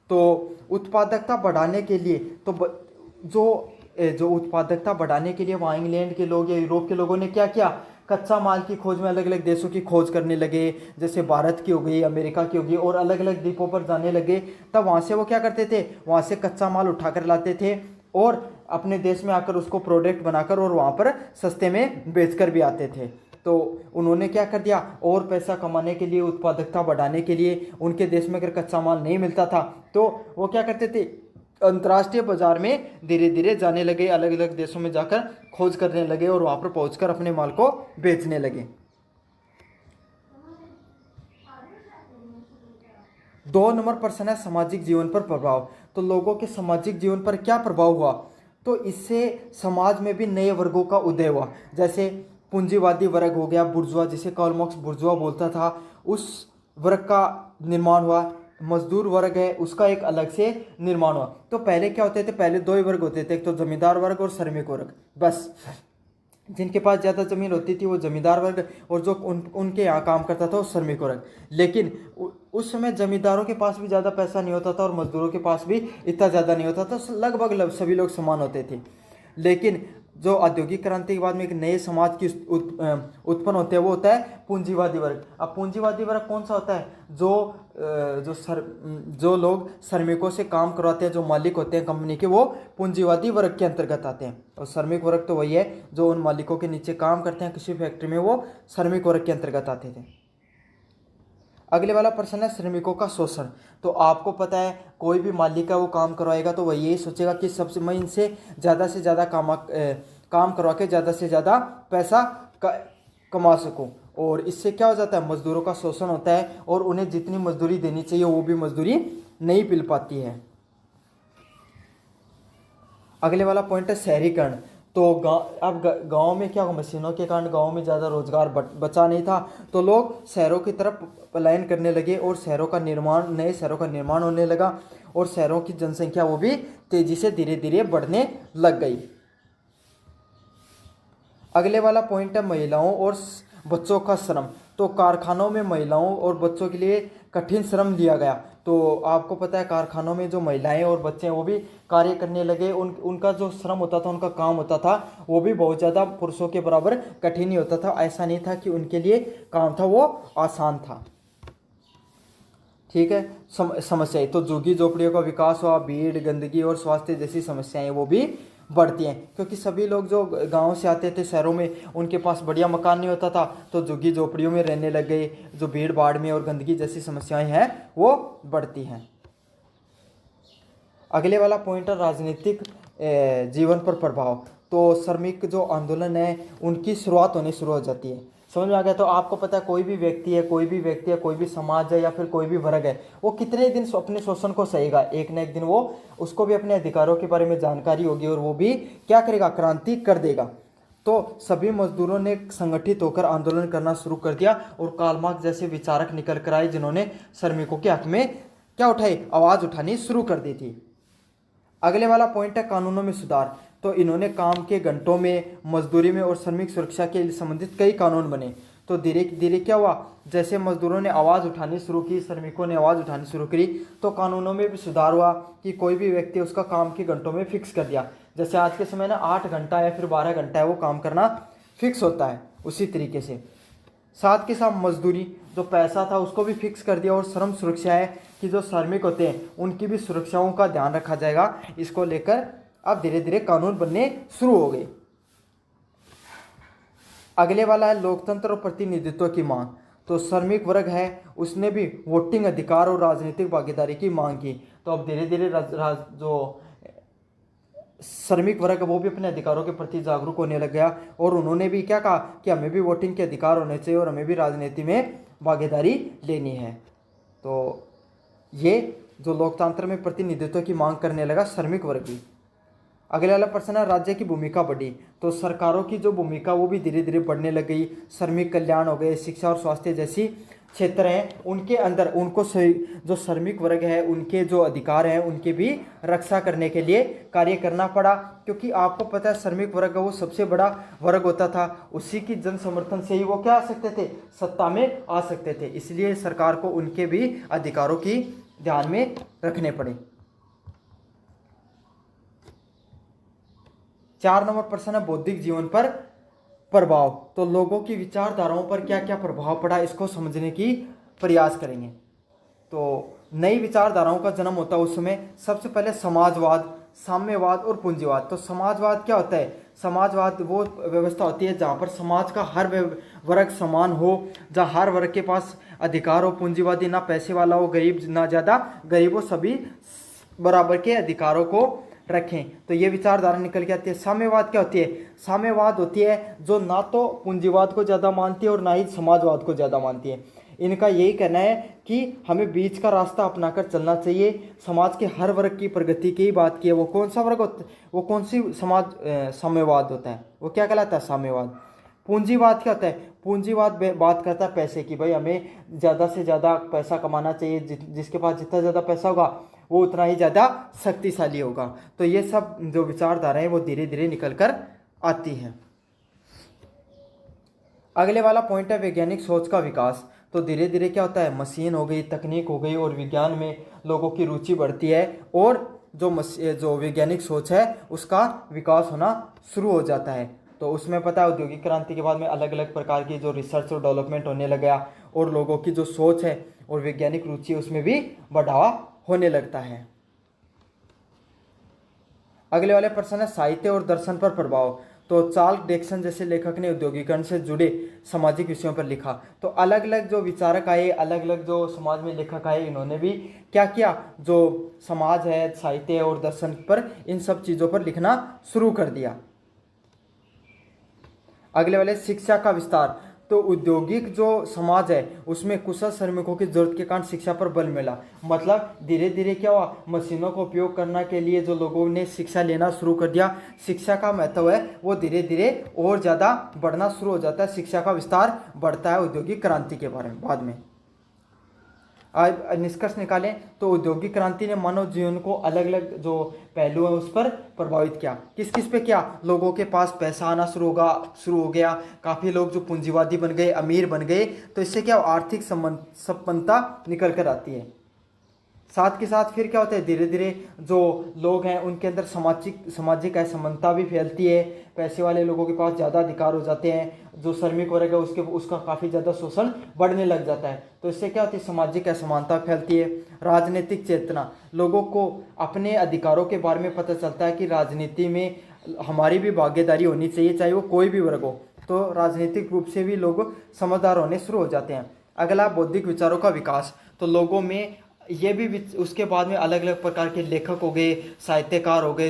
तो उत्पादकता बढ़ाने के लिए, तो जो उत्पादकता बढ़ाने के लिए वहाँ इंग्लैंड के लोग या यूरोप के लोगों ने क्या किया? कच्चा माल की खोज में अलग अलग देशों की खोज करने लगे, जैसे भारत की हो गई, अमेरिका की हो गई, और अलग अलग द्वीपों पर जाने लगे। तब वहाँ से वो क्या करते थे? वहाँ से कच्चा माल उठा कर लाते थे और अपने देश में आकर उसको प्रोडक्ट बनाकर और वहाँ पर सस्ते में बेचकर भी आते थे। तो उन्होंने क्या कर दिया? और पैसा कमाने के लिए, उत्पादकता बढ़ाने के लिए, उनके देश में अगर कच्चा माल नहीं मिलता था तो वो क्या करते थे? अंतर्राष्ट्रीय बाजार में धीरे धीरे जाने लगे, अलग अलग देशों में जाकर खोज करने लगे और वहाँ पर पहुँचकर अपने माल को बेचने लगे। 2 नंबर प्रश्न है सामाजिक जीवन पर प्रभाव। तो लोगों के सामाजिक जीवन पर क्या प्रभाव हुआ? तो इससे समाज में भी नए वर्गों का उदय हुआ, जैसे पूंजीवादी वर्ग हो गया, बुर्जुआ, जिसे कार्ल मार्क्स बुर्जुआ बोलता था, उस वर्ग का निर्माण हुआ, मजदूर वर्ग है उसका एक अलग से निर्माण हुआ। तो पहले क्या होते थे, पहले दो ही वर्ग होते थे, एक तो जमींदार वर्ग और श्रमिक वर्ग। बस जिनके पास ज़्यादा ज़मीन होती थी वो जमींदार वर्ग, और जो उनके यहाँ काम करता था वो श्रमिक वर्ग। लेकिन उस समय जमींदारों के पास भी ज़्यादा पैसा नहीं होता था और मजदूरों के पास भी इतना ज़्यादा नहीं होता था, लगभग सभी लोग समान होते थे। लेकिन जो औद्योगिक क्रांति के बाद में एक नए समाज की उत्पन्न होते हैं वो होता है पूंजीवादी वर्ग। अब पूंजीवादी वर्ग कौन सा होता है, जो लोग श्रमिकों से काम करवाते हैं, जो मालिक होते हैं कंपनी के, वो पूंजीवादी वर्ग के अंतर्गत आते हैं। और श्रमिक वर्ग तो वही है जो उन मालिकों के नीचे काम करते हैं किसी फैक्ट्री में, वो श्रमिक वर्ग के अंतर्गत आते थे। अगले वाला प्रश्न है श्रमिकों का शोषण। तो आपको पता है कोई भी मालिक है वो काम करवाएगा तो वही यही सोचेगा कि सबसे मैं इनसे से ज़्यादा काम करवा के ज़्यादा से ज़्यादा पैसा कमा सकूं, और इससे क्या हो जाता है, मजदूरों का शोषण होता है और उन्हें जितनी मजदूरी देनी चाहिए वो भी मजदूरी नहीं मिल पाती है। अगले वाला पॉइंट है शहरीकरण। तो अब गांव में क्या, मशीनों के कारण गांव में ज़्यादा रोजगार बचा नहीं था, तो लोग शहरों की तरफ पलायन करने लगे और नए शहरों का निर्माण होने लगा, और शहरों की जनसंख्या वो भी तेजी से धीरे धीरे बढ़ने लग गई। अगले वाला पॉइंट है महिलाओं और बच्चों का श्रम। तो कारखानों में महिलाओं और बच्चों के लिए कठिन श्रम लिया गया। तो आपको पता है कारखानों में जो महिलाएं और बच्चे हैं वो भी कार्य करने लगे। उनका जो श्रम होता था, उनका काम होता था, वो भी बहुत ज़्यादा पुरुषों के बराबर कठिन ही होता था। ऐसा नहीं था कि उनके लिए काम था वो आसान था। ठीक है, समस्याएं तो झुग्गी झोपड़ियों का विकास हुआ, भीड़, गंदगी और स्वास्थ्य जैसी समस्याएं वो भी बढ़ती हैं, क्योंकि सभी लोग जो गांव से आते थे शहरों में, उनके पास बढ़िया मकान नहीं होता था, तो झुग्गी झोपड़ियों में रहने लग गए। जो भीड़ भाड़ में और गंदगी जैसी समस्याएं हैं वो बढ़ती हैं। अगले वाला पॉइंट है राजनीतिक जीवन पर प्रभाव। तो श्रमिक जो आंदोलन है उनकी शुरुआत होनी शुरू हो जाती है। समझ में आ गया। तो आपको पता है कोई भी व्यक्ति है, कोई भी समाज है या फिर कोई भी वर्ग है, वो कितने दिन अपने शोषण को सहेगा, एक न एक दिन वो उसको भी अपने अधिकारों के बारे में जानकारी होगी और वो भी क्या करेगा, क्रांति कर देगा। तो सभी मजदूरों ने संगठित होकर आंदोलन करना शुरू कर दिया और कार्ल मार्क्स जैसे विचारक निकल कर आए जिन्होंने श्रमिकों के हक में क्या उठाई, आवाज उठानी शुरू कर दी थी। अगले वाला पॉइंट है कानूनों में सुधार। तो इन्होंने काम के घंटों में, मजदूरी में और श्रमिक सुरक्षा के संबंधित कई कानून बने। तो धीरे धीरे क्या हुआ, जैसे मजदूरों ने आवाज़ उठानी शुरू की, श्रमिकों ने आवाज़ उठानी शुरू करी, तो कानूनों में भी सुधार हुआ कि कोई भी व्यक्ति उसका काम के घंटों में फिक्स कर दिया। जैसे आज के समय ना 8 घंटा या फिर 12 घंटा है वो काम करना फिक्स होता है, उसी तरीके से साथ के साथ मजदूरी जो पैसा था उसको भी फिक्स कर दिया, और श्रम सुरक्षा है कि जो श्रमिक होते हैं उनकी भी सुरक्षाओं का ध्यान रखा जाएगा। इसको लेकर अब धीरे धीरे कानून बनने शुरू हो गए। अगले वाला है लोकतंत्र और प्रतिनिधित्व की मांग। तो श्रमिक वर्ग है उसने भी वोटिंग अधिकार और राजनीतिक भागीदारी की मांग की। तो अब धीरे धीरे जो श्रमिक वर्ग वो भी अपने अधिकारों के प्रति जागरूक होने लग गया, और उन्होंने भी क्या कहा कि हमें भी वोटिंग के अधिकार होने चाहिए और हमें भी राजनीति में भागीदारी लेनी है। तो ये जो लोकतंत्र में प्रतिनिधित्व की मांग करने लगा श्रमिक वर्ग भी। अगले वाला प्रश्न है राज्य की भूमिका बढ़ी। तो सरकारों की जो भूमिका वो भी धीरे धीरे बढ़ने लग गई। श्रमिक कल्याण हो गए, शिक्षा और स्वास्थ्य जैसी क्षेत्र हैं उनके अंदर उनको जो श्रमिक वर्ग है उनके जो अधिकार हैं उनके भी रक्षा करने के लिए कार्य करना पड़ा, क्योंकि आपको पता है श्रमिक वर्ग वो सबसे बड़ा वर्ग होता था, उसी की जन समर्थन से ही वो क्या आ सकते थे, सत्ता में आ सकते थे। इसलिए सरकार को उनके भी अधिकारों की ध्यान में रखने पड़े। 4 नंबर प्रश्न है बौद्धिक जीवन पर प्रभाव। तो लोगों की विचारधाराओं पर क्या क्या प्रभाव पड़ा इसको समझने की प्रयास करेंगे। तो नई विचारधाराओं का जन्म होता है उस समय सबसे पहले समाजवाद, साम्यवाद और पूंजीवाद। तो समाजवाद क्या होता है, समाजवाद वो व्यवस्था होती है जहाँ पर समाज का हर वर्ग समान हो, जहाँ हर वर्ग के पास अधिकार हो। पूंजीवादी ना पैसे वाला हो, गरीब ना ज़्यादा गरीब हो, सभी बराबर के अधिकारों को रखें। तो ये विचारधारा निकल के आती है। साम्यवाद क्या होती है, साम्यवाद होती है जो ना तो पूंजीवाद को ज़्यादा मानती है और ना ही समाजवाद को ज़्यादा मानती है। इनका यही कहना है कि हमें बीच का रास्ता अपनाकर चलना चाहिए। समाज के हर वर्ग की प्रगति की बात की है। वो कौन सा वर्ग होता है, वो कौन सी साम्यवाद होता है, वो क्या कहलाता है, साम्यवाद। पूंजीवाद क्या होता है, पूंजीवाद बात करता है पैसे की, भाई हमें ज़्यादा से ज़्यादा पैसा कमाना चाहिए, जिसके पास जितना ज़्यादा पैसा होगा वो उतना ही ज़्यादा शक्तिशाली होगा। तो ये सब जो विचारधारा है वो धीरे धीरे निकल कर आती हैं। अगले वाला पॉइंट है वैज्ञानिक सोच का विकास। तो धीरे धीरे क्या होता है, मशीन हो गई, तकनीक हो गई और विज्ञान में लोगों की रुचि बढ़ती है और जो वैज्ञानिक सोच है उसका विकास होना शुरू हो जाता है। तो उसमें पता है औद्योगिक क्रांति के बाद में अलग अलग प्रकार की जो रिसर्च और डेवलपमेंट होने लग गया और लोगों की जो सोच है और वैज्ञानिक रुचि उसमें भी बढ़ावा होने लगता है। अगले वाले प्रश्न है साहित्य और दर्शन पर प्रभाव। तो चार्ल्स डिकेंस जैसे लेखक ने औद्योगिकरण से जुड़े सामाजिक विषयों पर लिखा। तो अलग अलग जो विचारक आए, अलग अलग जो समाज में लेखक आए, इन्होंने भी क्या किया, जो समाज है, साहित्य और दर्शन पर, इन सब चीज़ों पर लिखना शुरू कर दिया। अगले वाले शिक्षा का विस्तार। तो औद्योगिक जो समाज है उसमें कुशल श्रमिकों की जरूरत के कारण शिक्षा पर बल मिला। मतलब धीरे धीरे क्या हुआ, मशीनों का उपयोग करने के लिए जो लोगों ने शिक्षा लेना शुरू कर दिया, शिक्षा का महत्व है वो धीरे धीरे और ज़्यादा बढ़ना शुरू हो जाता है। शिक्षा का विस्तार बढ़ता है औद्योगिक क्रांति के बारे में। बाद में निष्कर्ष निकालें तो औद्योगिक क्रांति ने मानव जीवन को अलग अलग जो पहलू है उस पर प्रभावित किया। किस किस पे किया, लोगों के पास पैसा आना शुरू हो गया, काफ़ी लोग जो पूंजीवादी बन गए, अमीर बन गए। तो इससे क्या आर्थिक संपन्नता निकल कर आती है। साथ के साथ फिर क्या होता है, धीरे धीरे जो लोग हैं उनके अंदर सामाजिक असमानता भी फैलती है। पैसे वाले लोगों के पास ज़्यादा अधिकार हो जाते हैं, जो श्रमिक वर्ग है उसका काफ़ी ज़्यादा शोषण बढ़ने लग जाता है। तो इससे क्या होती है, सामाजिक असमानता फैलती है। राजनीतिक चेतना, लोगों को अपने अधिकारों के बारे में पता चलता है कि राजनीति में हमारी भी भागीदारी होनी चाहिए, चाहे वो कोई भी वर्ग हो। तो राजनीतिक रूप से भी लोग समझदार होने शुरू हो जाते हैं। अगला बौद्धिक विचारों का विकास। तो लोगों में ये भी उसके बाद में अलग अलग प्रकार के लेखक हो गए, साहित्यकार हो गए,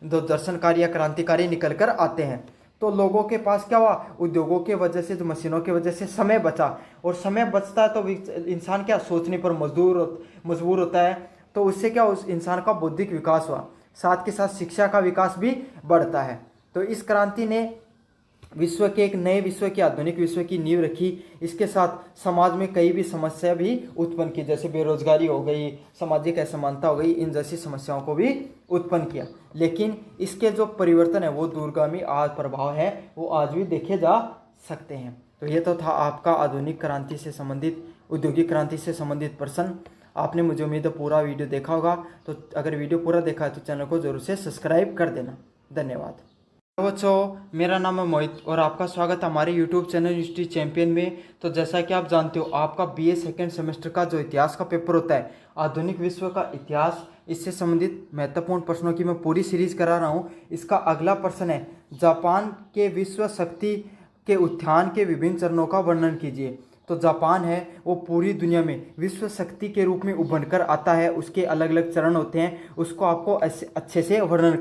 दर्शनकारी या क्रांतिकारी निकल कर आते हैं। तो लोगों के पास क्या हुआ, उद्योगों के वजह से, जो मशीनों की वजह से समय बचा, और समय बचता है तो इंसान क्या सोचने पर मजबूर होता है। तो उससे क्या उस इंसान का बौद्धिक विकास हुआ। साथ के साथ शिक्षा का विकास भी बढ़ता है। तो इस क्रांति ने विश्व के एक नए विश्व की, आधुनिक विश्व की नींव रखी। इसके साथ समाज में कई भी समस्या भी उत्पन्न की, जैसे बेरोजगारी हो गई, सामाजिक असमानता हो गई, इन जैसी समस्याओं को भी उत्पन्न किया। लेकिन इसके जो परिवर्तन है वो दूरगामी आज प्रभाव है वो आज भी देखे जा सकते हैं। तो ये तो था आपका आधुनिक क्रांति से संबंधित, औद्योगिक क्रांति से संबंधित प्रश्न। आपने, मुझे उम्मीद है, पूरा वीडियो देखा होगा। तो अगर वीडियो पूरा देखा है तो चैनल को जरूर से सब्सक्राइब कर देना। धन्यवाद। बच्चों, मेरा नाम है मोहित और आपका स्वागत है हमारे YouTube चैनल हिस्ट्री चैंपियन में। तो जैसा कि आप जानते हो, आपका BA सेकेंड सेमेस्टर का जो इतिहास का पेपर होता है, आधुनिक विश्व का इतिहास, इससे संबंधित महत्वपूर्ण प्रश्नों की मैं पूरी सीरीज करा रहा हूँ। इसका अगला प्रश्न है, जापान के विश्व शक्ति के उत्थान के विभिन्न चरणों का वर्णन कीजिए। तो जापान है वो पूरी दुनिया में विश्व शक्ति के रूप में उभर कर आता है। उसके अलग अलग चरण होते हैं, उसको आपको अच्छे से वर्णन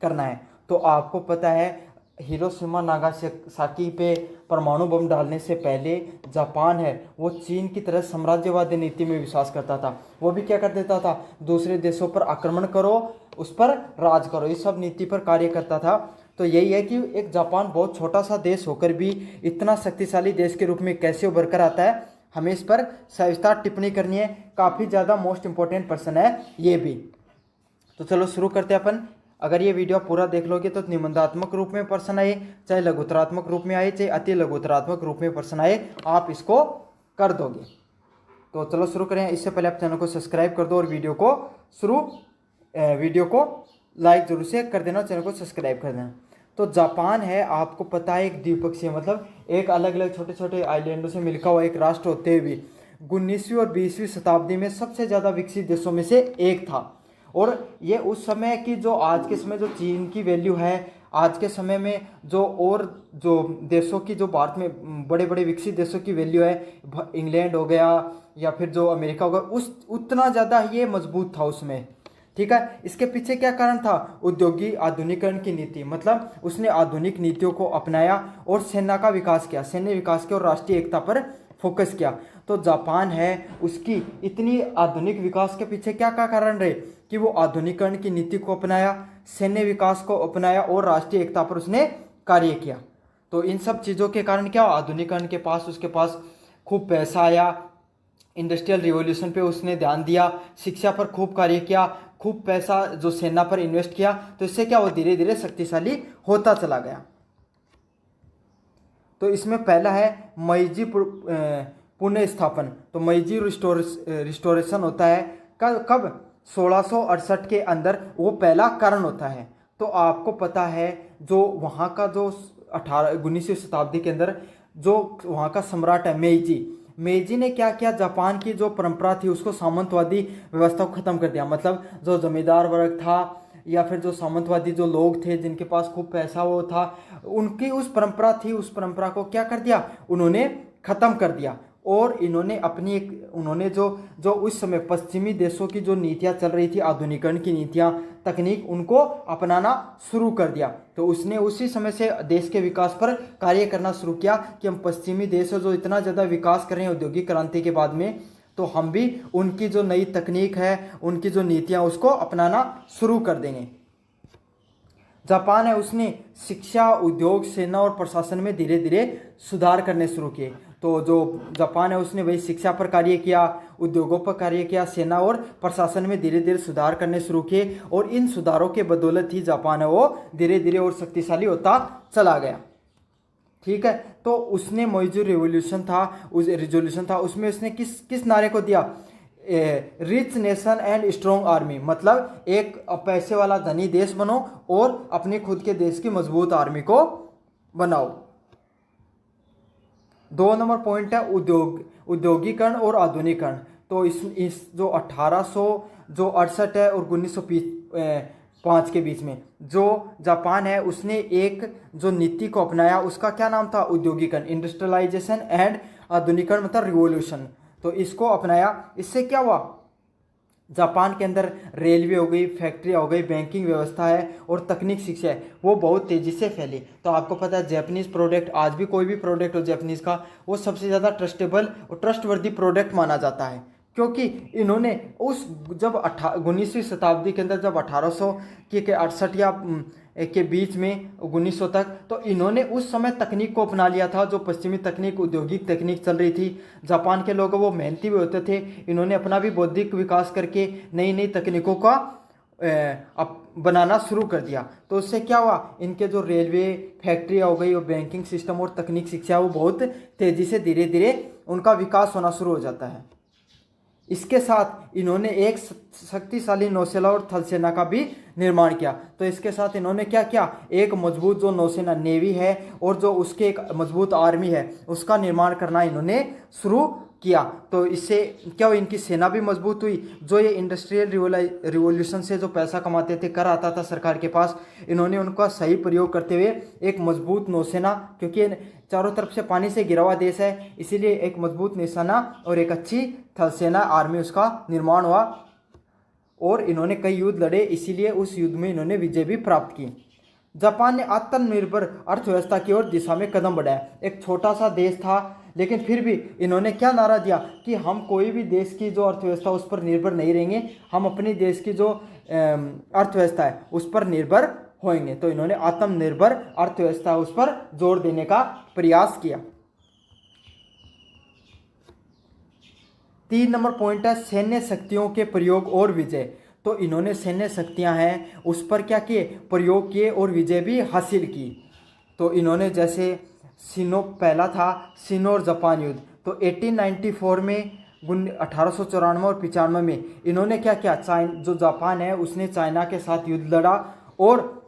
करना है। तो आपको पता है, हिरोशिमा नागासाकी पे परमाणु बम डालने से पहले जापान है वो चीन की तरह साम्राज्यवादी नीति में विश्वास करता था। वो भी क्या कर देता था, दूसरे देशों पर आक्रमण करो, उस पर राज करो, इस सब नीति पर कार्य करता था। तो यही है कि एक जापान बहुत छोटा सा देश होकर भी इतना शक्तिशाली देश के रूप में कैसे उभर कर आता है, हमें इस पर सविस्तार टिप्पणी करनी है। काफ़ी ज़्यादा मोस्ट इंपॉर्टेंट प्रश्न है ये भी। तो चलो शुरू करते हैं अपन। अगर ये वीडियो पूरा देख लोगे तो निबंधात्मक रूप में प्रश्न आए, चाहे लघुतरात्मक रूप में आए, चाहे अति लघुतरात्मक रूप में प्रश्न आए, आप इसको कर दोगे। तो चलो शुरू करें। इससे पहले आप चैनल को सब्सक्राइब कर दो और वीडियो को लाइक जरूर से कर देना, चैनल को सब्सक्राइब कर देना। तो जापान है, आपको पता है, एक द्विपक्षीय, मतलब एक अलग अलग छोटे छोटे आइलैंडों से मिलकर हुआ एक राष्ट्र होते हुए भी 19वीं और 20वीं शताब्दी में सबसे ज़्यादा विकसित देशों में से एक था। और ये उस समय की, जो आज के समय जो चीन की वैल्यू है, आज के समय में जो देशों की, जो भारत में बड़े बड़े विकसित देशों की वैल्यू है, इंग्लैंड हो गया या फिर जो अमेरिका हो गया, उतना ज़्यादा ये मजबूत था उसमें। ठीक है, इसके पीछे क्या कारण था, औद्योगिक आधुनिकीकरण की नीति। मतलब उसने आधुनिक नीतियों को अपनाया और सेना का विकास किया, सैन्य विकास किया और राष्ट्रीय एकता पर फोकस किया। तो जापान है, उसकी इतनी आधुनिक विकास के पीछे क्या क्या कारण रहे कि वो आधुनिकीकरण की नीति को अपनाया, सैन्य विकास को अपनाया और राष्ट्रीय एकता पर उसने कार्य किया। तो इन सब चीज़ों के कारण क्या हुआ, आधुनिकरण के पास उसके पास खूब पैसा आया, इंडस्ट्रियल रिवॉल्यूशन पे उसने ध्यान दिया, शिक्षा पर खूब कार्य किया, खूब पैसा जो सेना पर इन्वेस्ट किया, तो इससे क्या वो धीरे धीरे शक्तिशाली होता चला गया। तो इसमें पहला है मेइजी पुनः स्थापन। तो मेइजी रिस्टोरेशन होता है कब 1668 के अंदर, वो पहला कारण होता है। तो आपको पता है जो वहाँ का जो 19वीं शताब्दी के अंदर जो वहाँ का सम्राट है मेइजी ने क्या किया, जापान की जो परंपरा थी उसको सामंतवादी व्यवस्था को खत्म कर दिया। मतलब जो जमींदार वर्ग था या फिर जो सामंतवादी जो लोग थे जिनके पास खूब पैसा वो था, उनकी उस परंपरा थी, उस परंपरा को क्या कर दिया, उन्होंने खत्म कर दिया। और इन्होंने अपनी उन्होंने जो जो उस समय पश्चिमी देशों की जो नीतियां चल रही थी, आधुनिकरण की नीतियां, तकनीक, उनको अपनाना शुरू कर दिया। तो उसने उसी समय से देश के विकास पर कार्य करना शुरू किया कि हम पश्चिमी देश जो इतना ज़्यादा विकास कर रहे हैं औद्योगिक क्रांति के बाद में, तो हम भी उनकी जो नई तकनीक है, उनकी जो नीतियां, उसको अपनाना शुरू कर देंगे। जापान है उसने शिक्षा, उद्योग, सेना और प्रशासन में धीरे धीरे सुधार करने शुरू किए। तो जो जापान है उसने वही शिक्षा पर कार्य किया, उद्योगों पर कार्य किया, सेना और प्रशासन में धीरे धीरे सुधार करने शुरू किए, और इन सुधारों के बदौलत ही जापान है वो धीरे धीरे और शक्तिशाली होता चला गया। ठीक है, तो उसने मेइजी रिवॉल्यूशन था उसमें उसने किस नारे को दिया, rich nation and strong army. मतलब एक पैसे वाला धनी देश बनो और अपने खुद के देश की मजबूत आर्मी को बनाओ। 2 नंबर पॉइंट है औद्योगिकरण और आधुनिकरण। तो इस जो 1868 है और 1905 के बीच में जो जापान है उसने एक जो नीति को अपनाया, उसका क्या नाम था, औद्योगिकरण, इंडस्ट्रियलाइजेशन एंड आधुनिकरण, मतलब रिवॉल्यूशन। तो इसको अपनाया। इससे क्या हुआ, जापान के अंदर रेलवे हो गई, फैक्ट्री हो गई, बैंकिंग व्यवस्था है और तकनीक शिक्षा है, वो बहुत तेज़ी से फैली। तो आपको पता है जापानीज़ प्रोडक्ट, आज भी कोई भी प्रोडक्ट हो जापानीज़ का, वो सबसे ज़्यादा ट्रस्टेबल और ट्रस्टवर्दी प्रोडक्ट माना जाता है, क्योंकि इन्होंने उस जब 19वीं शताब्दी के अंदर जब 1800 के 68 या के बीच में 1900 तक, तो इन्होंने उस समय तकनीक को अपना लिया था, जो पश्चिमी तकनीक, औद्योगिक तकनीक चल रही थी। जापान के लोग वो मेहनती भी होते थे, इन्होंने अपना भी बौद्धिक विकास करके नई नई तकनीकों का बनाना शुरू कर दिया। तो उससे क्या हुआ, इनके जो रेलवे, फैक्ट्री हो गई और बैंकिंग सिस्टम और तकनीक शिक्षा, वो बहुत तेज़ी से धीरे धीरे उनका विकास होना शुरू हो जाता है। इसके साथ इन्होंने एक शक्तिशाली नौसेना और थल सेना का भी निर्माण किया। तो इसके साथ इन्होंने क्या किया, एक मजबूत जो नौसेना नेवी है और जो उसके एक मजबूत आर्मी है, उसका निर्माण करना इन्होंने शुरू किया। तो इससे क्या हुआ, इनकी सेना भी मजबूत हुई। जो ये इंडस्ट्रियल रिवॉल्यूशन से जो पैसा कमाते थे, कर आता था सरकार के पास, इन्होंने उनका सही प्रयोग करते हुए एक मजबूत नौसेना, क्योंकि चारों तरफ से पानी से घिरा हुआ देश है, इसीलिए एक मजबूत नौसेना और एक अच्छी थल सेना, आर्मी, उसका निर्माण हुआ। और इन्होंने कई युद्ध लड़े, इसीलिए उस युद्ध में इन्होंने विजय भी प्राप्त की। जापान ने आत्मनिर्भर अर्थव्यवस्था की ओर दिशा में कदम बढ़ाया। एक छोटा सा देश था, लेकिन फिर भी इन्होंने क्या नारा दिया कि हम कोई भी देश की जो अर्थव्यवस्था उस पर निर्भर नहीं रहेंगे, हम अपने देश की जो अर्थव्यवस्था है उस पर निर्भर होंगे। तो इन्होंने आत्मनिर्भर अर्थव्यवस्था उस पर जोर देने का प्रयास किया। 3 नंबर पॉइंट है सैन्य शक्तियों के प्रयोग और विजय। तो इन्होंने सैन्य शक्तियां हैं उस पर क्या किए, प्रयोग किए और विजय भी हासिल की। तो इन्होंने जैसे पहला था सिनो और जापान युद्ध। तो 1894 में 1894 और 95 में इन्होंने क्या किया, जो जापान है उसने चाइना के साथ युद्ध लड़ा और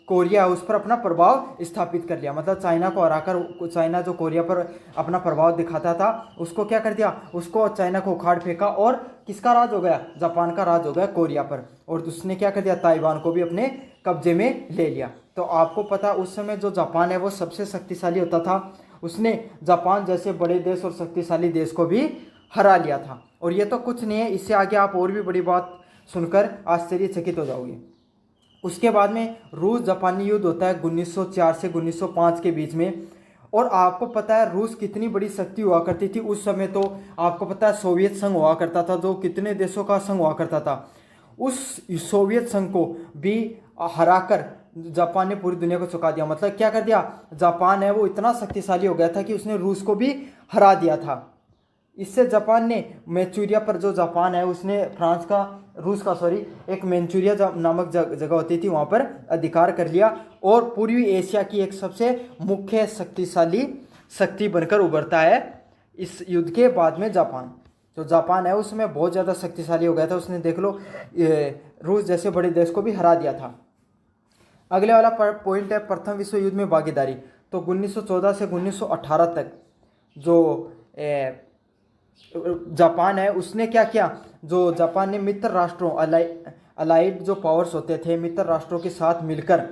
कोरिया उस पर अपना प्रभाव स्थापित कर लिया। मतलब चाइना को हराकर, चाइना जो कोरिया पर अपना प्रभाव दिखाता था उसको क्या कर दिया, उसको चाइना को उखाड़ फेंका और किसका राज हो गया, जापान का राज हो गया कोरिया पर। और उसने क्या कर दिया, ताइवान को भी अपने कब्जे में ले लिया। तो आपको पता उस समय जो जापान है वो सबसे शक्तिशाली होता था, उसने जापान जैसे बड़े देश और शक्तिशाली देश को भी हरा लिया था। और ये तो कुछ नहीं है, इससे आगे आप और भी बड़ी बात सुनकर आश्चर्यचकित हो जाओगे। उसके बाद में रूस जापानी युद्ध होता है 1904 से 1905 के बीच में। और आपको पता है रूस कितनी बड़ी शक्ति हुआ करती थी उस समय। तो आपको पता है सोवियत संघ हुआ करता था, जो कितने देशों का संघ हुआ करता था। उस सोवियत संघ को भी हराकर जापान ने पूरी दुनिया को चौंका दिया। मतलब क्या कर दिया, जापान है वो इतना शक्तिशाली हो गया था कि उसने रूस को भी हरा दिया था। इससे जापान ने मैचूरिया पर, जो जापान है उसने फ्रांस का, रूस का सॉरी, एक मैचूरिया नामक जगह होती थी, वहाँ पर अधिकार कर लिया और पूर्वी एशिया की एक सबसे मुख्य शक्तिशाली शक्ति बनकर उभरता है इस युद्ध के बाद में जापान। जो जापान है उसमें बहुत ज़्यादा शक्तिशाली हो गया था, उसने देख लो रूस जैसे बड़े देश को भी हरा दिया था। अगले वाला पॉइंट है प्रथम विश्व युद्ध में भागीदारी। तो 1914 से 1918 तक जो जापान है उसने क्या किया, जो जापान ने मित्र राष्ट्रों, अलाइड जो पावर्स होते थे, मित्र राष्ट्रों के साथ मिलकर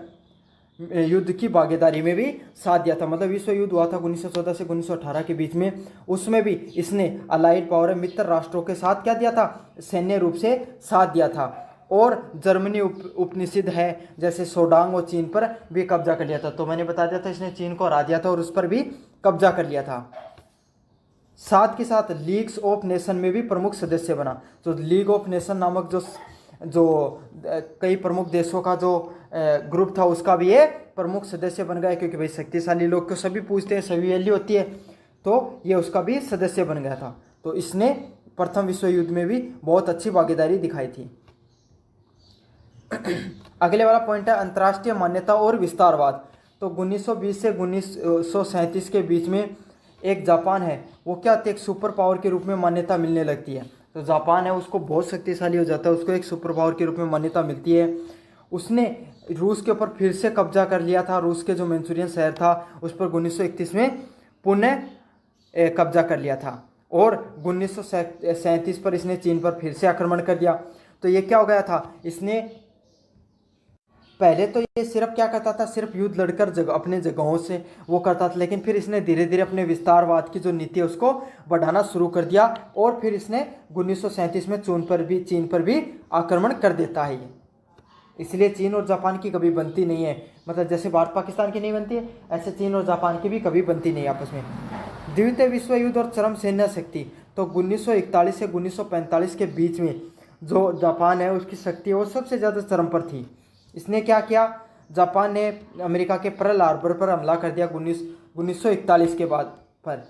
युद्ध की भागीदारी में भी साथ दिया था। मतलब विश्व युद्ध हुआ था 1914 से 1918 के बीच में, उसमें भी इसने अलाइड पावर, मित्र राष्ट्रों के साथ क्या दिया था, सैन्य रूप से साथ दिया था। और जर्मनी उपनिषद है जैसे सोडांग और चीन पर भी कब्जा कर लिया था। तो मैंने बता दिया था इसने चीन को हरा दिया था और उस पर भी कब्जा कर लिया था। साथ के साथ लीग्स ऑफ नेशन में भी प्रमुख सदस्य बना। तो लीग ऑफ नेशन नामक जो कई प्रमुख देशों का जो ग्रुप था उसका भी ये प्रमुख सदस्य बन गया, क्योंकि भाई शक्तिशाली लोग को सभी पूछते हैं, सभी वैल्यू होती है, तो ये उसका भी सदस्य बन गया था। तो इसने प्रथम विश्व युद्ध में भी बहुत अच्छी भागीदारी दिखाई थी। अगले वाला पॉइंट है अंतर्राष्ट्रीय मान्यता और विस्तारवाद। तो 1920 से 1937 के बीच में एक जापान है वो क्या होती है, एक सुपर पावर के रूप में मान्यता मिलने लगती है। तो जापान है उसको बहुत शक्तिशाली हो जाता है, उसको एक सुपर पावर के रूप में मान्यता मिलती है। उसने रूस के ऊपर फिर से कब्जा कर लिया था, रूस के जो मैंचूरियन शहर था उस पर 1931 में पुनः कब्जा कर लिया था और 1937 पर इसने चीन पर फिर से आक्रमण कर दिया। तो ये क्या हो गया था, इसने पहले तो ये सिर्फ क्या करता था, सिर्फ युद्ध लड़कर अपने जगहों से वो करता था, लेकिन फिर इसने धीरे धीरे अपने विस्तारवाद की जो नीति है उसको बढ़ाना शुरू कर दिया और फिर इसने 1937 में चीन पर भी आक्रमण कर देता है। इसलिए चीन और जापान की कभी बनती नहीं है, मतलब जैसे भारत पाकिस्तान की नहीं बनती है ऐसे चीन और जापान की भी कभी बनती नहीं आपस में। द्वितीय विश्व युद्ध और चरम सैन्य शक्ति। तो 1941 से 1945 के बीच में जो जापान है उसकी शक्ति वो सबसे ज़्यादा चरम पर थी। इसने क्या किया, जापान ने अमेरिका के पर्ल हार्बर पर हमला कर दिया 1941 के बाद पर।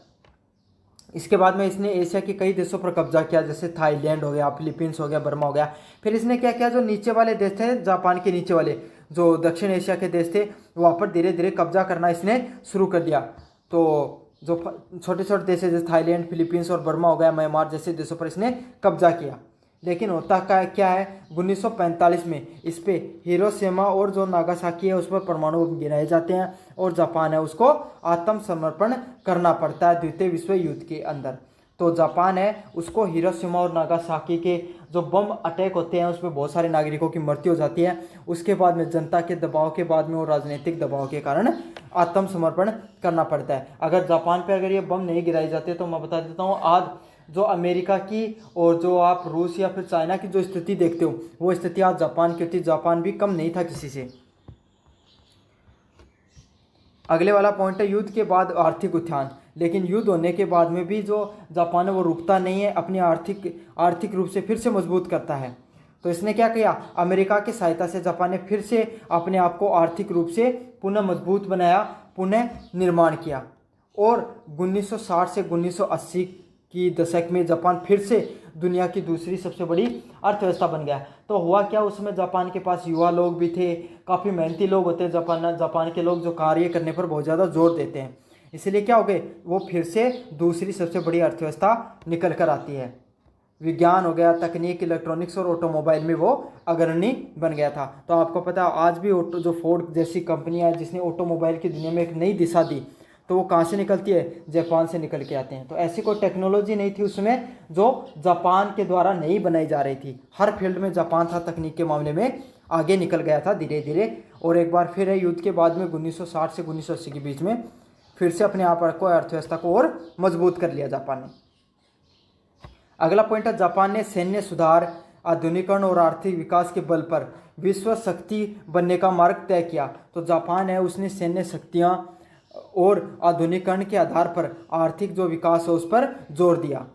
इसके बाद में इसने एशिया के कई देशों पर कब्जा किया, जैसे थाईलैंड हो गया, फिलीपींस हो गया, बर्मा हो गया। फिर इसने क्या किया, जो नीचे वाले देश थे जापान के नीचे वाले जो दक्षिण एशिया के देश थे वहाँ पर धीरे धीरे कब्जा करना इसने शुरू कर दिया। तो जो छोटे छोटे देश है जैसे थाईलैंड, फिलीपींस और बर्मा हो गया, म्यांमार जैसे देशों पर इसने कब्जा किया। लेकिन होता क्या है 1945 में इस पे हिरोशिमा और जो नागासाकी है उस पर परमाणु बम गिराए जाते हैं और जापान है उसको आत्मसमर्पण करना पड़ता है द्वितीय विश्व युद्ध के अंदर। तो जापान है उसको हिरोशिमा और नागासाकी के जो बम अटैक होते हैं उसमें बहुत सारे नागरिकों की मृत्यु हो जाती है, उसके बाद में जनता के दबाव के बाद में और राजनीतिक दबाव के कारण आत्मसमर्पण करना पड़ता है। अगर जापान पर अगर ये बम नहीं गिराए जाते तो मैं बता देता हूँ आज जो अमेरिका की और जो आप रूस या फिर चाइना की जो स्थिति देखते हो वो स्थिति आज जापान की होती। जापान भी कम नहीं था किसी से। अगले वाला पॉइंट है युद्ध के बाद आर्थिक उत्थान। लेकिन युद्ध होने के बाद में भी जो जापान है वो रुकता नहीं है, अपनी आर्थिक रूप से फिर से मजबूत करता है। तो इसने क्या किया, अमेरिका की सहायता से जापान ने फिर से अपने आप को आर्थिक रूप से पुनः मजबूत बनाया, पुनः निर्माण किया और 1960 से 1980 की दशक में जापान फिर से दुनिया की दूसरी सबसे बड़ी अर्थव्यवस्था बन गया। तो हुआ क्या, उसमें जापान के पास युवा लोग भी थे, काफ़ी मेहनती लोग होते हैं जापान के लोग जो कार्य करने पर बहुत ज़्यादा जोर देते हैं। इसलिए क्या हो गए, वो फिर से दूसरी सबसे बड़ी अर्थव्यवस्था निकल कर आती है। विज्ञान हो गया, तकनीक, इलेक्ट्रॉनिक्स और ऑटोमोबाइल में वो अग्रणी बन गया था। तो आपको पता है आज भी जो फोर्ड जैसी कंपनियां है जिसने ऑटोमोबाइल की दुनिया में एक नई दिशा दी, तो वो कहाँ से निकलती है, जापान से निकल के आते हैं। तो ऐसी कोई टेक्नोलॉजी नहीं थी उसमें जो जापान के द्वारा नहीं बनाई जा रही थी। हर फील्ड में जापान था, तकनीक के मामले में आगे निकल गया था धीरे धीरे। और एक बार फिर है युद्ध के बाद में 1960 से 1980 के बीच में फिर से अपने आप को अर्थव्यवस्था को और मजबूत कर लिया जापान ने। अगला पॉइंट है जापान ने सैन्य सुधार, आधुनिकीकरण और आर्थिक विकास के बल पर विश्व शक्ति बनने का मार्ग तय किया। तो जापान है उसने सैन्य शक्तियाँ और आधुनिकीकरण के आधार पर आर्थिक जो विकास है उस पर जोर दिया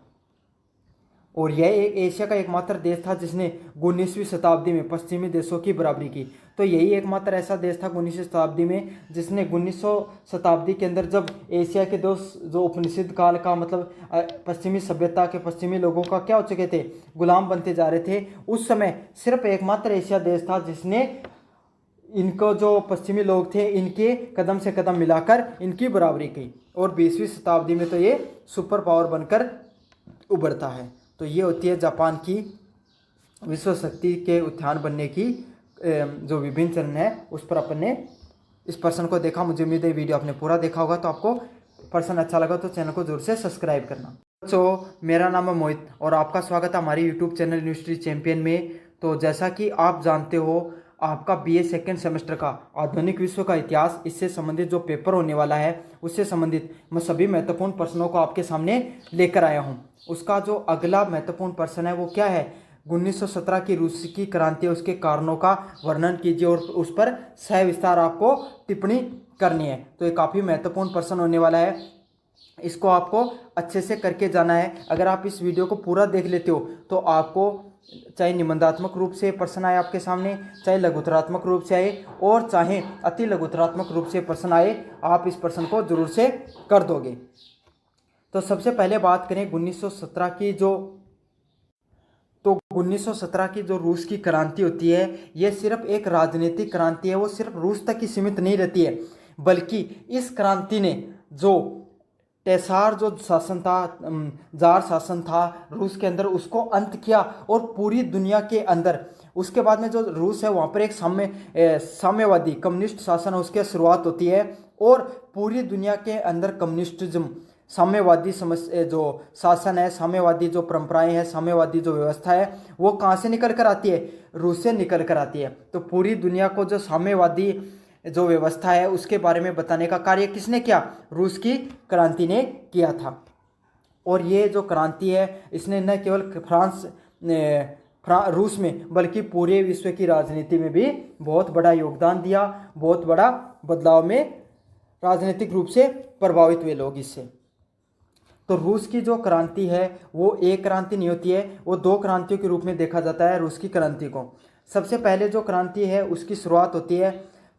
और यह एक एशिया का एकमात्र देश था जिसने 19वीं शताब्दी में पश्चिमी देशों की बराबरी की। तो यही एकमात्र ऐसा देश था 19वीं शताब्दी में जिसने 1900 शताब्दी के अंदर, जब एशिया के दोस्त जो उपनिषद काल का मतलब पश्चिमी सभ्यता के पश्चिमी लोगों का क्या हो चुके थे, गुलाम बनते जा रहे थे, उस समय सिर्फ एकमात्र एशिया देश था जिसने इनको, जो पश्चिमी लोग थे, इनके कदम से कदम मिलाकर इनकी बराबरी की। और 20वीं शताब्दी में तो ये सुपर पावर बनकर उभरता है। तो ये होती है जापान की विश्व शक्ति के उत्थान बनने की जो विभिन्न चरण है, उस पर अपन ने इस पर्सन को देखा। मुझे उम्मीद है वीडियो आपने पूरा देखा होगा। तो आपको पर्सन अच्छा लगा तो चैनल को जरूर से सब्सक्राइब करना। तो मेरा नाम है मोहित और आपका स्वागत है हमारे यूट्यूब चैनल यूनिवर्सिटी चैंपियन में। तो जैसा कि आप जानते हो, आपका बीए सेकेंड सेमेस्टर का आधुनिक विश्व का इतिहास, इससे संबंधित जो पेपर होने वाला है, उससे संबंधित मैं सभी महत्वपूर्ण प्रश्नों को आपके सामने लेकर आया हूं। उसका जो अगला महत्वपूर्ण प्रश्न है वो क्या है, 1917 की रूस की क्रांति, उसके कारणों का वर्णन कीजिए और उस पर सविस्तार आपको टिप्पणी करनी है। तो ये काफ़ी महत्वपूर्ण प्रश्न होने वाला है, इसको आपको अच्छे से करके जाना है। अगर आप इस वीडियो को पूरा देख लेते हो तो आपको चाहे निबंधात्मक रूप से प्रश्न आए आपके सामने, चाहे लघुतरात्मक रूप से आए और चाहे अति लघुतरात्मक रूप से प्रश्न आए, आप इस प्रश्न को जरूर से कर दोगे। तो सबसे पहले बात करें 1917 की, तो 1917 की जो रूस की क्रांति होती है, ये सिर्फ एक राजनीतिक क्रांति है। वो सिर्फ रूस तक ही सीमित नहीं रहती है, बल्कि इस क्रांति ने जो टेसार जो शासन था, जार शासन था रूस के अंदर, उसको अंत किया और पूरी दुनिया के अंदर उसके बाद में जो रूस है वहाँ पर एक साम्यवादी कम्युनिस्ट शासन है, उसकी शुरुआत होती है। और पूरी दुनिया के अंदर कम्युनिस्टिज्म, साम्यवादी जो शासन है, साम्यवादी जो परंपराएं हैं, साम्यवादी जो व्यवस्था है, वो कहाँ से निकल कर आती है, रूस से निकल कर आती है। तो पूरी दुनिया को जो साम्यवादी जो व्यवस्था है उसके बारे में बताने का कार्य किसने किया, रूस की क्रांति ने किया था। और ये जो क्रांति है, इसने न केवल रूस में बल्कि पूरे विश्व की राजनीति में भी बहुत बड़ा योगदान दिया, बहुत बड़ा बदलाव में राजनीतिक रूप से प्रभावित हुए लोग इससे। तो रूस की जो क्रांति है वो एक क्रांति नहीं होती है, वो दो क्रांतियों के रूप में देखा जाता है रूस की क्रांति को। सबसे पहले जो क्रांति है उसकी शुरुआत होती है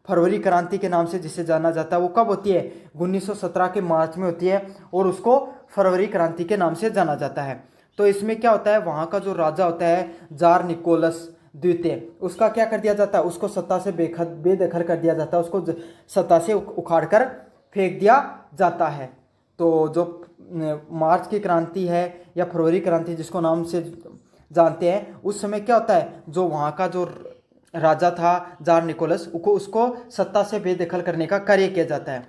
फरवरी क्रांति के नाम से जिसे जाना जाता है। वो कब होती है, 1917 के मार्च में होती है और उसको फरवरी क्रांति के नाम से जाना जाता है। तो इसमें क्या होता है, वहाँ का जो राजा होता है जार निकोलस द्वितीय, उसका क्या कर दिया जाता है, उसको सत्ता से बेदखल कर दिया जाता है, उसको सत्ता से उखाड़ कर फेंक दिया जाता है। तो जो मार्च की क्रांति है या फरवरी क्रांति जिसको नाम से जानते हैं, उस समय क्या होता है, जो वहाँ का जो राजा था जार निकोलस, उसको सत्ता से बेदखल करने का कार्य किया जाता है।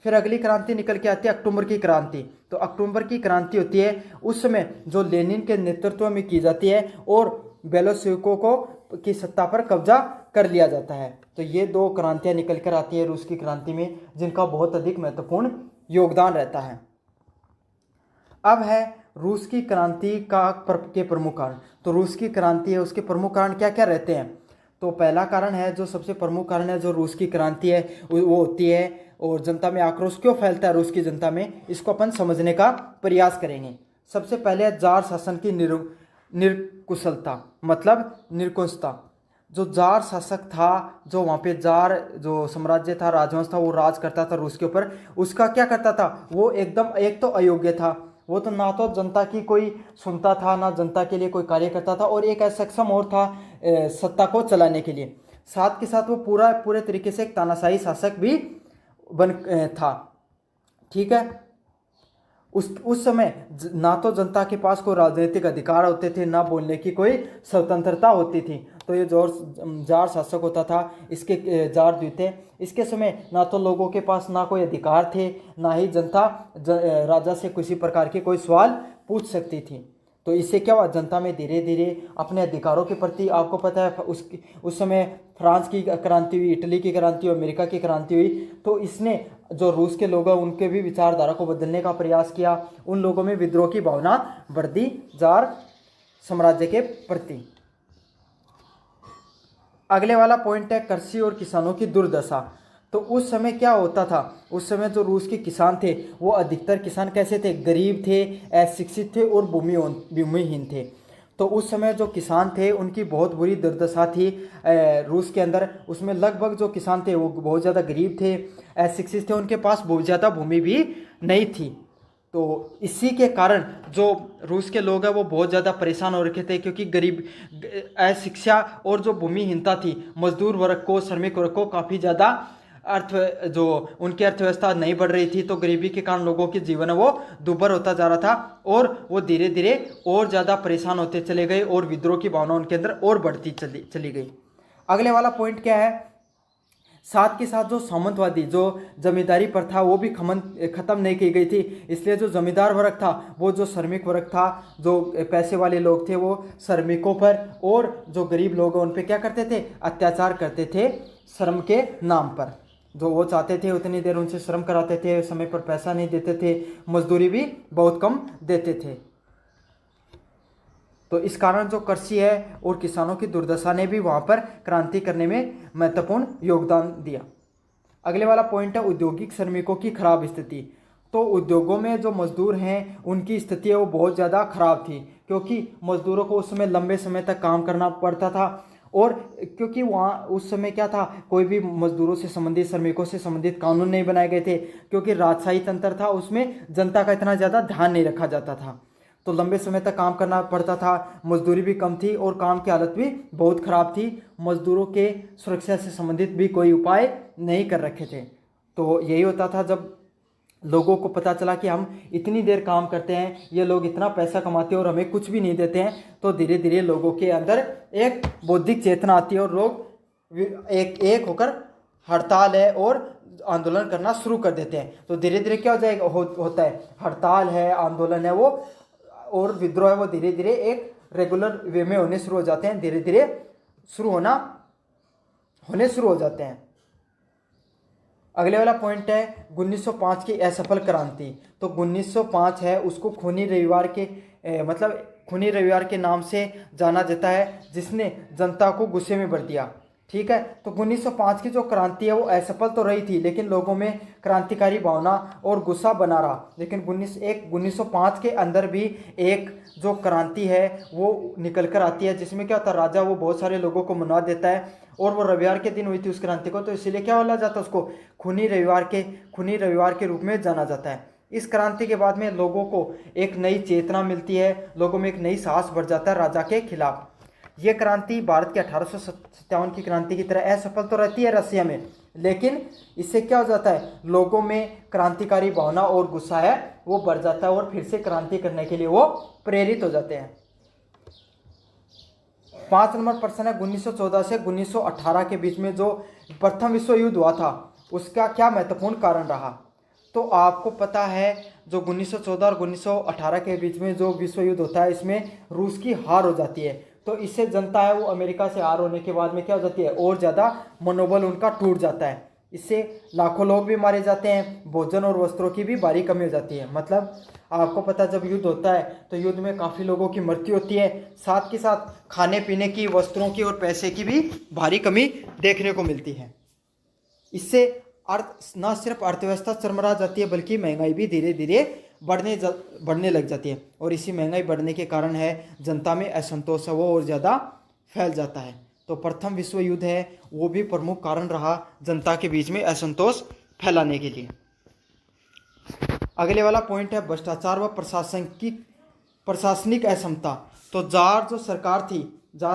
फिर अगली क्रांति निकल के आती है अक्टूबर की क्रांति। तो अक्टूबर की क्रांति होती है, उस समय जो लेनिन के नेतृत्व में की जाती है और बेलोशेविकों को की सत्ता पर कब्जा कर लिया जाता है। तो ये दो क्रांतियां निकल कर आती है रूस की क्रांति में, जिनका बहुत अधिक महत्वपूर्ण योगदान रहता है। अब है रूस की क्रांति के प्रमुख कारण। तो रूस की क्रांति है, उसके प्रमुख कारण क्या क्या रहते हैं। तो पहला कारण है, जो सबसे प्रमुख कारण है जो रूस की क्रांति है वो होती है, और जनता में आक्रोश क्यों फैलता है रूस की जनता में, इसको अपन समझने का प्रयास करेंगे। सबसे पहले जार शासन की निरकुशलता, मतलब निरकुशता। जो जार शासक था, जो वहाँ पे जार जो साम्राज्य था, राजवंश था, वो राज करता था रूस के ऊपर, उसका क्या करता था, वो एकदम एक तो अयोग्य था, वो तो ना तो जनता की कोई सुनता था, ना जनता के लिए कोई कार्य करता था, और एक असक्षम और था सत्ता को चलाने के लिए। साथ के साथ वो पूरे तरीके से एक तानाशाही शासक भी था। ठीक है, उस समय ना तो जनता के पास कोई राजनीतिक अधिकार होते थे, ना बोलने की कोई स्वतंत्रता होती थी। तो ये जो जार शासक होता था, इसके जार द्वितीय, इसके समय ना तो लोगों के पास ना कोई अधिकार थे, ना ही जनता राजा से किसी प्रकार के कोई सवाल पूछ सकती थी। तो इससे क्या हुआ, जनता में धीरे धीरे अपने अधिकारों के प्रति, आपको पता है उस समय फ्रांस की क्रांति हुई, इटली की क्रांति हुई, अमेरिका की क्रांति हुई। तो इसने जो रूस के लोग हैं उनके भी विचारधारा को बदलने का प्रयास किया, उन लोगों में विद्रोह की भावना बढ़ दी जार साम्राज्य के प्रति। अगले वाला पॉइंट है कृषि और किसानों की दुर्दशा। तो उस समय क्या होता था, उस समय जो रूस के किसान थे वो अधिकतर किसान कैसे थे, गरीब थे, अशिक्षित थे और भूमिहीन थे। तो उस समय जो किसान थे उनकी बहुत बुरी दुर्दशा थी रूस के अंदर। उसमें लगभग जो किसान थे वो बहुत ज़्यादा गरीब थे, अशिक्षित थे, उनके पास बहुत ज़्यादा भूमि भी नहीं थी। तो इसी के कारण जो रूस के लोग हैं वो बहुत ज़्यादा परेशान हो रखे थे, क्योंकि गरीब, अशिक्षा और जो भूमिहीनता थी, मजदूर वर्ग को, श्रमिक वर्ग को काफ़ी ज़्यादा अर्थ जो उनकी अर्थव्यवस्था नहीं बढ़ रही थी, तो गरीबी के कारण लोगों के जीवन है वो दुर्भर होता जा रहा था और वो धीरे धीरे और ज़्यादा परेशान होते चले गए और विद्रोह की भावना उनके अंदर और बढ़ती चली गई। अगले वाला पॉइंट क्या है, साथ के साथ जो सामंतवादी जो जमींदारी प्रथा वो भी खत्म नहीं की गई थी, इसलिए जो जमींदार वर्ग था, वो जो श्रमिक वर्ग था, जो पैसे वाले लोग थे, वो श्रमिकों पर और जो गरीब लोग हैं उन पर क्या करते थे, अत्याचार करते थे श्रम के नाम पर। जो वो चाहते थे उतनी देर उनसे श्रम कराते थे, समय पर पैसा नहीं देते थे, मजदूरी भी बहुत कम देते थे। तो इस कारण जो कृषि है और किसानों की दुर्दशा ने भी वहाँ पर क्रांति करने में महत्वपूर्ण योगदान दिया। अगले वाला पॉइंट है औद्योगिक श्रमिकों की खराब स्थिति। तो उद्योगों में जो मजदूर हैं उनकी स्थिति है वो बहुत ज़्यादा खराब थी, क्योंकि मजदूरों को उस समय लंबे समय तक काम करना पड़ता था, और क्योंकि वहाँ उस समय क्या था, कोई भी मजदूरों से संबंधित, श्रमिकों से संबंधित कानून नहीं बनाए गए थे, क्योंकि राजशाही तंत्र था, उसमें जनता का इतना ज़्यादा ध्यान नहीं रखा जाता था। तो लंबे समय तक काम करना पड़ता था, मजदूरी भी कम थी और काम की हालत भी बहुत ख़राब थी। मजदूरों के सुरक्षा से संबंधित भी कोई उपाय नहीं कर रखे थे। तो यही होता था, जब लोगों को पता चला कि हम इतनी देर काम करते हैं, ये लोग इतना पैसा कमाते हैं और हमें कुछ भी नहीं देते हैं, तो धीरे धीरे लोगों के अंदर एक बौद्धिक चेतना आती है और लोग एक होकर हड़ताल है और आंदोलन करना शुरू कर देते हैं। तो धीरे धीरे क्या हो जाएगा, होता है, हड़ताल है, आंदोलन है वो और विद्रोह है वो धीरे धीरे एक रेगुलर वे में होने शुरू हो जाते हैं, धीरे धीरे होने शुरू हो जाते हैं। अगले वाला पॉइंट है 1905 की असफल क्रांति। तो 1905 है उसको खूनी रविवार के मतलब खूनी रविवार के नाम से जाना जाता है, जिसने जनता को गुस्से में भर दिया। ठीक है, तो 1905 की जो क्रांति है वो असफल तो रही थी, लेकिन लोगों में क्रांतिकारी भावना और गुस्सा बना रहा। लेकिन 1905 के अंदर भी एक जो क्रांति है वो निकल कर आती है, जिसमें क्या होता है, राजा वो बहुत सारे लोगों को मना देता है, और वो रविवार के दिन हुई थी उस क्रांति को, तो इसीलिए क्या बोला जाता है, उसको खूनी रविवार के रूप में जाना जाता है। इस क्रांति के बाद में लोगों को एक नई चेतना मिलती है, लोगों में एक नई साहस बढ़ जाता है राजा के खिलाफ। ये क्रांति भारत के 1857 की क्रांति की तरह असफल तो रहती है रसिया में, लेकिन इससे क्या हो जाता है, लोगों में क्रांतिकारी भावना और गुस्सा है वो बढ़ जाता है और फिर से क्रांति करने के लिए वो प्रेरित हो जाते हैं। 5 नंबर प्रश्न है 1914 से 1918 के बीच में जो प्रथम विश्व युद्ध हुआ था उसका क्या महत्वपूर्ण कारण रहा। तो आपको पता है जो 1914 और 1918 के बीच में जो विश्व युद्ध होता है, इसमें रूस की हार हो जाती है। तो इससे जनता है वो अमेरिका से हार होने के बाद में क्या हो जाती है, और ज़्यादा मनोबल उनका टूट जाता है। इससे लाखों लोग भी मारे जाते हैं, भोजन और वस्त्रों की भी भारी कमी हो जाती है। मतलब आपको पता है जब युद्ध होता है तो युद्ध में काफ़ी लोगों की मृत्यु होती है, साथ के साथ खाने पीने की, वस्त्रों की और पैसे की भी भारी कमी देखने को मिलती है। इससे न सिर्फ अर्थव्यवस्था चरमरा जाती है बल्कि महंगाई भी धीरे धीरे बढ़ने लग जाती है, और इसी महंगाई बढ़ने के कारण है जनता में असंतोष है वो और ज़्यादा फैल जाता है। तो प्रथम विश्व युद्ध है वो भी प्रमुख कारण रहा जनता के बीच में असंतोष फैलाने के लिए। अगले वाला पॉइंट है भ्रष्टाचार व प्रशासनिक असमता। तो जार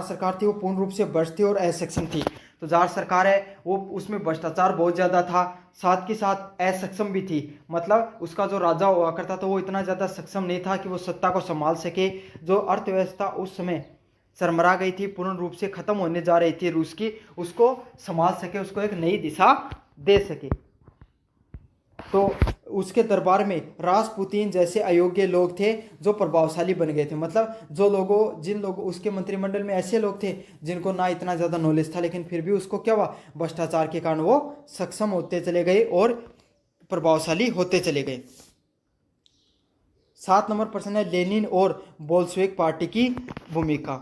सरकार थी वो पूर्ण रूप से भ्रष्ट थी और असक्षम थी। तो जार सरकार है वो उसमें भ्रष्टाचार बहुत ज़्यादा था, साथ के साथ असक्षम भी थी। मतलब उसका जो राजा हुआ करता था वो इतना ज़्यादा सक्षम नहीं था कि वो सत्ता को संभाल सके। जो अर्थव्यवस्था उस समय चरमरा गई थी, पूर्ण रूप से ख़त्म होने जा रही थी रूस की, उसको संभाल सके, उसको एक नई दिशा दे सके। तो उसके दरबार में रासपुतीन जैसे अयोग्य लोग थे जो प्रभावशाली बन गए थे। मतलब जिन लोगों उसके मंत्रिमंडल में ऐसे लोग थे जिनको ना इतना ज़्यादा नॉलेज था, लेकिन फिर भी उसको क्या हुआ, भ्रष्टाचार के कारण वो सक्षम होते चले गए और प्रभावशाली होते चले गए। 7 नंबर प्रश्न है लेनिन और बोल्शेविक पार्टी की भूमिका।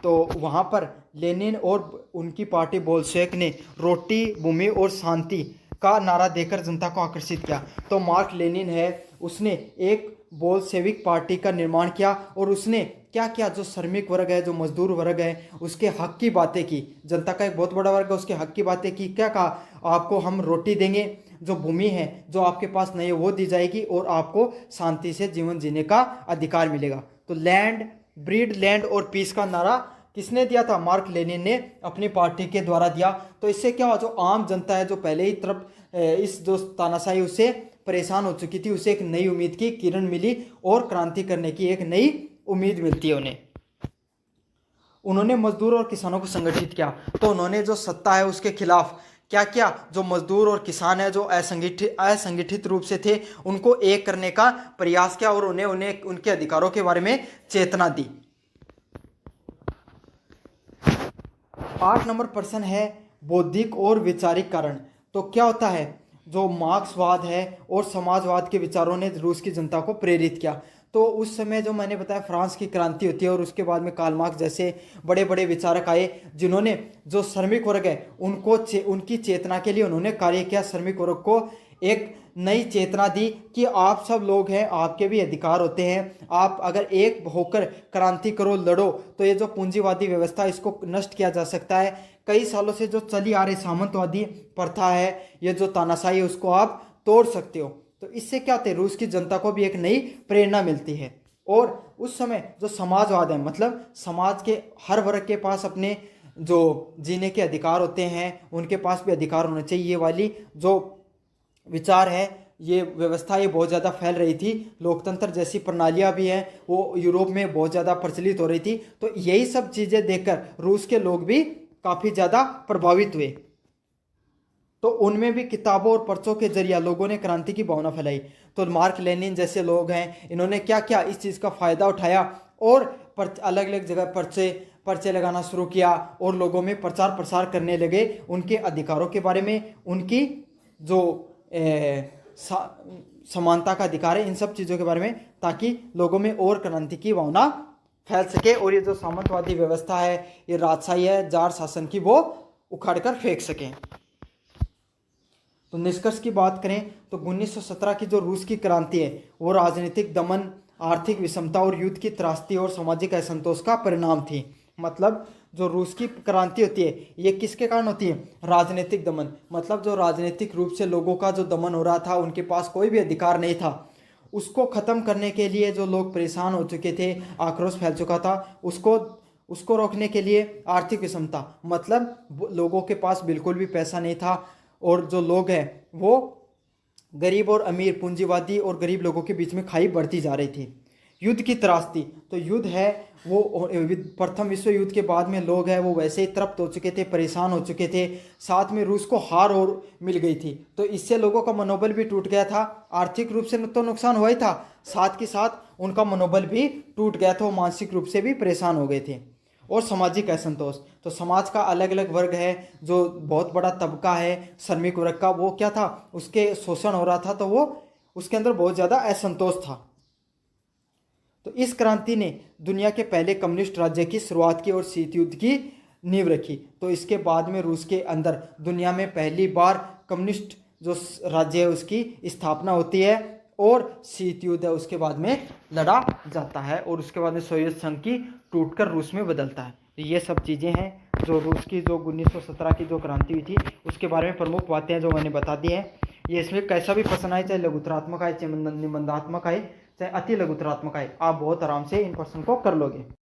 तो वहाँ पर लेनिन और उनकी पार्टी बोल्शेविक ने रोटी, भूमि और शांति का नारा देकर जनता को आकर्षित किया। तो मार्क लेनिन है, उसने एक बोल्शेविक पार्टी का निर्माण किया और उसने क्या किया, जो श्रमिक वर्ग है, जो मजदूर वर्ग है, उसके हक की बातें की। जनता का एक बहुत बड़ा वर्ग है, उसके हक की बातें की। क्या कहा, आपको हम रोटी देंगे, जो भूमि है जो आपके पास नहीं है वो दी जाएगी और आपको शांति से जीवन जीने का अधिकार मिलेगा। तो लैंड, ब्रीड लैंड और पीस का नारा किसने दिया था, मार्क लेनिन ने अपनी पार्टी के द्वारा दिया। तो इससे क्या हुआ, जो आम जनता है, जो पहले ही तरफ इस जो तानाशाही उससे परेशान हो चुकी थी, उसे एक नई उम्मीद की किरण मिली और क्रांति करने की एक नई उम्मीद मिलती है उन्हें। उन्होंने मजदूर और किसानों को संगठित किया। तो उन्होंने जो सत्ता है उसके खिलाफ क्या किया, जो मजदूर और किसान है, जो असंगठित रूप से थे, उनको एक करने का प्रयास किया और उन्हें उनके अधिकारों के बारे में चेतना दी। 8 नंबर प्रश्न है बौद्धिक और वैचारिक कारण। तो क्या होता है, जो मार्क्सवाद है और समाजवाद के विचारों ने रूस की जनता को प्रेरित किया। तो उस समय जो मैंने बताया फ्रांस की क्रांति होती है और उसके बाद में कार्ल मार्क्स जैसे बड़े बड़े विचारक आए, जिन्होंने जो श्रमिक वर्ग है उनको उनकी चेतना के लिए उन्होंने कार्य किया। श्रमिक वर्ग को एक नई चेतना दी कि आप सब लोग हैं, आपके भी अधिकार होते हैं, आप अगर एक होकर क्रांति करो, लड़ो, तो ये जो पूंजीवादी व्यवस्था इसको नष्ट किया जा सकता है। कई सालों से जो चली आ रही सामंतवादी प्रथा है, ये जो तानाशाही है, उसको आप तोड़ सकते हो। तो इससे क्या होता है, रूस की जनता को भी एक नई प्रेरणा मिलती है। और उस समय जो समाजवाद है, मतलब समाज के हर वर्ग के पास अपने जो जीने के अधिकार होते हैं, उनके पास भी अधिकार होने चाहिए, ये वाली जो विचार है, ये व्यवस्था ये बहुत ज़्यादा फैल रही थी। लोकतंत्र जैसी प्रणालियाँ भी हैं, वो यूरोप में बहुत ज़्यादा प्रचलित हो रही थी। तो यही सब चीज़ें देखकर रूस के लोग भी काफ़ी ज़्यादा प्रभावित हुए। तो उनमें भी किताबों और पर्चों के जरिए लोगों ने क्रांति की भावना फैलाई। तो मार्क लेनिन जैसे लोग हैं, इन्होंने क्या किया, इस चीज़ का फ़ायदा उठाया और अलग अलग जगह पर्चे लगाना शुरू किया और लोगों में प्रचार प्रसार करने लगे उनके अधिकारों के बारे में, उनकी जो समानता का अधिकार है, इन सब चीज़ों के बारे में, ताकि लोगों में और क्रांति की भावना फैल सके और ये जो सामंतवादी व्यवस्था है, ये राजशाही है, जार शासन की, वो उखाड़ कर फेंक सकें। तो निष्कर्ष की बात करें तो 1917 की जो रूस की क्रांति है वो राजनीतिक दमन, आर्थिक विषमता और युद्ध की त्रासदी और सामाजिक असंतोष का परिणाम थी। मतलब जो रूस की क्रांति होती है ये किसके कारण होती है, राजनीतिक दमन। मतलब जो राजनीतिक रूप से लोगों का जो दमन हो रहा था, उनके पास कोई भी अधिकार नहीं था, उसको ख़त्म करने के लिए जो लोग परेशान हो चुके थे, आक्रोश फैल चुका था, उसको रोकने के लिए आर्थिक विषमता, मतलब लोगों के पास बिल्कुल भी पैसा नहीं था और जो लोग हैं वो गरीब और अमीर, पूंजीवादी और गरीब लोगों के बीच में खाई बढ़ती जा रही थी। युद्ध की त्रासदी, तो युद्ध है वो प्रथम विश्व युद्ध के बाद में लोग हैं वो वैसे ही तृप्त हो चुके थे, परेशान हो चुके थे, साथ में रूस को हार और मिल गई थी, तो इससे लोगों का मनोबल भी टूट गया था। आर्थिक रूप से तो नुकसान हुआ ही था, साथ के साथ उनका मनोबल भी टूट गया था, वो मानसिक रूप से भी परेशान हो गए थे। और सामाजिक असंतोष, तो समाज का अलग अलग वर्ग है, जो बहुत बड़ा तबका है श्रमिक वर्ग का, वो क्या था, उसके शोषण हो रहा था, तो वो उसके अंदर बहुत ज़्यादा असंतोष था। तो इस क्रांति ने दुनिया के पहले कम्युनिस्ट राज्य की शुरुआत की और शीत युद्ध की नींव रखी। तो इसके बाद में रूस के अंदर दुनिया में पहली बार कम्युनिस्ट जो राज्य है उसकी स्थापना होती है और शीत युद्ध है उसके बाद में लड़ा जाता है और उसके बाद में सोवियत संघ की टूटकर रूस में बदलता है। तो ये सब चीज़ें हैं जो रूस की जो 1917 की जो क्रांति हुई थी उसके बारे में प्रमुख बातें हैं जो मैंने बता दी हैं। ये इसमें कैसा भी प्रश्न आए, चाहे लघुतरात्मक आए, चाहे निबंधात्मक आए, चाहे अति लघुतरात्मक आए, आप बहुत आराम से इन प्रश्न को कर लोगे।